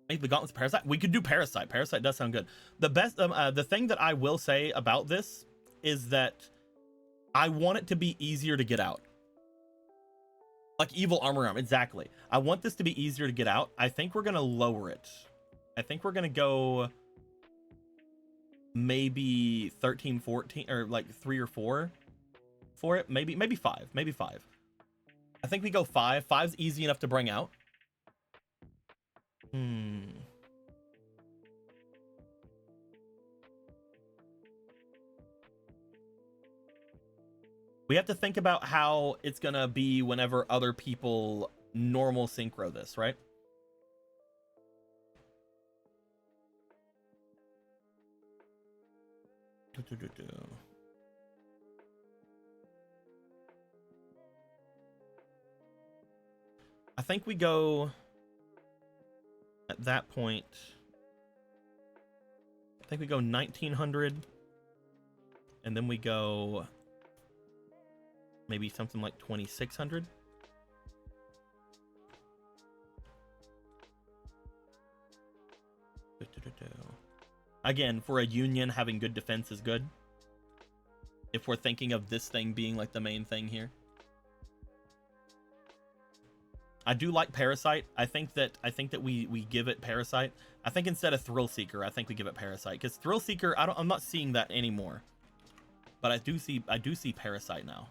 maybe the Gauntlet's Parasite, we could do Parasite. Parasite does sound good. The best, the thing that I will say about this is that I want it to be easier to get out. Like Evil Armor Arm, exactly. I want this to be easier to get out. I think we're gonna lower it. I think we're gonna go maybe 13, 14, or like 3 or 4 for it. Maybe 5. Maybe 5. I think we go 5. 5's easy enough to bring out. We have to think about how it's gonna be whenever other people normal synchro this, right? think we go at that point. I think we go 1900, and then we go maybe something like 2600. Again, for a union, having good defense is good. If we're thinking of this thing being like the main thing here. I do like Parasite. I think that we give it Parasite. I think instead of Thrill Seeker, I think we give it Parasite, because Thrill Seeker, I'm not seeing that anymore. But I do see Parasite now.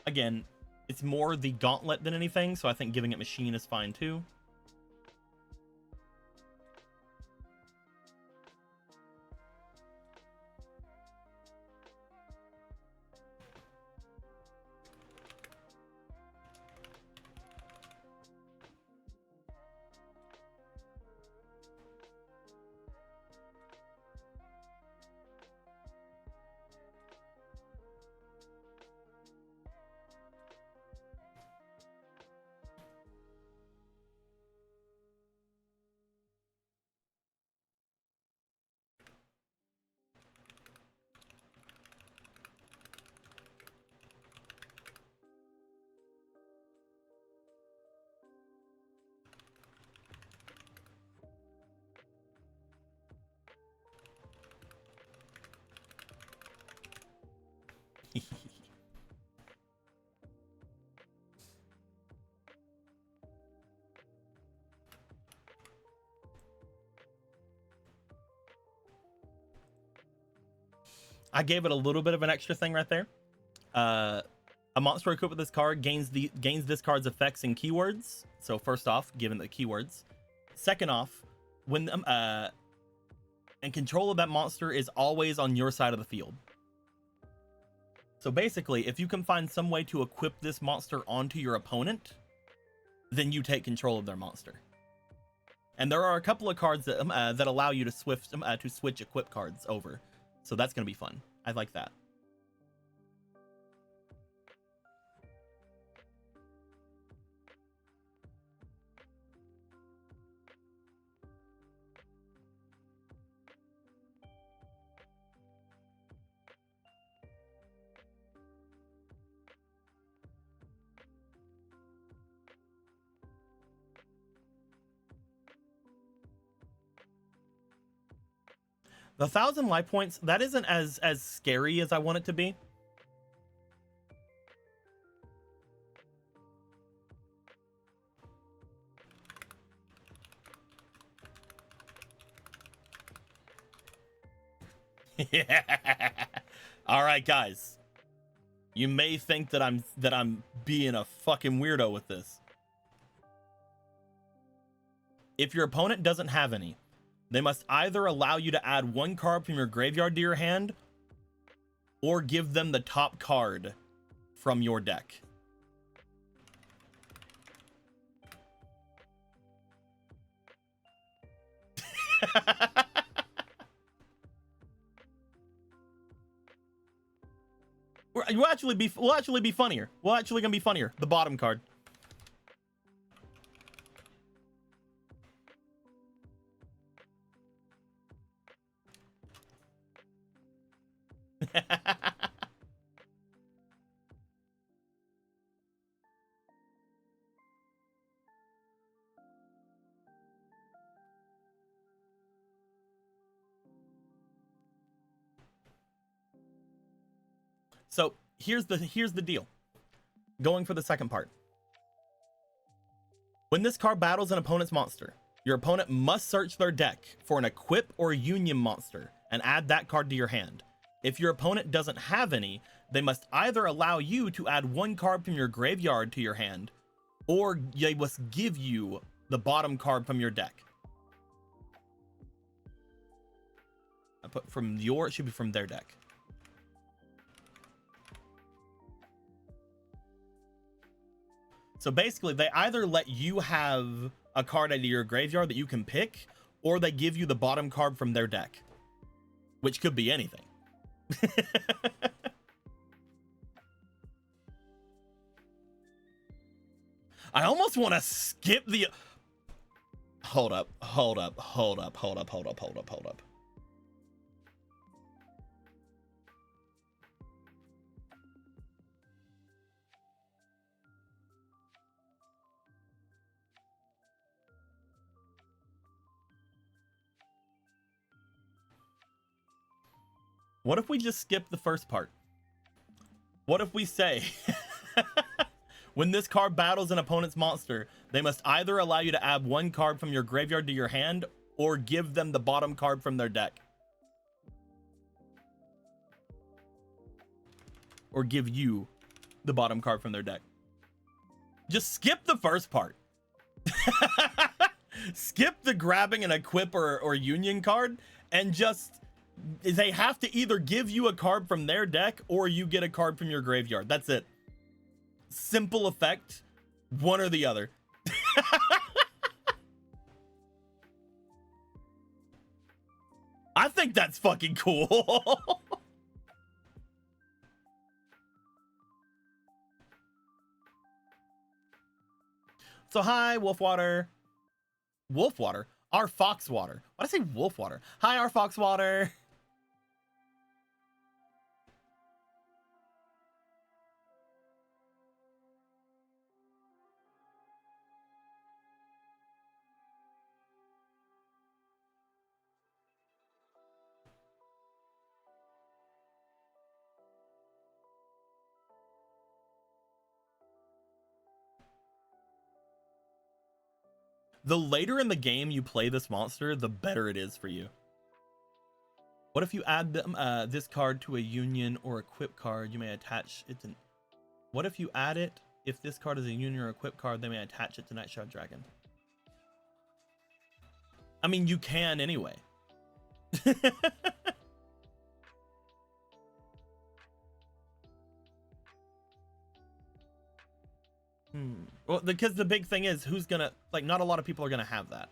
Again, it's more the gauntlet than anything, so I think giving it machine is fine too. I gave it a little bit of an extra thing right there. A monster equipped with this card gains this card's effects and keywords. So first off, given the keywords. Second off, when and control of that monster is always on your side of the field. So basically, if you can find some way to equip this monster onto your opponent, then you take control of their monster. And there are a couple of cards that that allow you to switch equip cards over. So that's going to be fun. I like that. The 1,000 life points, that isn't as scary as I want it to be. Yeah. All right, guys. You may think that I'm being a fucking weirdo with this. If your opponent doesn't have any, they must either allow you to add one card from your graveyard to your hand, or give them the top card from your deck. We'll actually be funnier. We're actually gonna be funnier. The bottom card. So here's the deal. Going for the second part. When this card battles an opponent's monster, your opponent must search their deck for an equip or union monster and add that card to your hand. If your opponent doesn't have any, they must either allow you to add one card from your graveyard to your hand, or they must give you the bottom card from your deck. I put from your, it should be from their deck. So basically, they either let you have a card out of your graveyard that you can pick, or they give you the bottom card from their deck, which could be anything. I almost want to skip the... Hold up. What if we just skip the first part? What if we say, when this card battles an opponent's monster, they must either allow you to add one card from your graveyard to your hand, or give them the bottom card from their deck. Or give you the bottom card from their deck. Just skip the first part. Skip the grabbing an equip or union card, and just... They have to either give you a card from their deck, or you get a card from your graveyard. That's it. Simple effect, one or the other. I think that's fucking cool. So hi, Wolfwater. Wolfwater? Our Foxwater. Why did I say Wolfwater? Hi, our Foxwater. The later in the game you play this monster, the better it is for you. What if you add them, this card to a union or equip card? You may attach it to... What if you add it? If this card is a union or equip card, they may attach it to Nightshroud Dragon. I mean, you can anyway. Well, because the big thing is, who's gonna, like, not a lot of people are gonna have that.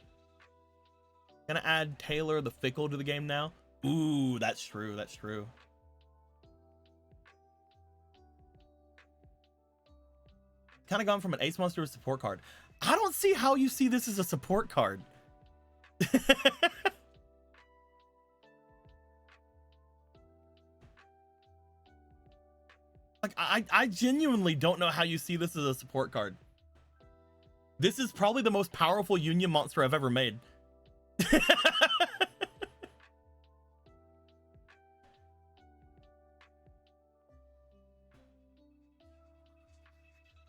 Gonna add Taylor the Fickle to the game now? Ooh, that's true, that's true. Kind of gone from an ace monster to a support card. I don't see how you see this as a support card. Like, I genuinely don't know how you see this as a support card. This is probably the most powerful union monster I've ever made.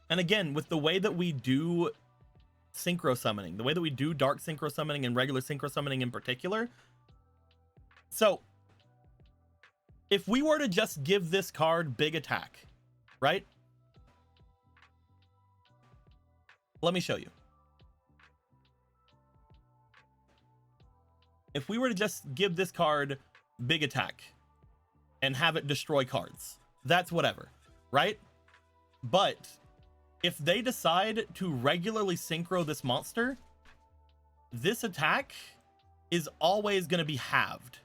And again, with the way that we do synchro summoning, the way that we do dark synchro summoning and regular synchro summoning in particular. So if we were to just give this card big attack, right? Let me show you. If we were to just give this card big attack and have it destroy cards, that's whatever, right? But if they decide to regularly synchro this monster, this attack is always going to be halved.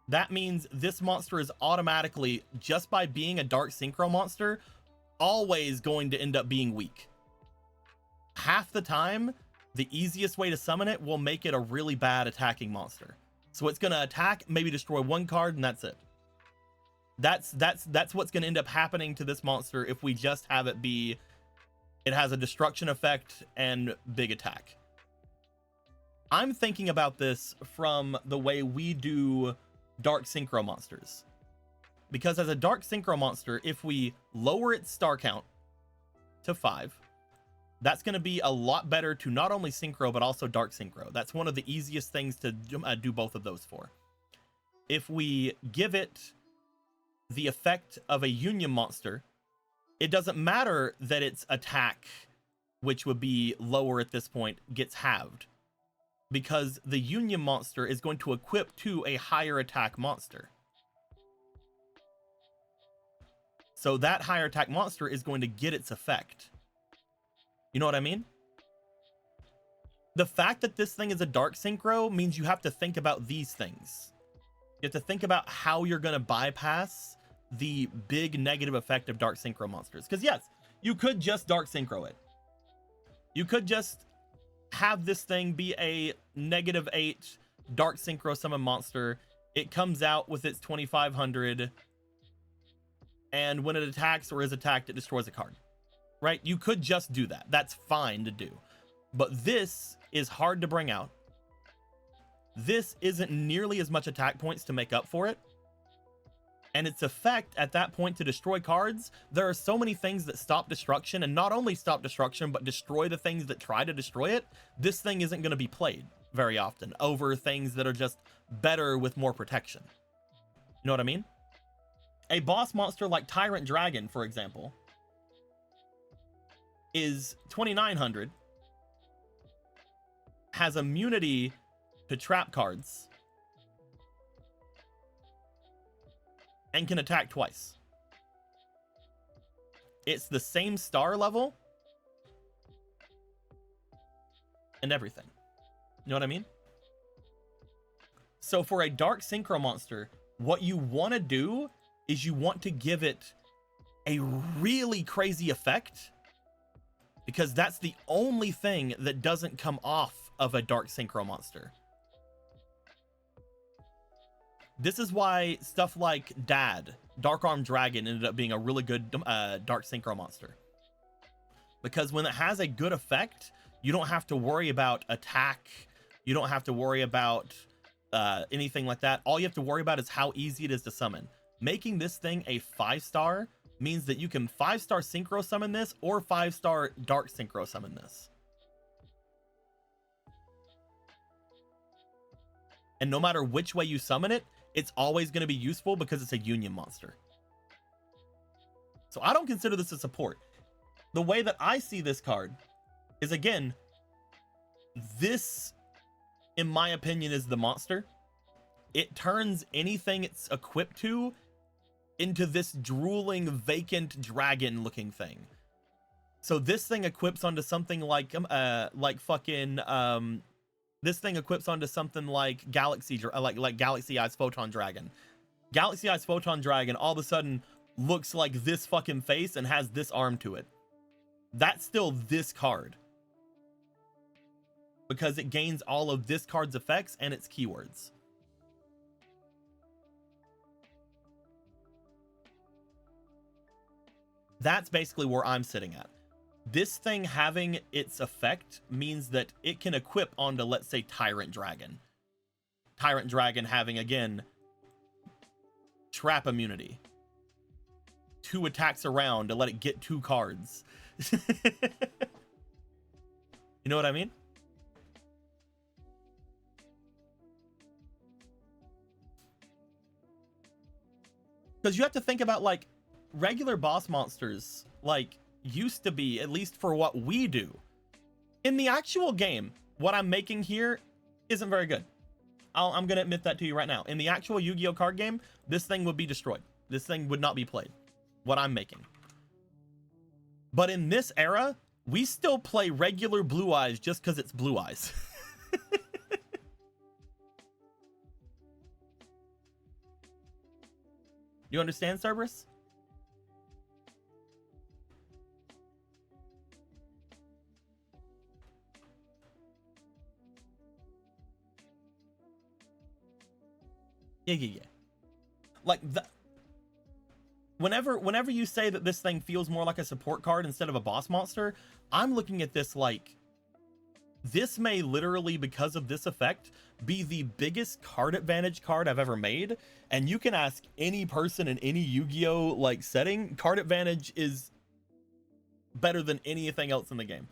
That means this monster is automatically, just by being a dark synchro monster, always going to end up being weak. Half the time, the easiest way to summon it will make it a really bad attacking monster. So it's going to attack, maybe destroy one card, and that's it. That's what's going to end up happening to this monster if we just have it be, it has a destruction effect and big attack. I'm thinking about this from the way we do dark synchro monsters, because as a dark synchro monster, if we lower its star count to 5, That's going to be a lot better to not only synchro, but also dark synchro. That's one of the easiest things to do both of those for. If we give it the effect of a union monster, it doesn't matter that its attack, which would be lower at this point, gets halved, because the union monster is going to equip to a higher attack monster. So that higher attack monster is going to get its effect. You know what I mean? The fact that this thing is a dark synchro means you have to think about these things. You have to think about how you're going to bypass the big negative effect of dark synchro monsters. Because yes, you could just dark synchro it. You could just have this thing be a -8 dark synchro summon monster. It comes out with its 2500, and when it attacks or is attacked, it destroys a card. Right? You could just do that. That's fine to do. But this is hard to bring out. This isn't nearly as much attack points to make up for it. And its effect at that point to destroy cards, there are so many things that stop destruction, and not only stop destruction, but destroy the things that try to destroy it. This thing isn't going to be played very often over things that are just better with more protection. You know what I mean? A boss monster like Tyrant Dragon, for example, is 2900, has immunity to trap cards, and can attack twice. It's the same star level and everything. You know what I mean? So for a dark synchro monster, what you want to do is you want to give it a really crazy effect, because that's the only thing that doesn't come off of a dark synchro monster. This is why stuff like Dad, Dark Arm Dragon, ended up being a really good dark synchro monster. Because when it has a good effect, you don't have to worry about attack. You don't have to worry about anything like that. All you have to worry about is how easy it is to summon. Making this thing a 5-star means that you can 5-star synchro summon this or 5-star dark synchro summon this. And no matter which way you summon it, it's always going to be useful because it's a union monster. So I don't consider this a support. The way that I see this card is, again, this, in my opinion, is the monster. It turns anything it's equipped to into this drooling, vacant dragon looking thing. So this thing equips onto something like fucking this thing equips onto something like Galaxy Eyes Photon Dragon. Galaxy Eyes Photon Dragon all of a sudden looks like this fucking face and has this arm to it. That's still this card, because it gains all of this card's effects and its keywords. That's basically where I'm sitting at. This thing having its effect means that it can equip onto, let's say, Tyrant Dragon. Tyrant Dragon having, again, trap immunity. 2 attacks around to let it get 2 cards. You know what I mean? Because you have to think about, like, regular boss monsters, like, used to be, at least for what we do. In the actual game, what I'm making here isn't very good. I'm going to admit that to you right now. In the actual Yu-Gi-Oh card game, this thing would be destroyed. This thing would not be played. What I'm making. But in this era, we still play regular Blue Eyes just because it's Blue Eyes. You understand, Cerberus? Yeah. Like the whenever you say that this thing feels more like a support card instead of a boss monster, I'm looking at this like this may literally, because of this effect, be the biggest card advantage card I've ever made. And you can ask any person in any Yu-Gi-Oh like setting, card advantage is better than anything else in the game.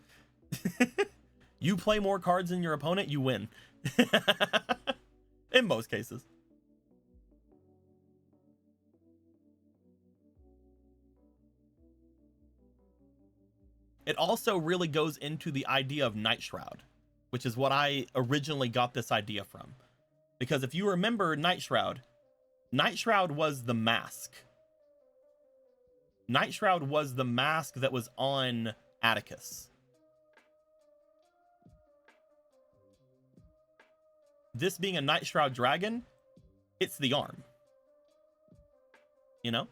You play more cards than your opponent, you win. In most cases. It also really goes into the idea of Night Shroud, which is what I originally got this idea from. Because if you remember Night Shroud was the mask. Night Shroud was the mask that was on Atticus. This being a Night Shroud dragon, it's the arm. You know?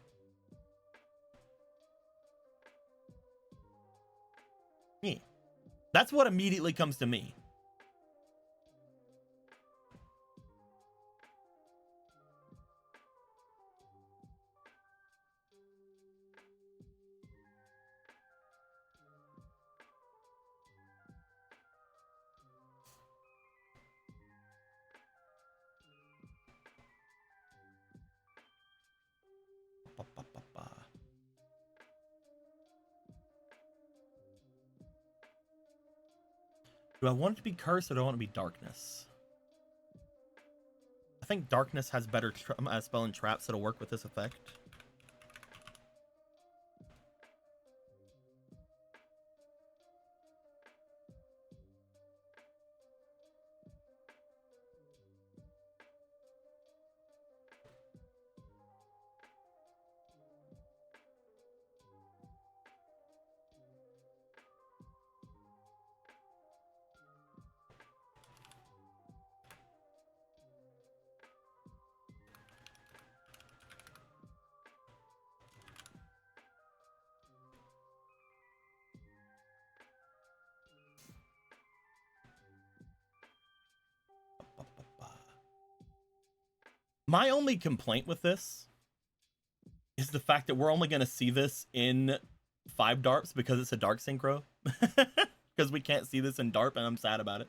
Yeah. That's what immediately comes to me. Do I want it to be cursed or do I want it to be darkness? I think darkness has better spell and traps that'll work with this effect. My only complaint with this is the fact that we're only going to see this in 5 DARPs because it's a dark synchro. Because we can't see this in DARP and I'm sad about it.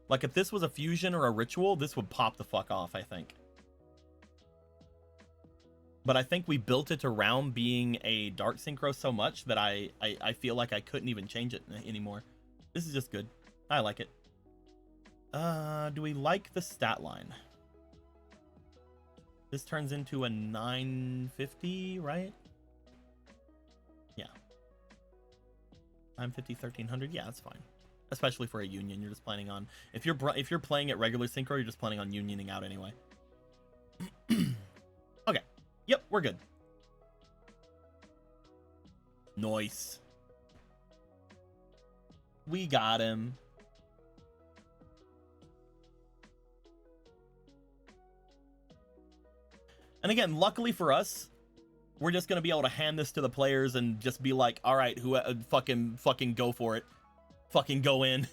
Like if this was a fusion or a ritual, this would pop the fuck off, I think. But I think we built it around being a dark synchro so much that I feel like I couldn't even change it anymore. This is just good. I like it. Do we like the stat line? This turns into a 950, right? Yeah. 950, 1300. Yeah, that's fine. Especially for a union, you're just planning on if you're playing at regular synchro, you're just planning on unioning out anyway. Okay. Yep, we're good. Nice. We got him. And again, luckily for us, we're just gonna be able to hand this to the players and just be like, all right, who fucking go for it. Fucking go in.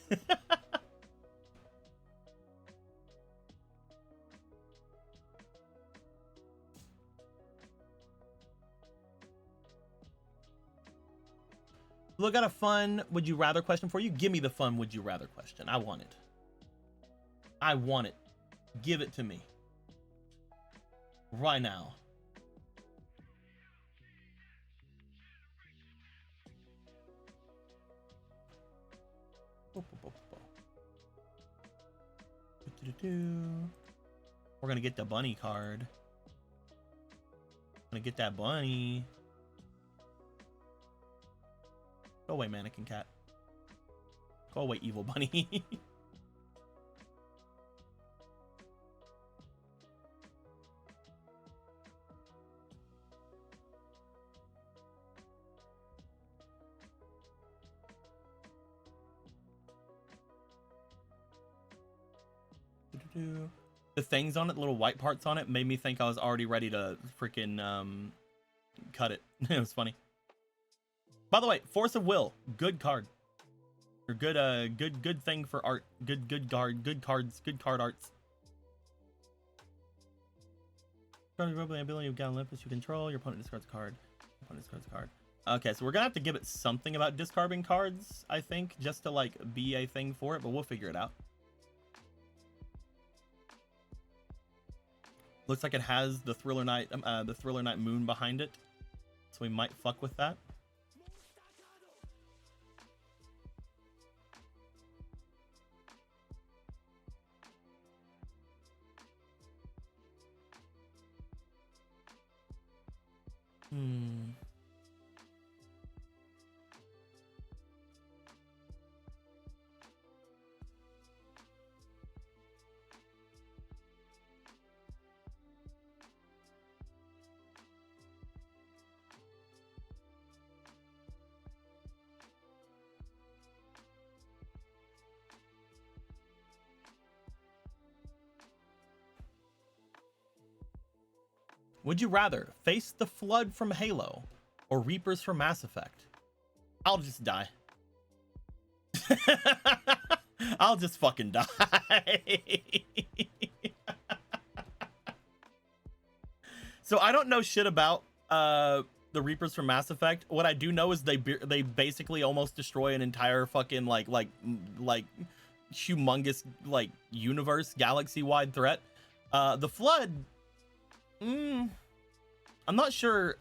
Look at a fun would you rather question for you. Give me the fun would you rather question. I want it. I want it. Give it to me. Right now. We're gonna get the bunny card. Gonna get that bunny. Go away, mannequin cat. Go away, evil bunny. The things on it, the little white parts on it, made me think I was already ready to freaking cut it. It was funny. By the way, Force of Will, good card. Or good thing for art. Good cards, good card arts. From the ability of Olympus you control, your opponent discards a card. Your opponent discards a card. Okay, so we're gonna have to give it something about discarding cards, I think, just to like be a thing for it, but we'll figure it out. Looks like it has the Thriller Night Moon behind it, so we might fuck with that. Would you rather face the Flood from Halo or Reapers from Mass Effect? I'll just die. I'll just fucking die. So I don't know shit about the Reapers from Mass Effect. What I do know is they basically almost destroy an entire fucking like humongous like universe, galaxy-wide threat. The Flood, I'm not sure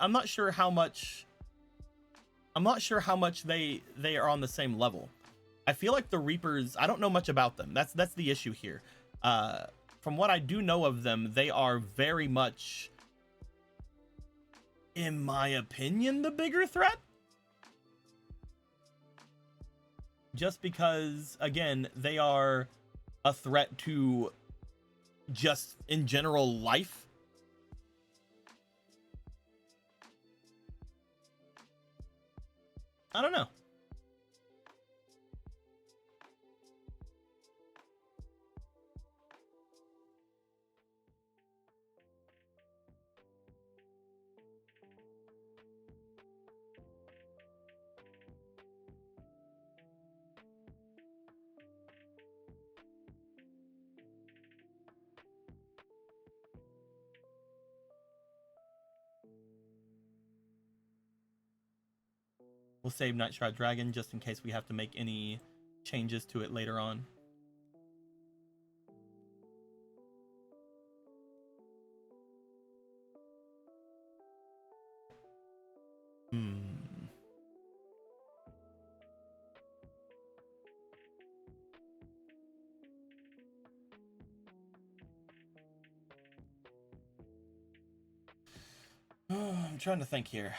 how much they are on the same level. I feel like the Reapers, I don't know much about them. That's the issue here. From what I do know of them, they are very much, in my opinion, the bigger threat. Just because, again, they are a threat to just in general life. I don't know. We'll save Nightshroud Dragon just in case we have to make any changes to it later on. I'm trying to think here.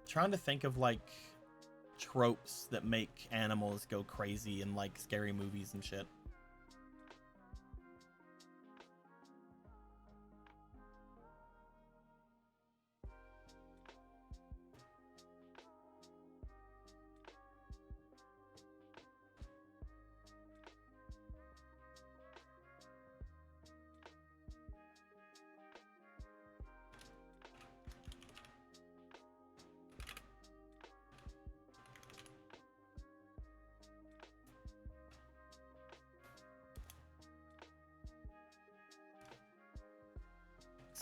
Trying to think of like tropes that make animals go crazy in like scary movies and shit.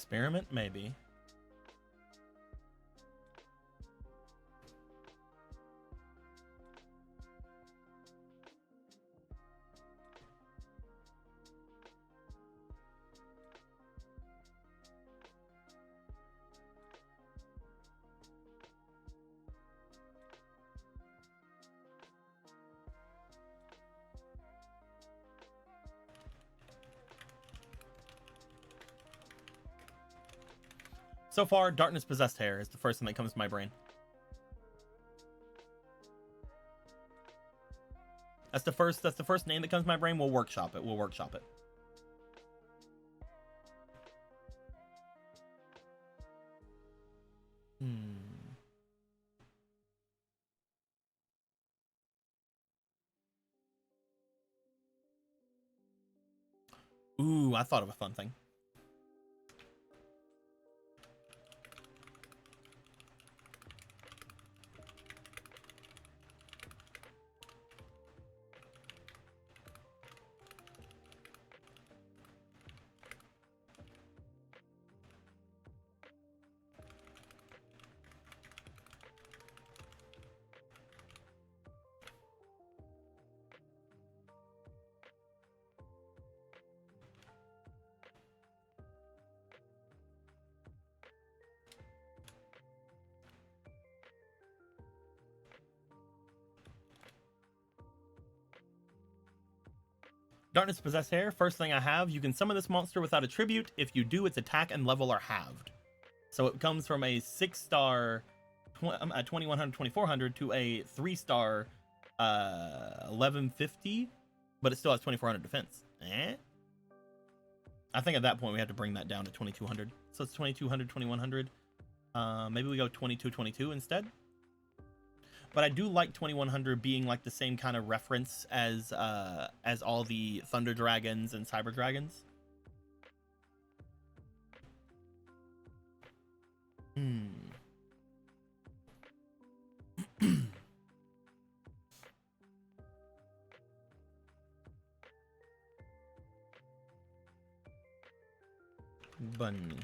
Experiment, maybe. So far, Darkness Possessed Hair is the first thing that comes to my brain. That's the first name that comes to my brain. We'll workshop it. We'll workshop it. Ooh, I thought of a fun thing. Darkness Possessed Hair, first thing I have, you can summon this monster without a tribute. If you do, its attack and level are halved. So it comes from a 6-star 2100, 2400 to a 3-star 1150, but it still has 2400 defense. I think at that point we have to bring that down to 2200. So it's 2200, 2100. Maybe we go 2222 instead. But I do like 2100 being like the same kind of reference as all the Thunder Dragons and Cyber Dragons. Bunny.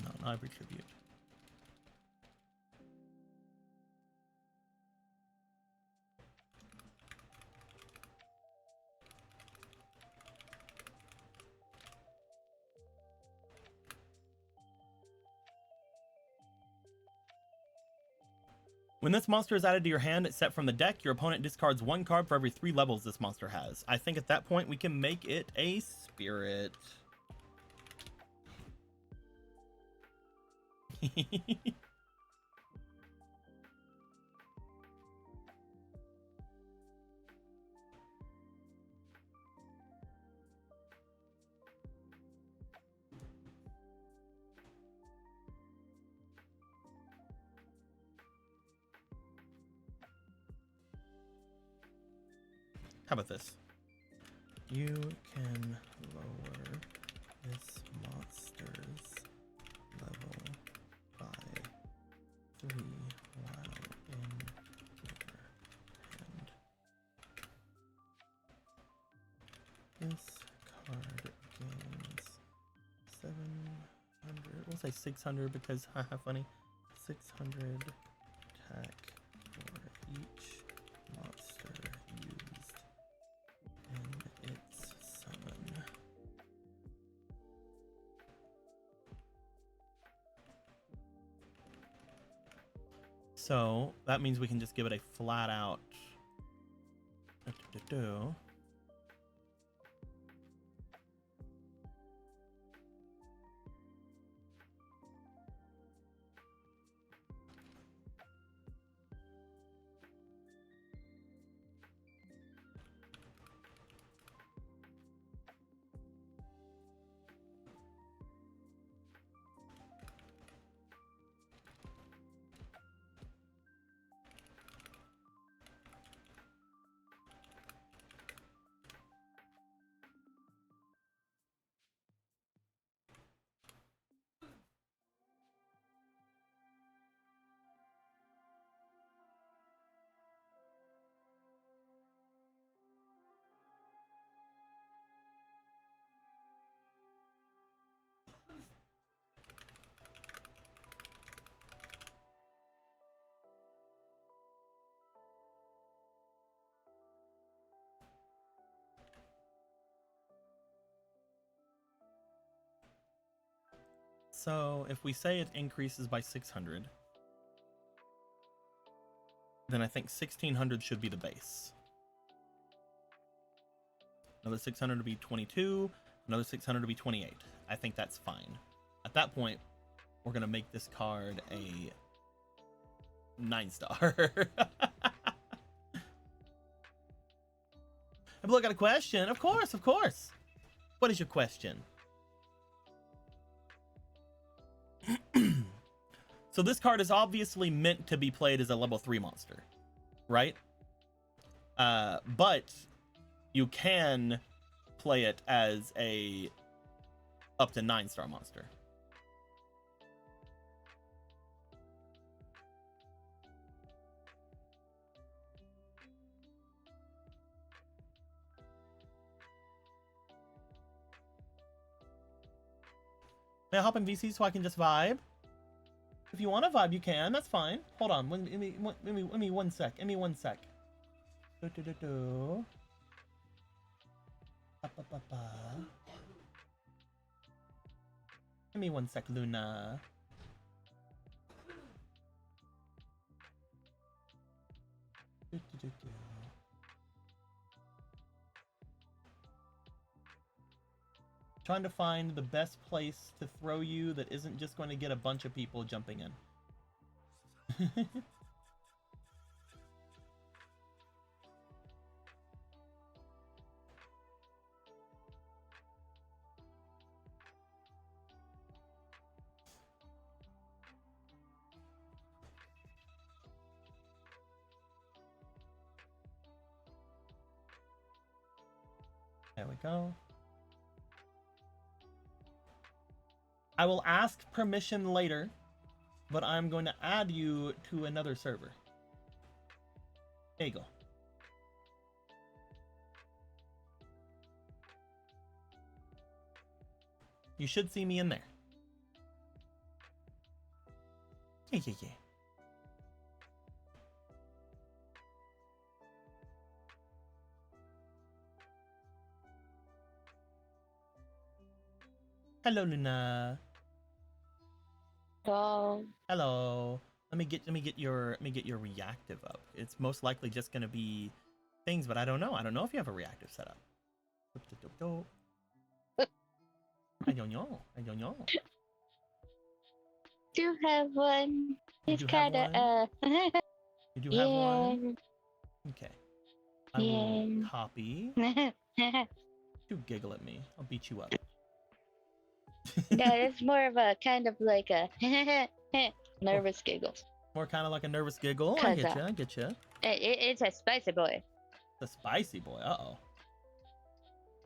No, not retribute. When this monster is added to your hand, it's set from the deck. Your opponent discards 1 card for every 3 levels this monster has. I think at that point we can make it a spirit. How about this? You can lower this monster's level by 3 while in your hand. This card gains 700. We'll say 600 because haha funny. 600 attack for each monster used in its summon. So that means we can just give it a flat out. So if we say it increases by 600, then I think 1600 should be the base. Another 600 to be 22, another 600 to be 28. I think that's fine. At that point, we're gonna make this card a 9-star. I've look at a question. Of course, of course. What is your question? So this card is obviously meant to be played as a level 3 monster, right? But you can play it as a up to 9-star monster. May I hop in VC so I can just vibe? If you want to vibe, you can. That's fine. Hold on. Give me 1 sec. Give me 1 sec. Give me 1 sec, Luna. Trying to find the best place to throw you that isn't just going to get a bunch of people jumping in. There we go. I will ask permission later, but I'm going to add you to another server. There you go. You should see me in there. Yeah. Hello, Luna. Hello. Hello. Let me get your reactive up. It's most likely just gonna be things, but I don't know. I don't know if you have a reactive setup. I don't know. Do have one. It's do have kind of You do have one? Okay. I will copy. You giggle at me. I'll beat you up. No, it's more of a kind of like a nervous giggle. More kind of like a nervous giggle. I get you. I get you. It's a spicy boy. The spicy boy. Uh-oh.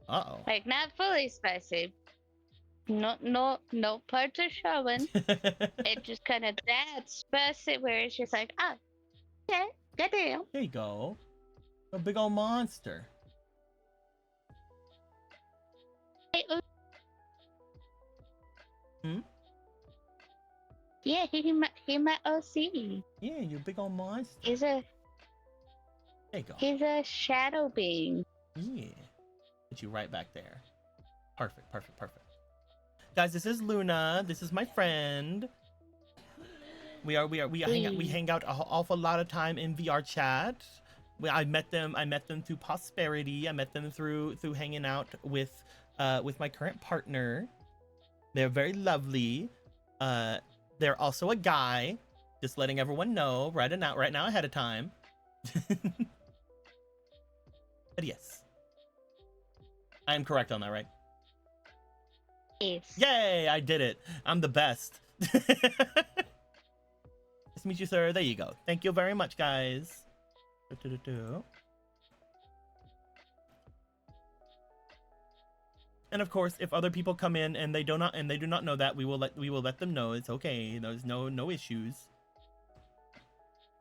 Uh-oh. Like not fully spicy. No parts are showing. It just kind of that spicy where it's just like, oh, okay, goddamn. There you go. A big old monster. Hey, Hmm? Yeah, he my OC. Yeah, you big old monster. There you go. He's a shadow being. Yeah. Put you right back there. Perfect. Guys, this is Luna. This is my friend. We hang out an awful lot of time in VR chat. I met them through Prosperity. I met them through hanging out with my current partner. They're very lovely. They're also a guy. Just letting everyone know right now ahead of time. But yes. I am correct on that, right? Yes. Yay, I did it. I'm the best. Nice to meet you, sir. There you go. Thank you very much, guys. And of course, if other people come in and they do not know that, we will let them know. It's okay. There's no issues.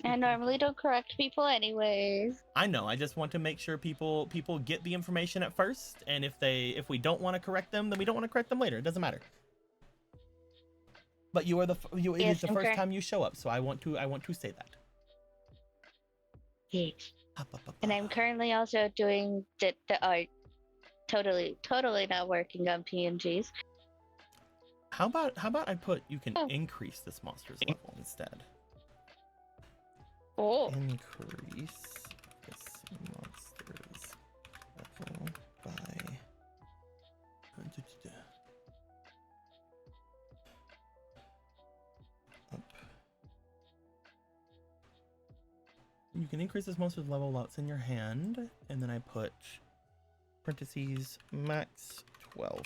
I normally don't correct people anyways. I know. I just want to make sure people get the information at first, and if we don't want to correct them, then we don't want to correct them later. It doesn't matter. But it is the first time you show up, so I want to say that. Yes. And I'm currently also doing the art. Totally not working on PNGs. How about I put you can Oh. increase this monster's level instead. Oh. Increase this monster's level by up. You can increase this monster's level while it's in your hand, and then I put parentheses max 12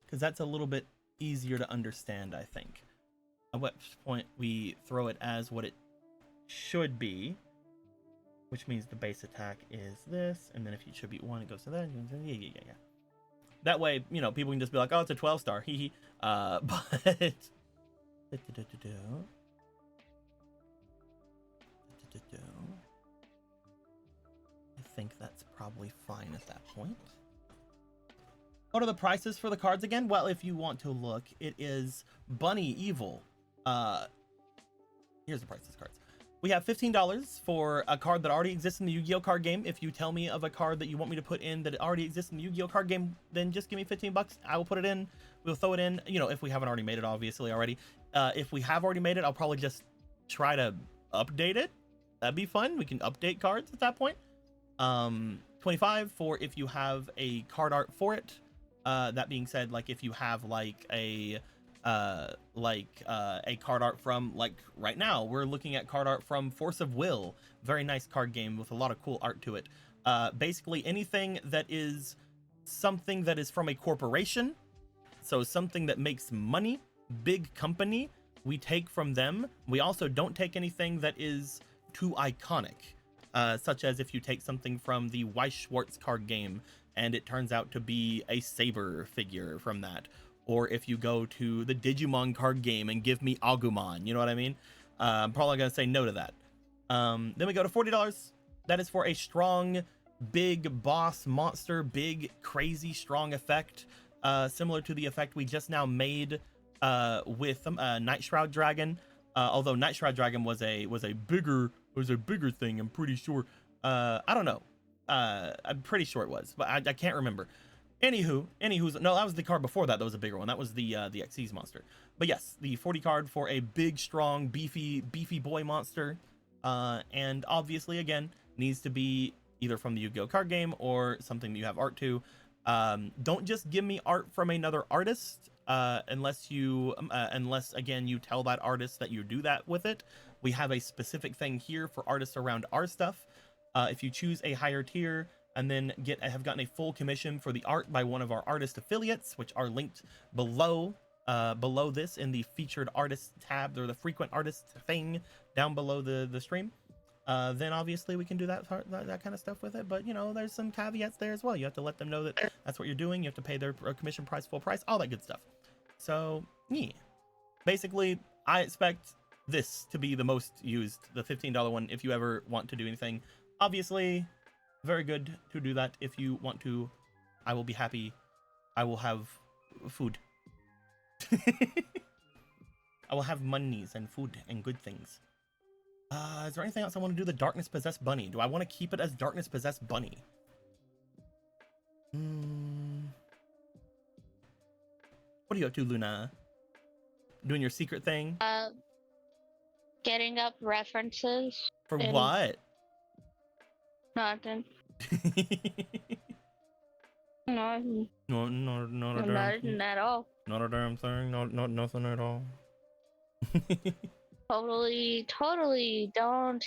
because that's a little bit easier to understand, I think. At which point we throw it as what it should be, which means the base attack is this, and then if you should be 1, it goes to that. Yeah. That way, you know, people can just be like, oh, it's a 12-star, hee. But I think that's probably fine at that point. What are the prices for the cards again? Well, if you want to look, it is Bunny Evil. Here's the price of these cards. We have $15 for a card that already exists in the Yu-Gi-Oh card game. If you tell me of a card that you want me to put in that already exists in the Yu-Gi-Oh card game, then just give me $15. I will put it in. We'll throw it in. You know, if we haven't already made it, obviously already. If we have already made it, I'll probably just try to update it. That'd be fun. We can update cards at that point. 25 for if you have a card art for it. That being said, like if you have like a card art from, like right now we're looking at card art from Force of Will, very nice card game with a lot of cool art to it. Basically anything that is something that is from a corporation, so something that makes money, big company, we take from them. We also don't take anything that is too iconic, such as if you take something from the Weiss Schwarz card game and it turns out to be a Saber figure from that. Or if you go to the Digimon card game and give me Agumon, you know what I mean? I'm probably going to say no to that. Then we go to $40. That is for a strong, big boss monster, big, crazy, strong effect. Similar to the effect we just now made with Night Shroud Dragon. Although Night Shroud Dragon was a bigger thing, I'm pretty sure. I don't know. I'm pretty sure it was, but I can't remember. Anywho's no, that was the card before that. That was a bigger one. That was the Xyz monster. But yes, the 40 card for a big, strong, beefy boy monster. And obviously, again, needs to be either from the Yu-Gi-Oh card game or something that you have art to. Don't just give me art from another artist, unless again you tell that artist that you do that with it. We have a specific thing here for artists around our stuff. If you choose a higher tier and then have gotten a full commission for the art by one of our artist affiliates, which are linked below this in the featured artist tab, or the frequent artist thing down below the stream, then obviously we can do that kind of stuff with it. But you know, there's some caveats there as well. You have to let them know that that's what you're doing. You have to pay their commission price, full price, all that good stuff. So yeah, basically I expect this to be the most used, the $15 one, if you ever want to do anything. Obviously, very good to do that if you want to. I will be happy. I will have food. I will have monies and food and good things. Is there anything else I want to do? The Darkness Possessed Bunny. Do I want to keep it as Darkness Possessed Bunny? What are you up to, Luna? Doing your secret thing? Getting up references. For what? Nothing. No, Not a damn thing. nothing at all. Not a damn thing. Nothing at all. Totally don't.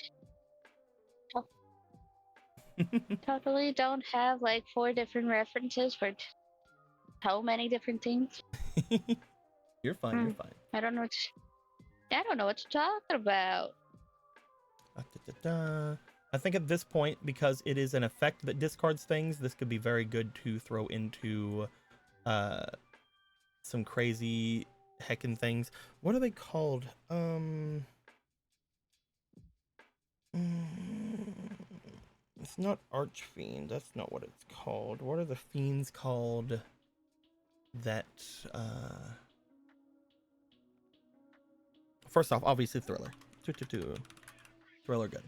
Totally don't have like 4 different references for so many different things. You're fine. You're fine. I don't know what to talk about. I think at this point, because it is an effect that discards things, this could be very good to throw into some crazy heckin' things. What are they called? It's not Archfiend. That's not what it's called. What are the fiends called that first off, obviously Thriller. Thriller good.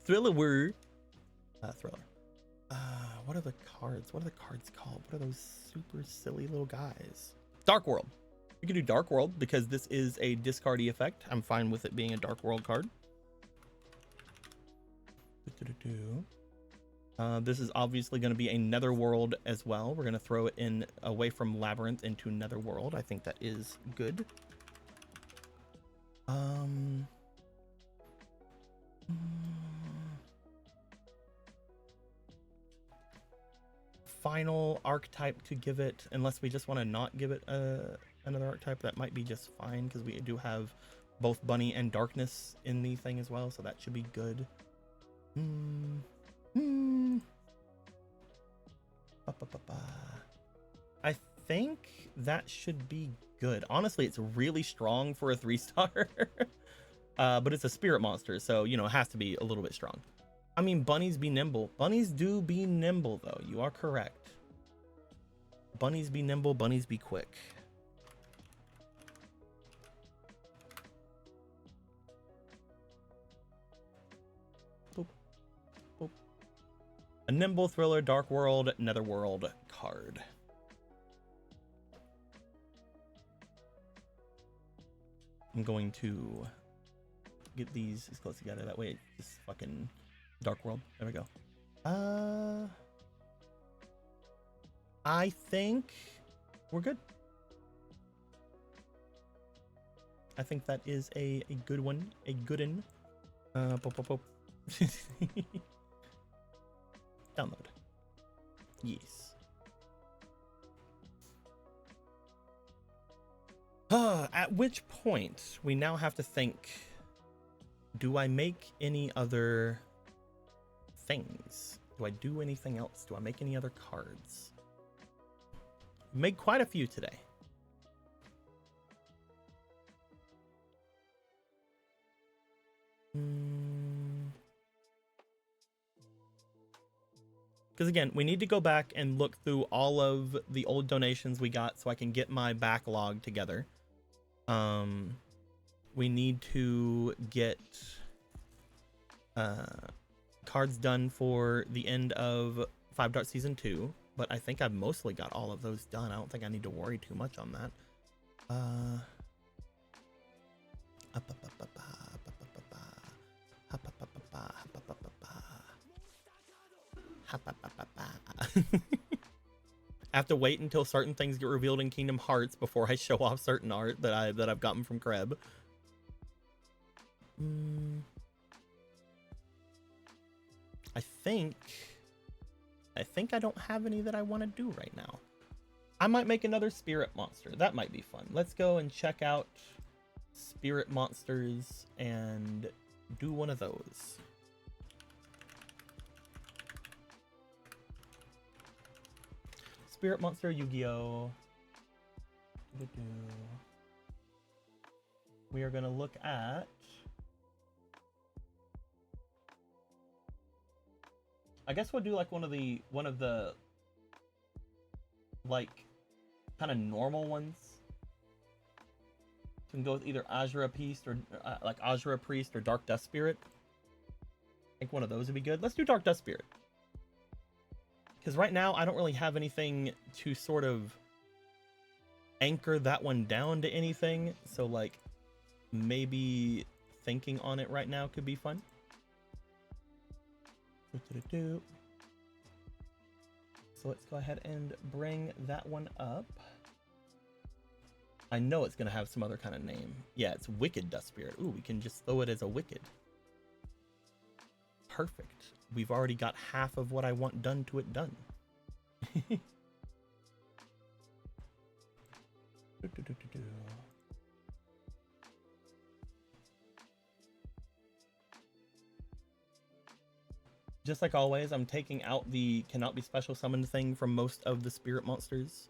Thriller. What are the cards? What are the cards called? What are those super silly little guys? Dark World. We could do Dark World because this is a discardy effect. I'm fine with it being a Dark World card. This is obviously going to be a Netherworld as well. We're going to throw it in away from Labyrinth into Netherworld. I think that is good. Final archetype to give it, unless we just want to not give it another archetype, that might be just fine because we do have both Bunny and Darkness in the thing as well, so that should be good. I think that should be good. Honestly, it's really strong for a 3-star, but it's a spirit monster, so you know it has to be a little bit strong. I mean, bunnies be nimble. Bunnies do be nimble, though. You are correct. Bunnies be nimble. Bunnies be quick. Boop. Boop. A nimble thriller, Dark World, Netherworld card. I'm going to get these as close together. That way it's just fucking Dark World. There we go. I think we're good. I think that is a good one. A goodin. Download. Yes. At which point we now have to think, do I make any other things? Do I do anything else? Do I make any other cards? Made quite a few today. Because again, we need to go back and look through all of the old donations we got so I can get my backlog together. We need to get cards done for the end of 5 Dart Season 2, but I think I've mostly got all of those done. I don't think I need to worry too much on that. I have to wait until certain things get revealed in Kingdom Hearts before I show off certain art that I've gotten from Kreb. I think I don't have any that I want to do right now. I might make another spirit monster. That might be fun. Let's go and check out spirit monsters and do one of those. Spirit monster Yu-Gi-Oh! We are going to look at, I guess we'll do like one of the like kind of normal ones. We can go with either Azura Priest or like Azura Priest or Dark Dust Spirit. I think one of those would be good. Let's do Dark Dust Spirit. Because right now I don't really have anything to sort of anchor that one down to anything. So like maybe thinking on it right now could be fun. So let's go ahead and bring that one up. I know it's going to have some other kind of name. Yeah, it's Wicked Dust Spirit. Ooh, we can just throw it as a Wicked. Perfect. We've already got half of what I want done to it done. Just like always, I'm taking out the cannot be special summoned thing from most of the spirit monsters.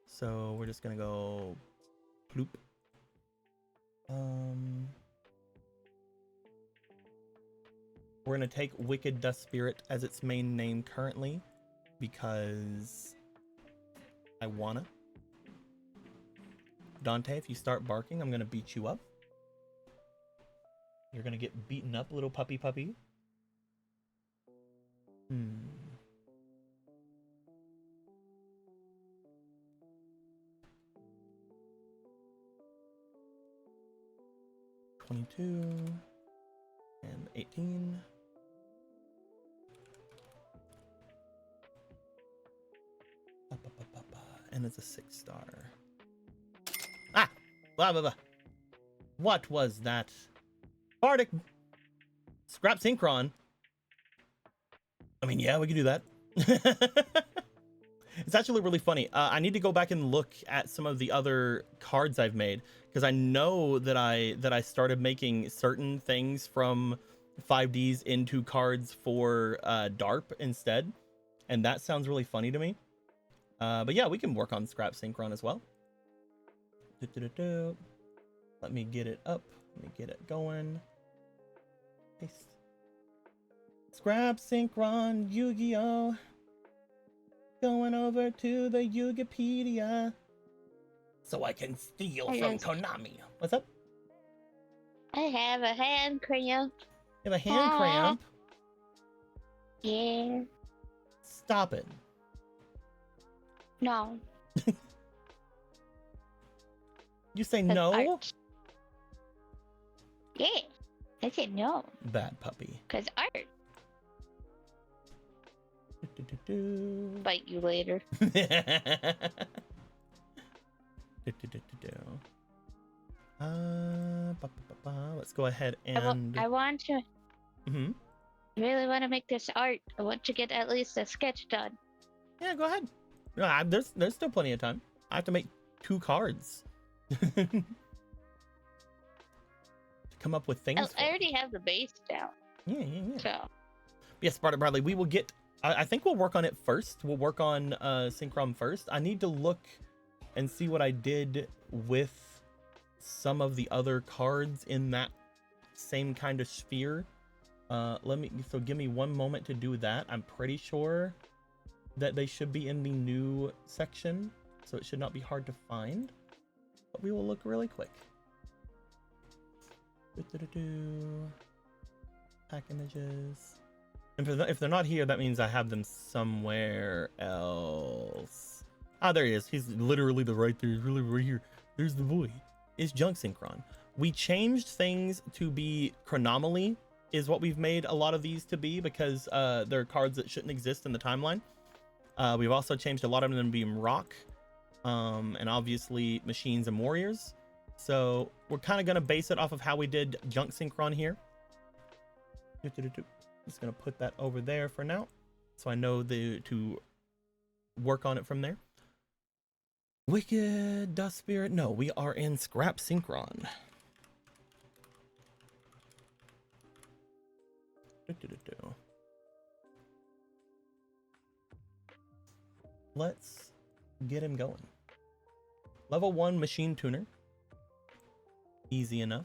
So we're just going to go ploop. We're going to take Wicked Dust Spirit as its main name currently because I wanna. Dante, if you start barking, I'm going to beat you up. You're going to get beaten up, little puppy. 22 and 18. And it's a 6-star. Ah! Blah, blah, blah. What was that? Bardic Scrap Synchron. I mean, yeah, we could do that. It's actually really funny. I need to go back and look at some of the other cards I've made, because I know that I started making certain things from 5Ds into cards for DARP instead, and that sounds really funny to me. But yeah, we can work on Scrap Synchron as well. Let me get it up. Let me get it going. Paste. Scrap Synchron Yu-Gi-Oh! Going over to the Yugipedia so I can steal from Konami. What's up? I have a hand cramp. You have a hand cramp? Yeah. Stop it. No. You say 'Cause no? art. Yeah. I said no. Bad puppy. Because art. Bite you later. Let's go ahead and I want to. Mhm. Really want to make this art. I want to get at least a sketch done. Yeah, go ahead. There's still plenty of time. I have to make 2 cards. To come up with things. I already have the base down. Yeah. So. Yes, Bradley, we will get. I think we'll work on it first. We'll work on Synchron first. I need to look and see what I did with some of the other cards in that same kind of sphere. Give me one moment to do that. I'm pretty sure that they should be in the new section, so it should not be hard to find. But we will look really quick. Pack images. And if they're not here, that means I have them somewhere else. Ah, there he is. He's literally right there. He's really right here. There's the boy. It's Junk Synchron. We changed things to be chronomaly, is what we've made a lot of these to be, because they're cards that shouldn't exist in the timeline. We've also changed a lot of them to being rock, and obviously machines and warriors. So we're kind of going to base it off of how we did Junk Synchron here. Just going to put that over there for now, so I know to work on it from there. Wicked Dust Spirit. No, we are in Scrap Synchron. Let's get him going. Level 1 machine tuner. Easy enough.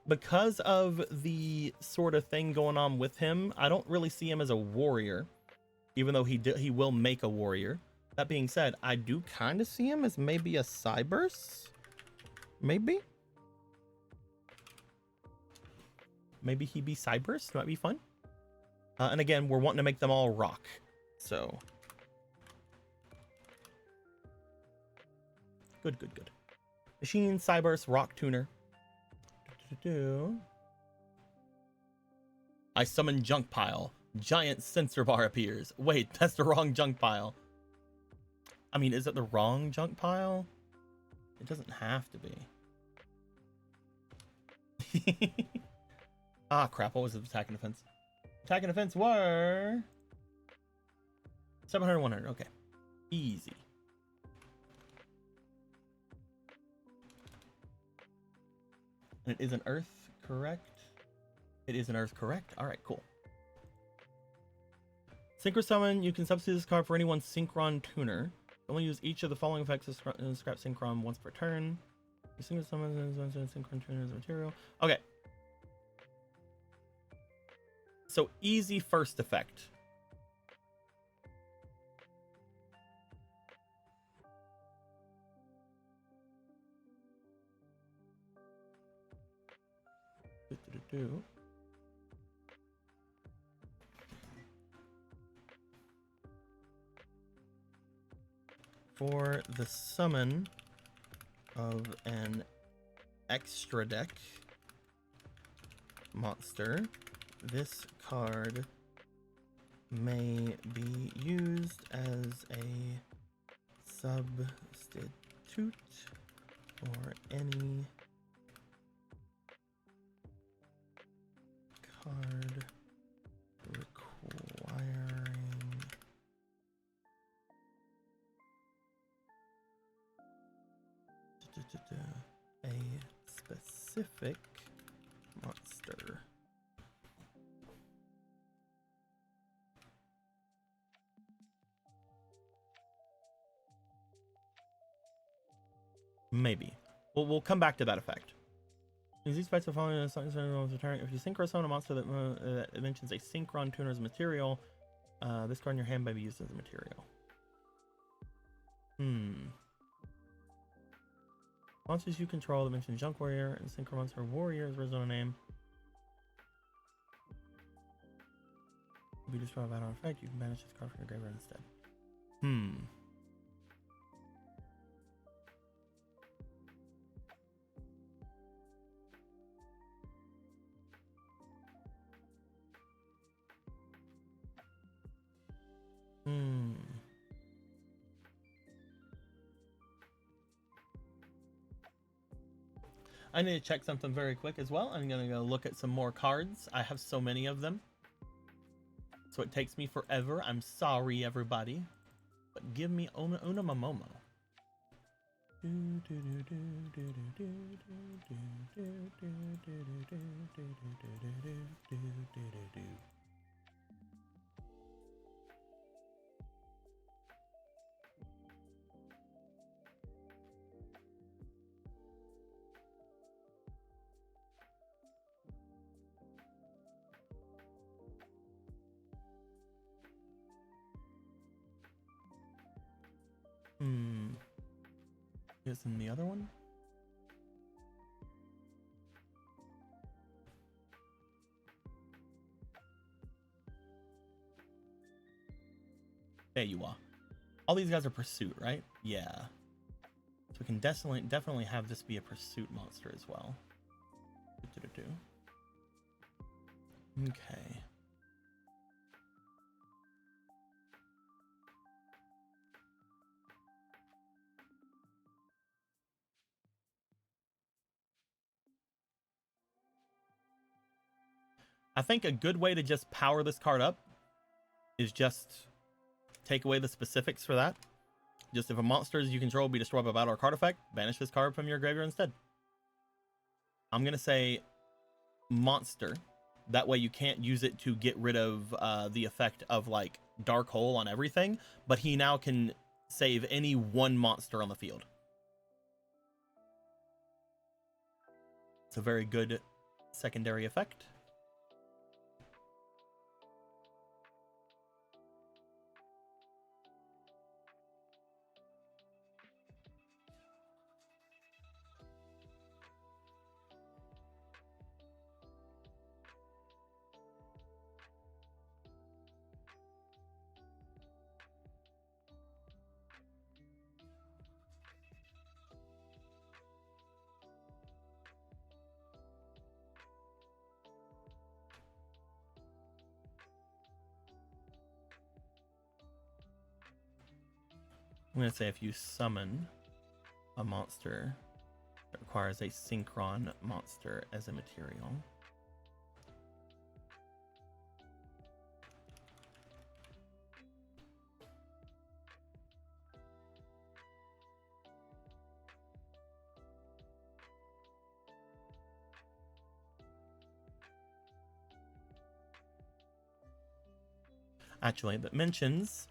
Because of the sort of thing going on with him, I don't really see him as a warrior, even though he will make a warrior. That being said, I do kind of see him as maybe a Cyburst. Maybe he be Cyburst. Might be fun. And again, we're wanting to make them all rock, so good. Machine, Cyburst, rock tuner. I summon junk pile. Giant sensor bar appears. Wait, that's the wrong junk pile. I mean, is it the wrong junk pile? It doesn't have to be. Ah, crap. What was the attack and defense? Attack and defense were 700, 100. Okay. Easy. And it is an earth, correct? It is an earth, correct? All right, cool. Synchro Summon. You can substitute this card for any one Synchron tuner. Only use each of the following effects of Scrap Synchron once per turn. You Synchro Summon Synchron tuner as material. Okay. So easy first effect. For the summon of an extra deck monster, this card may be used as a substitute for any card requiring a specific monster. Maybe. We'll come back to that effect. Use these effects of following a return. If you synchro summon a monster that mentions a synchron tuner's material, this card in your hand may be used as a material. Monsters you control that mention Junk Warrior and Synchro Monster Warrior is original name. If you destroy a battle effect, you can banish this card from your graveyard instead. I need to check something very quick as well. I'm gonna go look at some more cards. I have so many of them, so it takes me forever. I'm sorry, everybody, but give me una momo. Isn't the other one? There you are. All these guys are pursuit, right? Yeah. So we can definitely have this be a pursuit monster as well. Okay. I think a good way to just power this card up is just take away the specifics for that. Just if a monster you control be destroyed by battle or card effect, banish this card from your graveyard instead. I'm going to say monster. That way you can't use it to get rid of the effect of like Dark Hole on everything, but he now can save any one monster on the field. It's a very good secondary effect. I'm going to say if you summon a monster that requires a synchron monster as a material. Actually, that mentions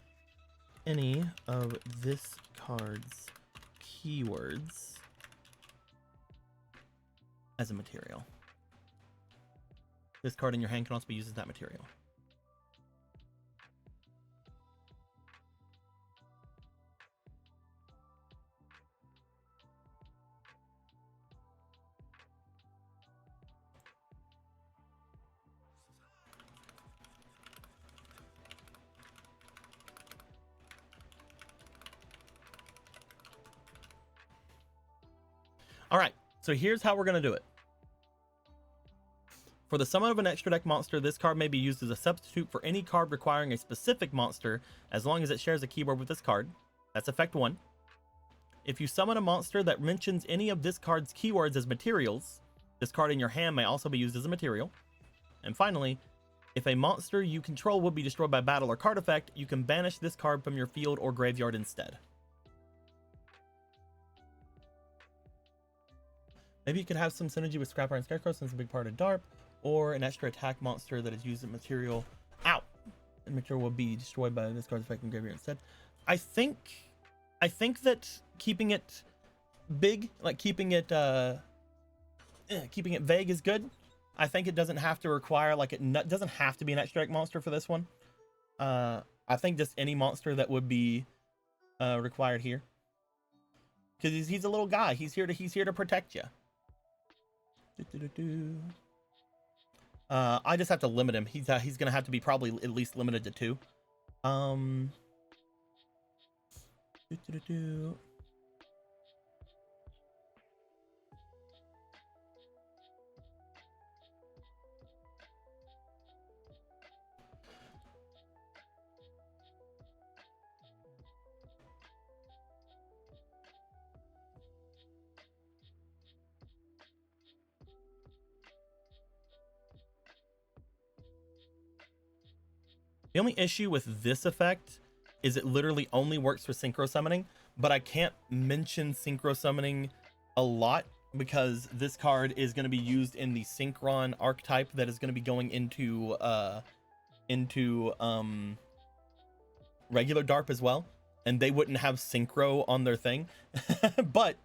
any of this card's keywords as a material. This card in your hand can also be used as that material. All right, so here's how we're gonna do it. For the summon of an extra deck monster, this card may be used as a substitute for any card requiring a specific monster as long as it shares a keyword with this card. That's effect 1. If you summon a monster that mentions any of this card's keywords as materials, this card in your hand may also be used as a material. And finally, if a monster you control will be destroyed by battle or card effect, you can banish this card from your field or graveyard instead. Maybe you could have some synergy with Scrap Iron Scarecrow since it's a big part of DARP, or an extra attack monster that is used as material. Ow! The material will be destroyed by this card's effect in graveyard instead. I think that keeping it big, like keeping it vague is good. I think it doesn't have to require, like, it doesn't have to be an extra deck monster for this one. I think just any monster that would be required here, because he's a little guy. He's here to protect you. I just have to limit him. He's gonna have to be probably at least limited to 2. The only issue with this effect is it literally only works for synchro summoning, but I can't mention synchro summoning a lot because this card is going to be used in the synchron archetype that is going to be going into regular DARP as well, and they wouldn't have synchro on their thing. But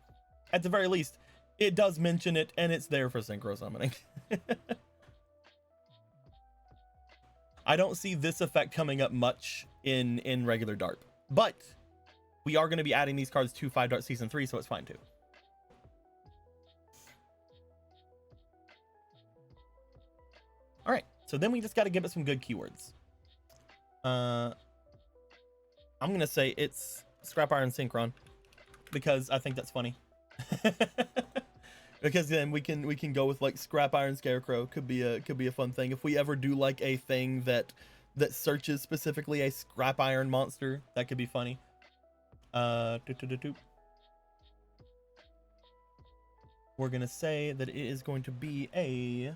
at the very least, it does mention it, and it's there for synchro summoning. I don't see this effect coming up much in regular DARP, but we are going to be adding these cards to 5 Dart Season 3, so it's fine too. All right, so then we just got to give it some good keywords. I'm going to say it's Scrap Iron Synchron because I think that's funny. Because then we can go with like Scrap Iron Scarecrow. Could be a fun thing if we ever do like a thing that searches specifically a Scrap Iron monster. That could be funny. We're gonna say that it is going to be a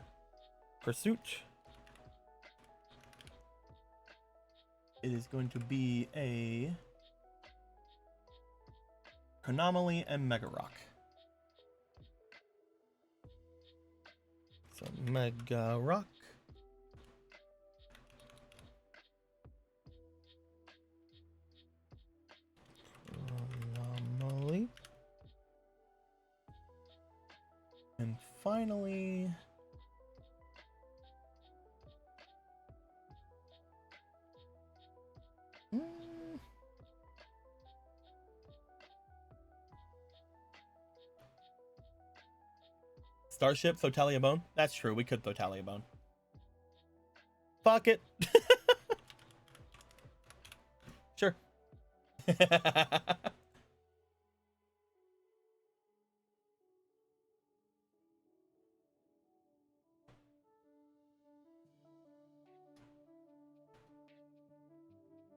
Pursuit. It is going to be a Anomaly and Mega Rock. So Mega Rock. Anomaly. And finally, Starship, throw Talia Bone. That's true. We could throw Talia Bone. Fuck it. Sure.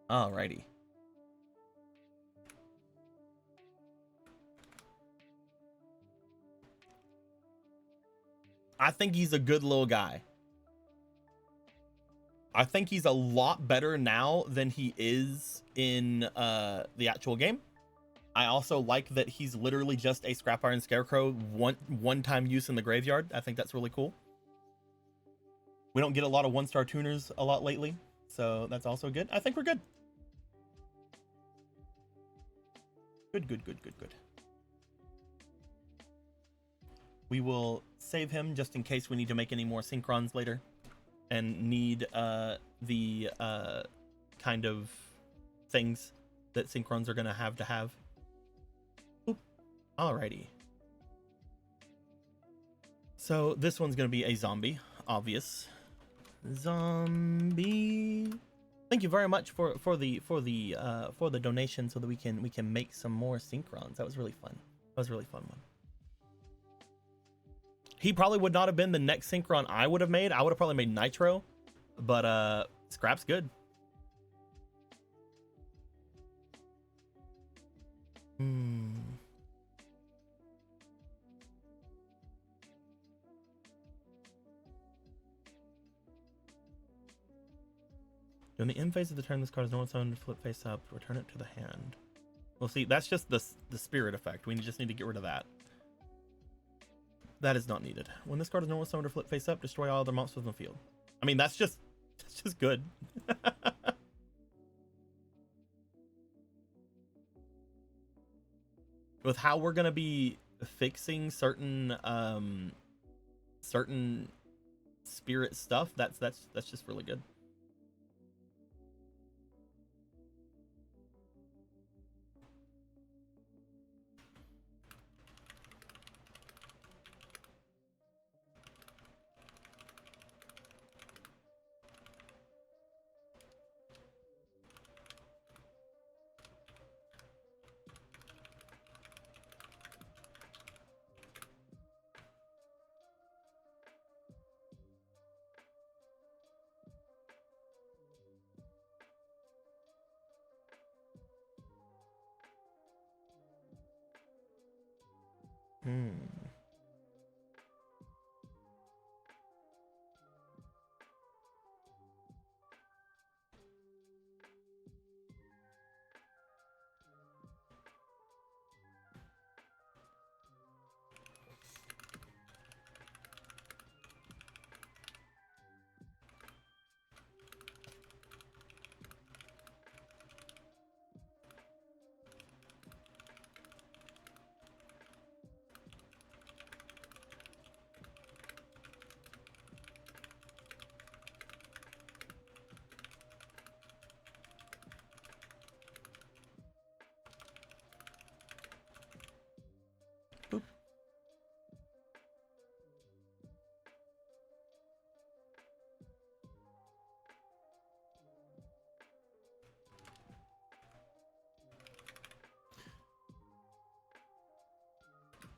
Alrighty. I think he's a good little guy. I think he's a lot better now than he is in the actual game. I also like that he's literally just a Scrap Iron Scarecrow, one-time use in the graveyard. I think that's really cool. We don't get a lot of 1-star tuners a lot lately, so that's also good. I think we're good. Good. We will save him just in case we need to make any more synchrons later and need the kind of things that synchrons are going to have. Oop. Alrighty. So this one's going to be a zombie, obvious. Zombie. Thank you very much for the donation so that we can make some more synchrons. That was really fun. That was a really fun one. He probably would not have been the next synchron I would have made. I would have probably made Nitro, but Scrap's good. During the end phase of the turn, this card is normal summon, flip face up, return it to the hand. Well, see, that's just the spirit effect. We just need to get rid of that. That is not needed. When this card is normal summoned or flip face up, destroy all other monsters in the field. I mean, that's just good. With how we're gonna be fixing certain certain spirit stuff, that's just really good.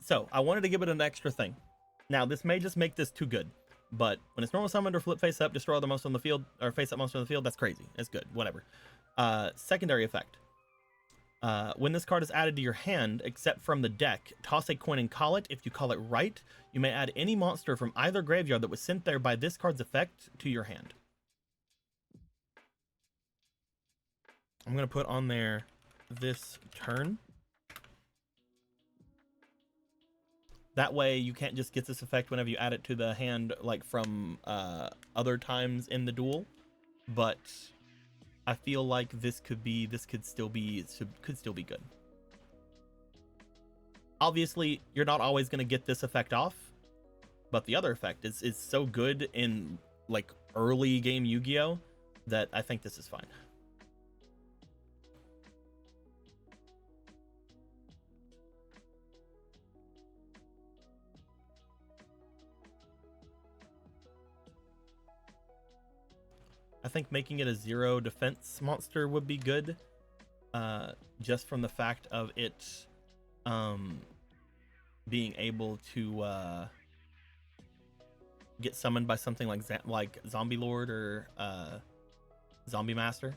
So I wanted to give it an extra thing. Now this may just make this too good, but when it's normal summoned or flip face up, destroy the monster on the field, or face up monster on the field, that's crazy. It's good, whatever. Secondary effect. When this card is added to your hand, except from the deck, toss a coin and call it. If you call it right, you may add any monster from either graveyard that was sent there by this card's effect to your hand. I'm going to put on there this turn. That way you can't just get this effect whenever you add it to the hand, like from other times in the duel. But I feel like this could still be good. Obviously, you're not always going to get this effect off, but the other effect is so good in like early game Yu-Gi-Oh that I think this is fine. I think making it a 0 defense monster would be good, just from the fact of it being able to get summoned by something like Zombie Lord or Zombie Master.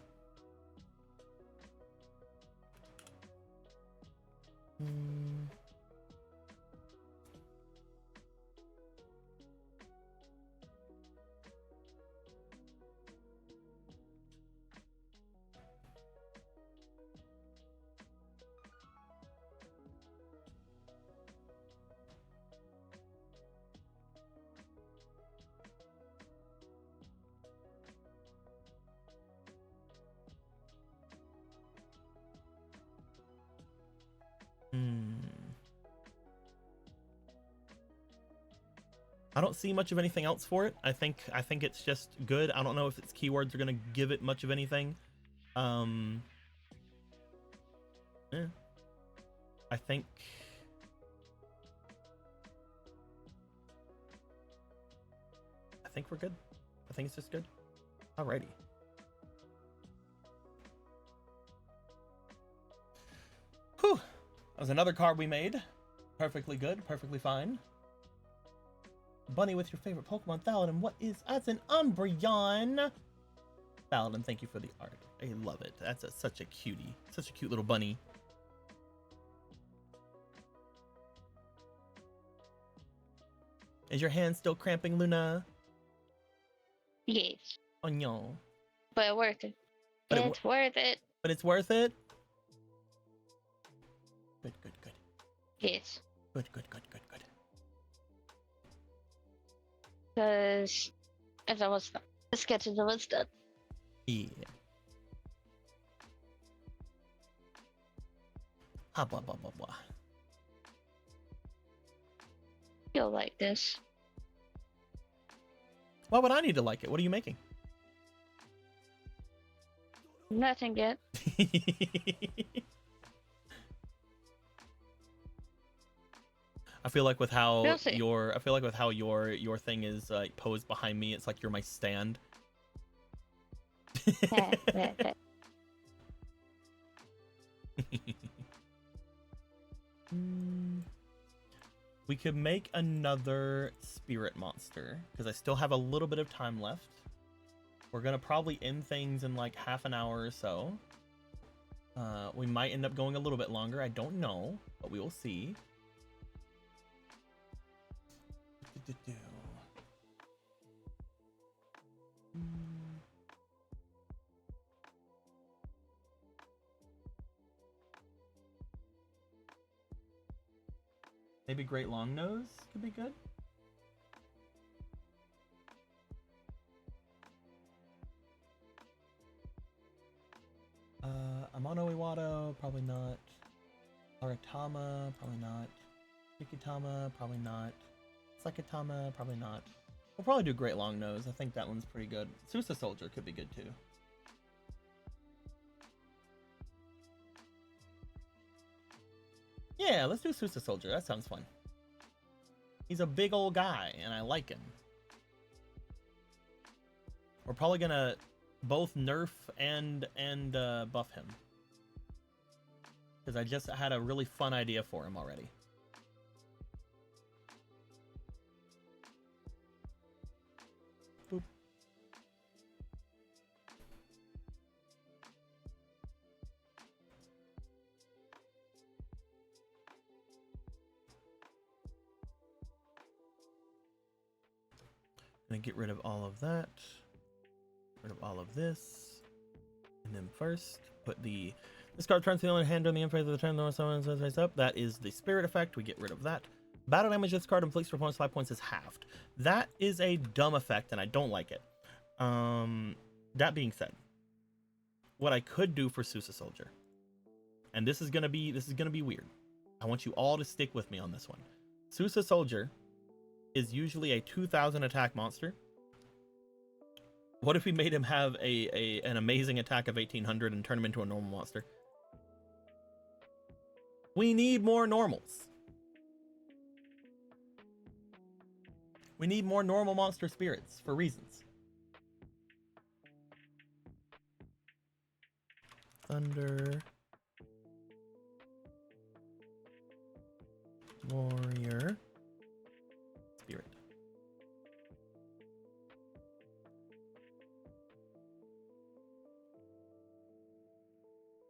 I don't see much of anything else for it. I think it's just good. I don't know if its keywords are gonna give it much of anything. I think we're good. I think it's just good. Alrighty. Whew. That was another card we made. Perfectly good, perfectly fine. Bunny with your favorite Pokemon, Thaladin. What is as an Umbreon? Thaladin, thank you for the art. I love it. That's such a cutie. Such a cute little bunny. Is your hand still cramping, Luna? Yes. Oh no. But worth it. But it's worth it. But it's worth it? Good, good, good. Yes. Good, good, good, good, good. Because it's almost done. The sketch is almost done. Yeah. Ah, blah, blah, blah, blah. You'll like this. Why would I need to like it? What are you making? Nothing yet. I feel like with how We'll see. your thing is like posed behind me, it's like you're my stand. We could make another spirit monster because I still have a little bit of time left. We're gonna probably end things in like half an hour or so. We might end up going a little bit longer. I don't know, but we will see. Maybe Great Longnose could be good. Amano Iwado, probably not. Aratama, probably not. Yukitama, probably not. Sakatama, probably not. We'll probably do Great Longnose. I think that one's pretty good. Susa Soldier could be good too. Yeah, let's do Susa Soldier. That sounds fun. He's a big old guy, and I like him. We're probably gonna both nerf and buff him. Because I just had a really fun idea for him already. Boop. Gonna get rid of all of that. Get rid of all of this. And then first, put this card turns to the other hand during the end phase of the turn. Someone says face up. That is the spirit effect. We get rid of that. Battle damage this card inflicts for opponents 5 points is halved. That is a dumb effect, and I don't like it. That being said, what I could do for Susa Soldier, and this is gonna be weird. I want you all to stick with me on this one. Susa Soldier is usually a 2000 attack monster. What if we made him have an amazing attack of 1800 and turn him into a normal monster? We need more normals. We need more normal monster spirits for reasons. Thunder Warrior Spirit.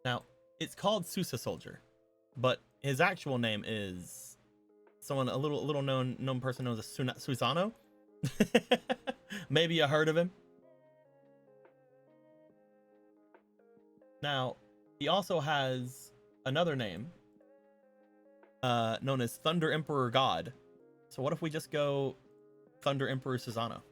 Now, it's called Susa Soldier, but his actual name is someone a little known person known as Susano. Maybe you heard of him. Now, he also has another name known as Thunder Emperor God. So what if we just go Thunder Emperor Susano?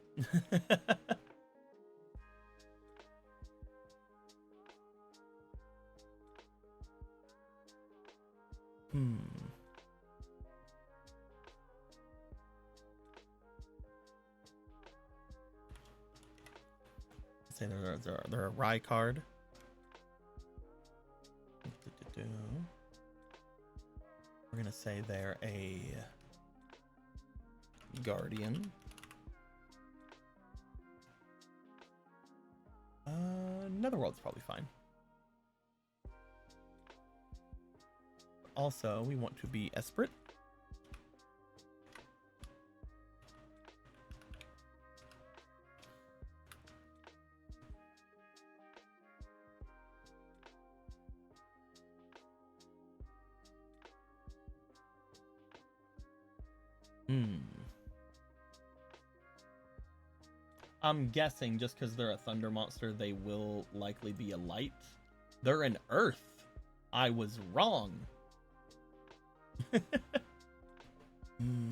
Say they're a Rye card. We're gonna say they're a Guardian. Netherworld's probably fine. Also, we want to be Esprit. Hmm. I'm guessing just because they're a thunder monster, they will likely be a light. They're an earth. I was wrong. Hmm.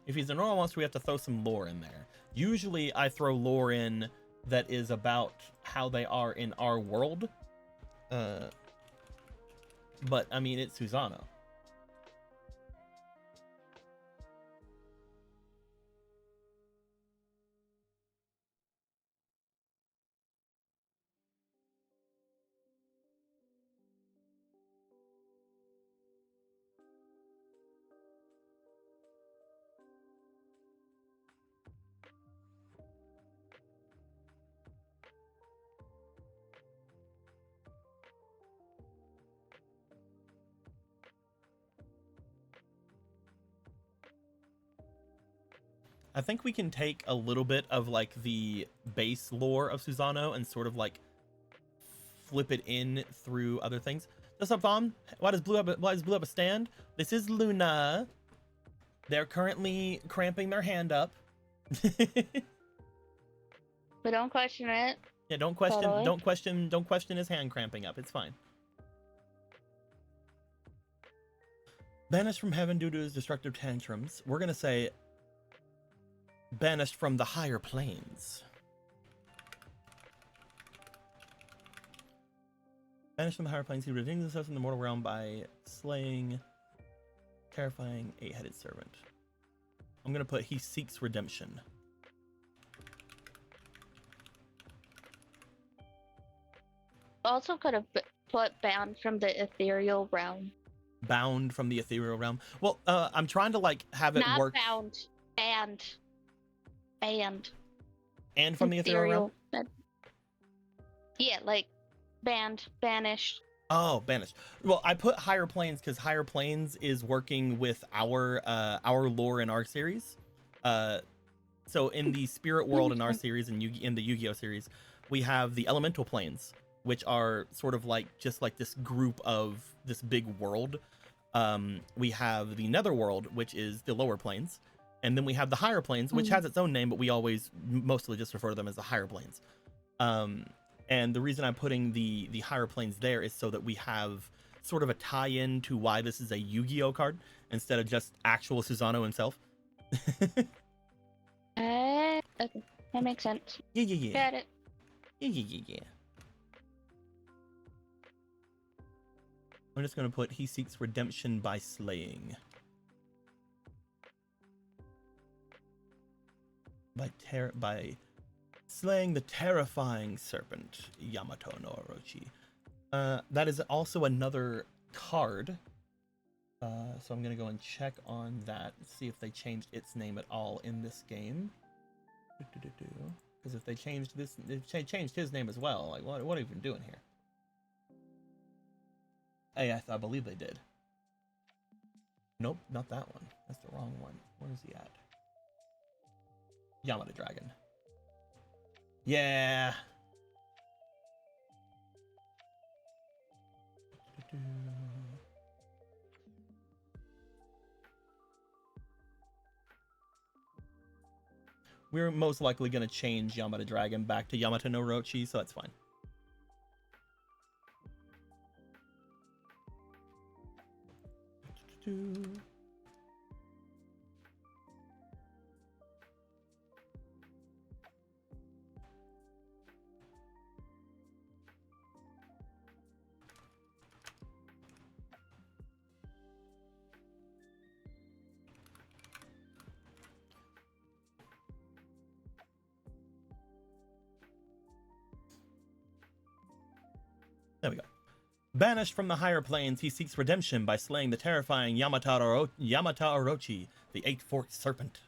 If he's a normal monster, we have to throw some lore in there. Usually I throw lore in that is about how they are in our world. But I mean, it's Susano. I think we can take a little bit of like the base lore of Susano and sort of like flip it in through other things. What's up, Vaughn? Why does Blue have a stand? This is Luna. They're currently cramping their hand up. But don't question it. Yeah, don't question, Totally. don't question his hand cramping up. It's fine. Banished from heaven due to his destructive tantrums. We're gonna say banished from the higher planes. Banished from the higher planes, he redeems himself from the mortal realm by slaying terrifying 8-headed servant. I'm gonna put he seeks redemption. Also could have put bound from the ethereal realm. Bound from the ethereal realm. Well, I'm trying to like have it Not work. bound. Banned. And from the ethereal realm. Yeah, like banned, banished. Oh, banished. Well, I put higher planes because higher planes is working with our lore in our series. So in the spirit world in our series and in the Yu-Gi-Oh series, we have the elemental planes, which are sort of like just like this group of this big world. We have the netherworld, which is the lower planes, and then we have the higher planes, which has its own name, but we always mostly just refer to them as the higher planes. And the reason I'm putting the higher planes there is so that we have sort of a tie-in to why this is a Yu-Gi-Oh card instead of just actual Susano himself. Okay, that makes sense. Yeah. Got it. Yeah. I'm just gonna put he seeks redemption by slaying. By slaying the terrifying serpent, Yamato no Orochi. That is also another card. So I'm gonna go and check on that, see if they changed its name at all in this game. Because if they changed this, if they changed his name as well, like what are you even doing here? Hey, I believe they did. Nope, not that one. That's the wrong one. Where is he at? Yamato Dragon. Yeah. We're most likely going to change Yamato Dragon back to Yamato no Orochi, so that's fine. There we go. Banished from the higher planes, he seeks redemption by slaying the terrifying Yamato Orochi, the eight-forked serpent.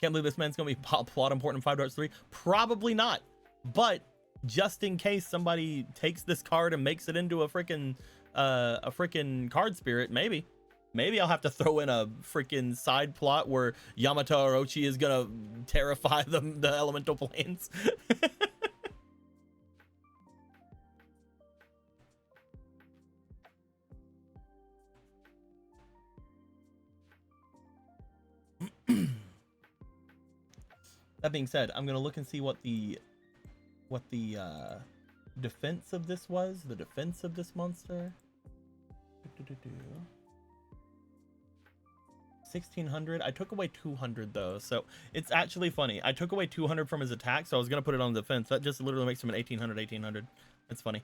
Can't believe this man's gonna be plot important in 5 Darts 3. Probably not, but just in case somebody takes this card and makes it into a freaking card spirit, maybe I'll have to throw in a freaking side plot where Yamato Orochi is gonna terrify the elemental planes. That being said, I'm gonna look and see what the defense of this was. The defense of this monster. 1600. I took away 200 though, so it's actually funny. I took away 200 from his attack, so I was gonna put it on the defense. That just literally makes him an 1800. That's funny.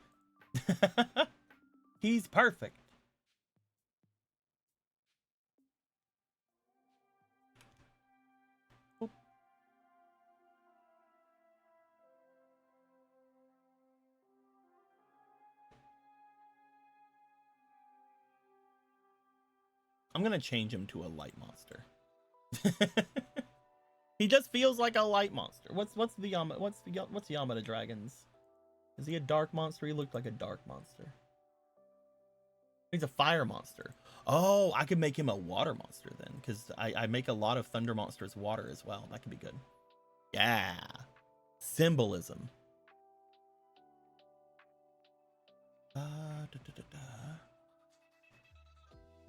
He's perfect. I'm gonna change him to a light monster. He just feels like a light monster. What's Yamada Dragon's? Is he a dark monster? He looked like a dark monster. He's a fire monster. Oh, I could make him a water monster then, because I make a lot of thunder monsters water as well. That could be good. Yeah. Symbolism.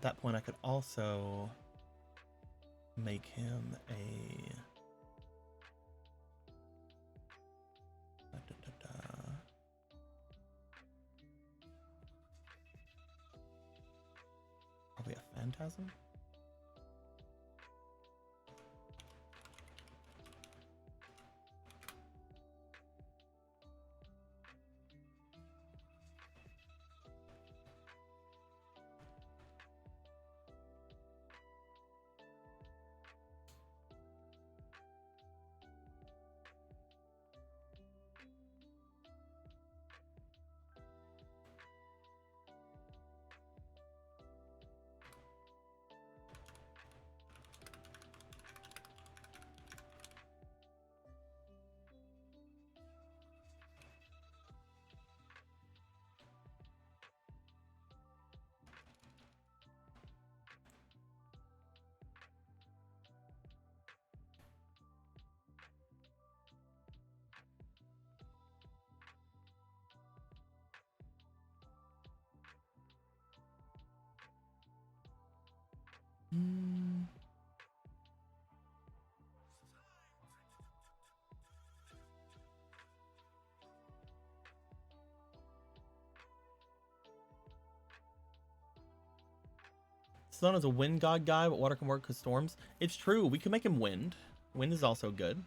At that point, I could also make him a... Probably a phantasm? Sun is a wind god guy, but water can work with storms. It's true. We can make him wind. Wind is also good.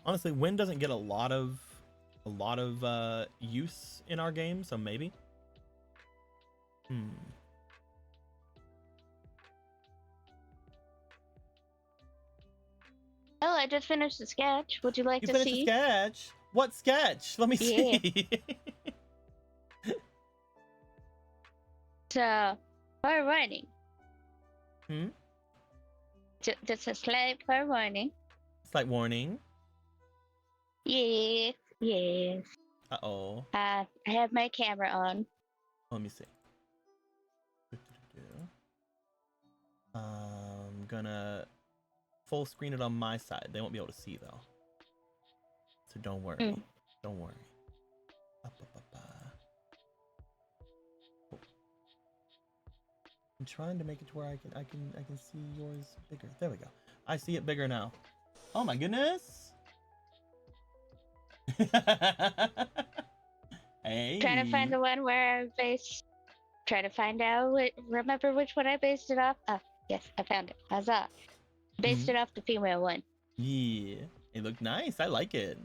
Honestly, wind doesn't get a lot of use in our game, so maybe. Oh, I just finished the sketch. Would you like You to finished see? a sketch? What sketch? Let me see. So, fair warning. Hmm? Just a slight fair warning. Slight warning. Yes, yes. Uh-oh. I have my camera on. Let me see. I'm gonna full screen it on my side. They won't be able to see though. So don't worry. Don't worry. I'm trying to make it to where I can see yours bigger. There we go. I see it bigger now. Oh my goodness. Hey. Trying to find the one where I based. Try to find out. Remember which one I based it off? Oh, yes, I found it. Huzzah! Based it off the female one. Yeah, it looked nice. I like it.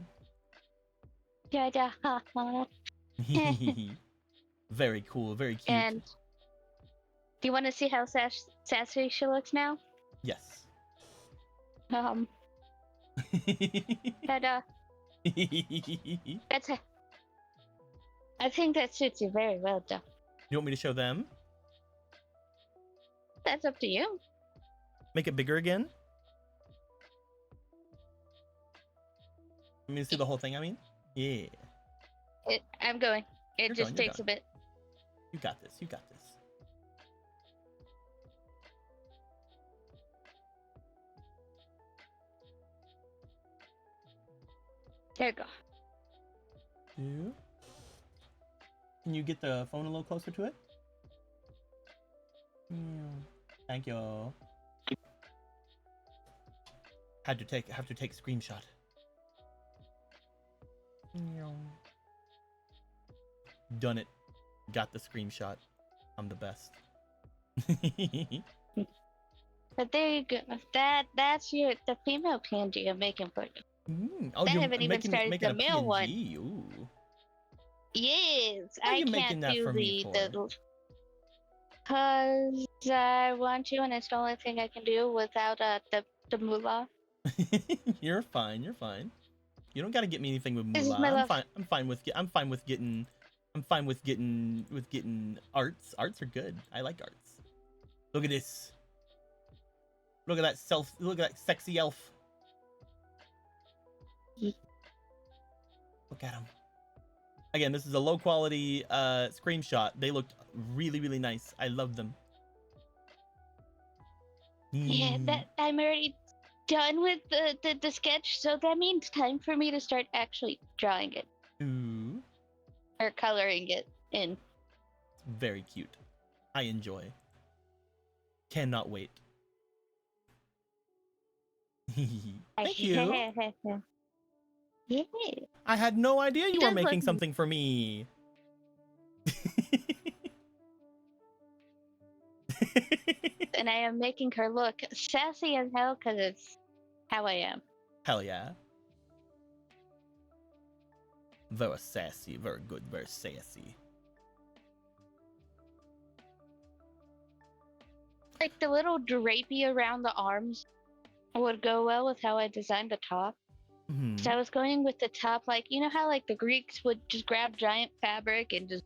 Yeah. Very cool. Very cute. And do you want to see how sassy she looks now? Yes. Had You That's a. I think that suits you very well, though. want me to show them? That's up to you. Make it bigger again? You mean to see the whole thing, I mean? Yeah. I'm going. It You're just going, takes a bit. You got this. You got this. There you go. You. Can you get the phone a little closer to it? Yeah. Thank you. Have to take a screenshot. Yeah. Done it. Got the screenshot. I'm the best. But there you go. That's the female PNG I'm making for you. Oh, I you're haven't even started making the a male one. PNG. Ooh. Yes, Why are I you making can't that do for me for? Cause I want to, and it's the only thing I can do without the moolah. You're fine. You're fine. You don't gotta get me anything with This is moolah. my I'm love. fine. I'm fine with getting arts. Arts are good. I like arts. Look at this. Look at that Look at that sexy elf. Look at him. Again, this is a low quality screenshot. They looked really, really nice. I love them. Yeah, that I'm already done with the sketch, so that means time for me to start actually drawing it Ooh, or coloring it in. it's very cute. I enjoy. Cannot wait. Thank you. Yeah. I had no idea you were does making look- something for me. And I am making her look sassy as hell because it's how I am. Hell yeah. Very sassy, very good, very sassy. Like the little drapey around the arms would go well with how I designed the top. Mhm. So I was going with the top, like, you know how like the Greeks would just grab giant fabric and just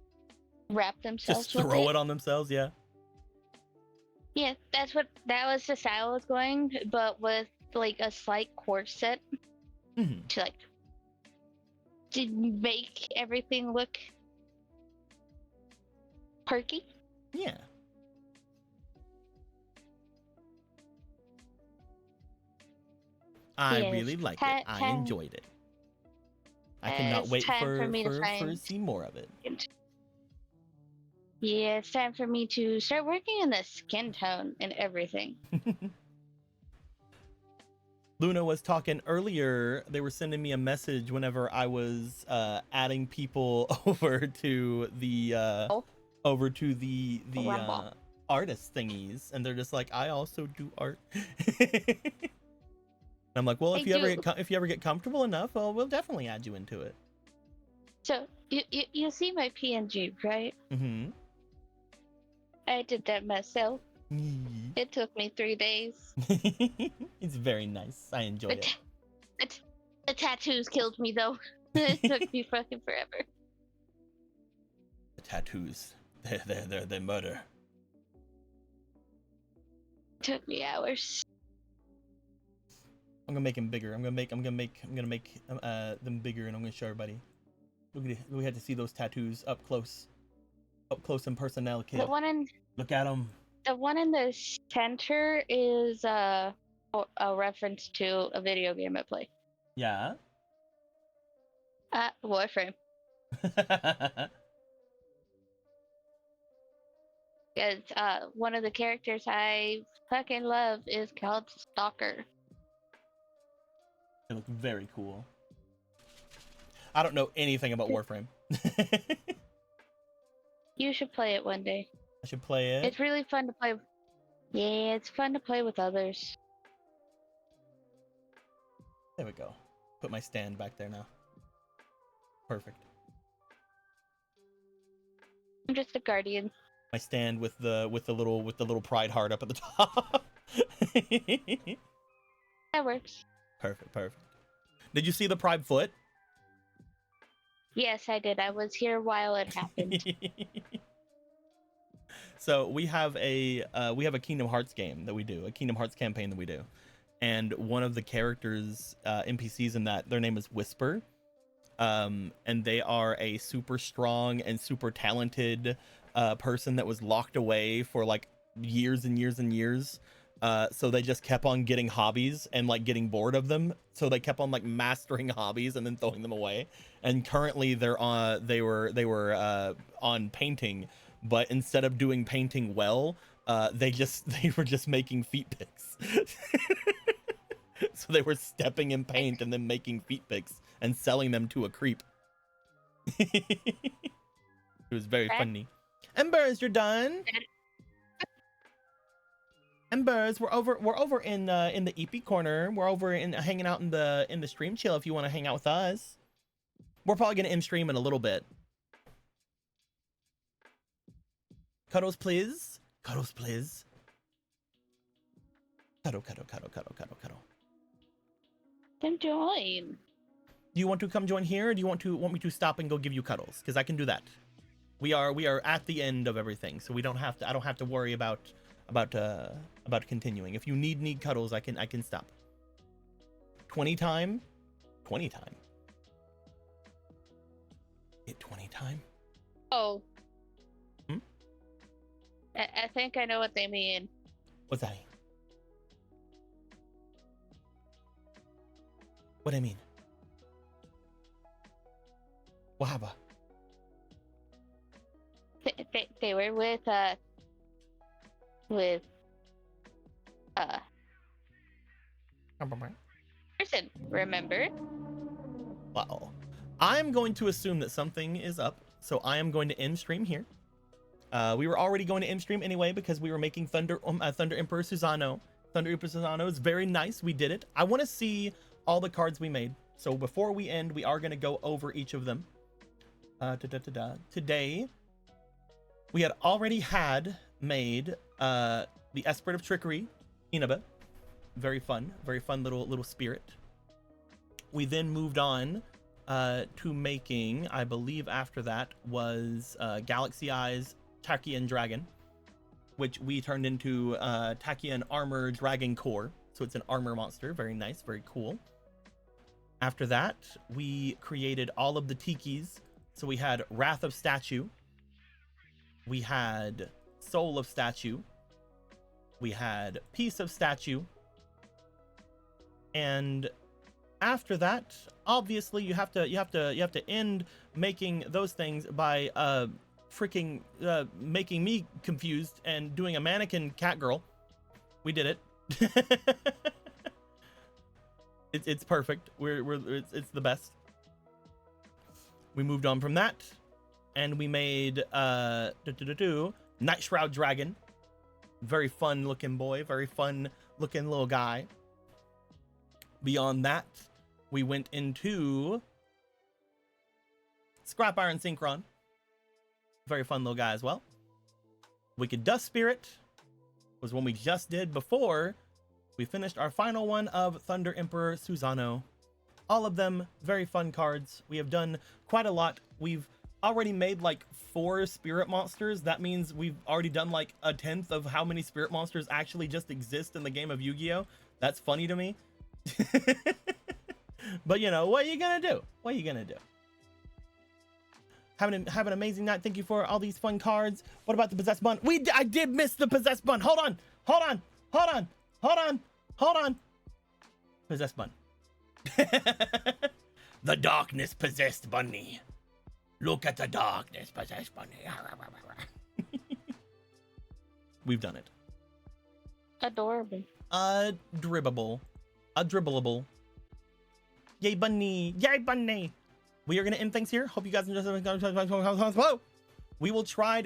wrap themselves Just with throw it? it on themselves, yeah. Yeah, that was the style I was going, but with like a slight corset Mhm. to like to make everything look perky. Yeah. I Yes, really like it. I time- enjoyed it. I cannot it's wait time for for me to find- see more of it. Yeah, it's time for me to start working on the skin tone and everything. Luna was talking earlier. They were sending me a message whenever I was adding people over to the Rumble. artist thingies, and they're just like, I also do art. And I'm like, well, if I you ever do. if you ever get comfortable enough, well, we'll definitely add you into it. So you see my PNG, right? Mm-hmm. I did that myself. It took me 3 days. It's very nice. I enjoyed it. The tattoos killed me though. It took me fucking forever. The tattoos, they murder. It took me hours. I'm gonna make them bigger. I'm gonna make them bigger, and I'm gonna show everybody. Look at it. We had to see those tattoos up close and personnel, kid. Look at them. The one in the center is a reference to a video game I play. Yeah. Warframe. Because one of the characters I fucking love is called Stalker. They look very cool. I don't know anything about Warframe. You should play it one day. I should play it. It's really fun to play. Yeah, it's fun to play with others. There we go. Put my stand back there now. Perfect. I'm just a guardian. My stand with the little pride heart up at the top. That works. Perfect. Did you see the pride foot? Yes, I did. I was here while it happened. So we have a Kingdom Hearts game that we do, a Kingdom Hearts campaign that we do, and one of the characters, NPCs in that, their name is Whisper, and they are a super strong and super talented person that was locked away for like years and years and years. So they just kept on getting hobbies and like getting bored of them. So they kept on like mastering hobbies and then throwing them away. And currently they were on painting, but instead of doing painting well, they were just making feet pics. So they were stepping in paint and then making feet pics and selling them to a creep. It was very funny. Embers, you're done. Embers, we're over in the EP corner. We're over in hanging out in the stream chill if you want to hang out with us. We're probably gonna end stream in a little bit. Cuddles, please. Cuddles, please. Cuddle, cuddle, cuddle, cuddle, cuddle, cuddle. Come join. Do you want to come join here, or do you want me to stop and go give you cuddles? Because I can do that. We are at the end of everything, so I don't have to worry about continuing. If you need cuddles, I can stop. 20 time. Hit 20 time. Oh. I think I know what they mean. What's that mean? What do I mean? What happened? They were with person, remember? Wow. I'm going to assume that something is up, so I am going to end stream here. We were already going to end stream anyway because we were making Thunder Emperor Susano. Thunder Emperor Susano is very nice. We did it. I want to see all the cards we made. So before we end, we are going to go over each of them. Today, we had already made the Esprit of Trickery, Inaba. Very fun little spirit. We then moved on to making, I believe after that was Galaxy Eyes Tachyon Dragon, which we turned into Tachyon Armor Dragon Core. So it's an armor monster. Very nice, very cool. After that, we created all of the Tikis. So we had Wrath of Statue. We had Soul of Statue. We had Peace of Statue. And after that, obviously you have to end making those things by freaking making me confused and doing a mannequin cat girl. We did it. It's perfect. It's the best. We moved on from that, and we made Night Shroud Dragon. Very fun looking boy. Very fun looking little guy. Beyond that, we went into Scrap Iron Synchron. Very fun little guy as well. Wicked Dust Spirit was one we just did before we finished our final one of Thunder Emperor Susano. All of them very fun cards. We have done quite a lot. We've already made like 4 spirit monsters. That means we've already done like 1/10 of how many spirit monsters actually just exist in the game of Yu-Gi-Oh! That's funny to me. But you know, what are you gonna do? What are you gonna do? Have an amazing night. Thank you for all these fun cards. What about the Possessed Bun? I did miss the Possessed Bun. Hold on. Possessed Bun. The darkness possessed bunny. Look at the darkness possessed bunny. We've done it. Adorable. Dribbable. Dribbleable. Yay bunny. Yay bunny. We are going to end things here. Hope you guys enjoy. We will try to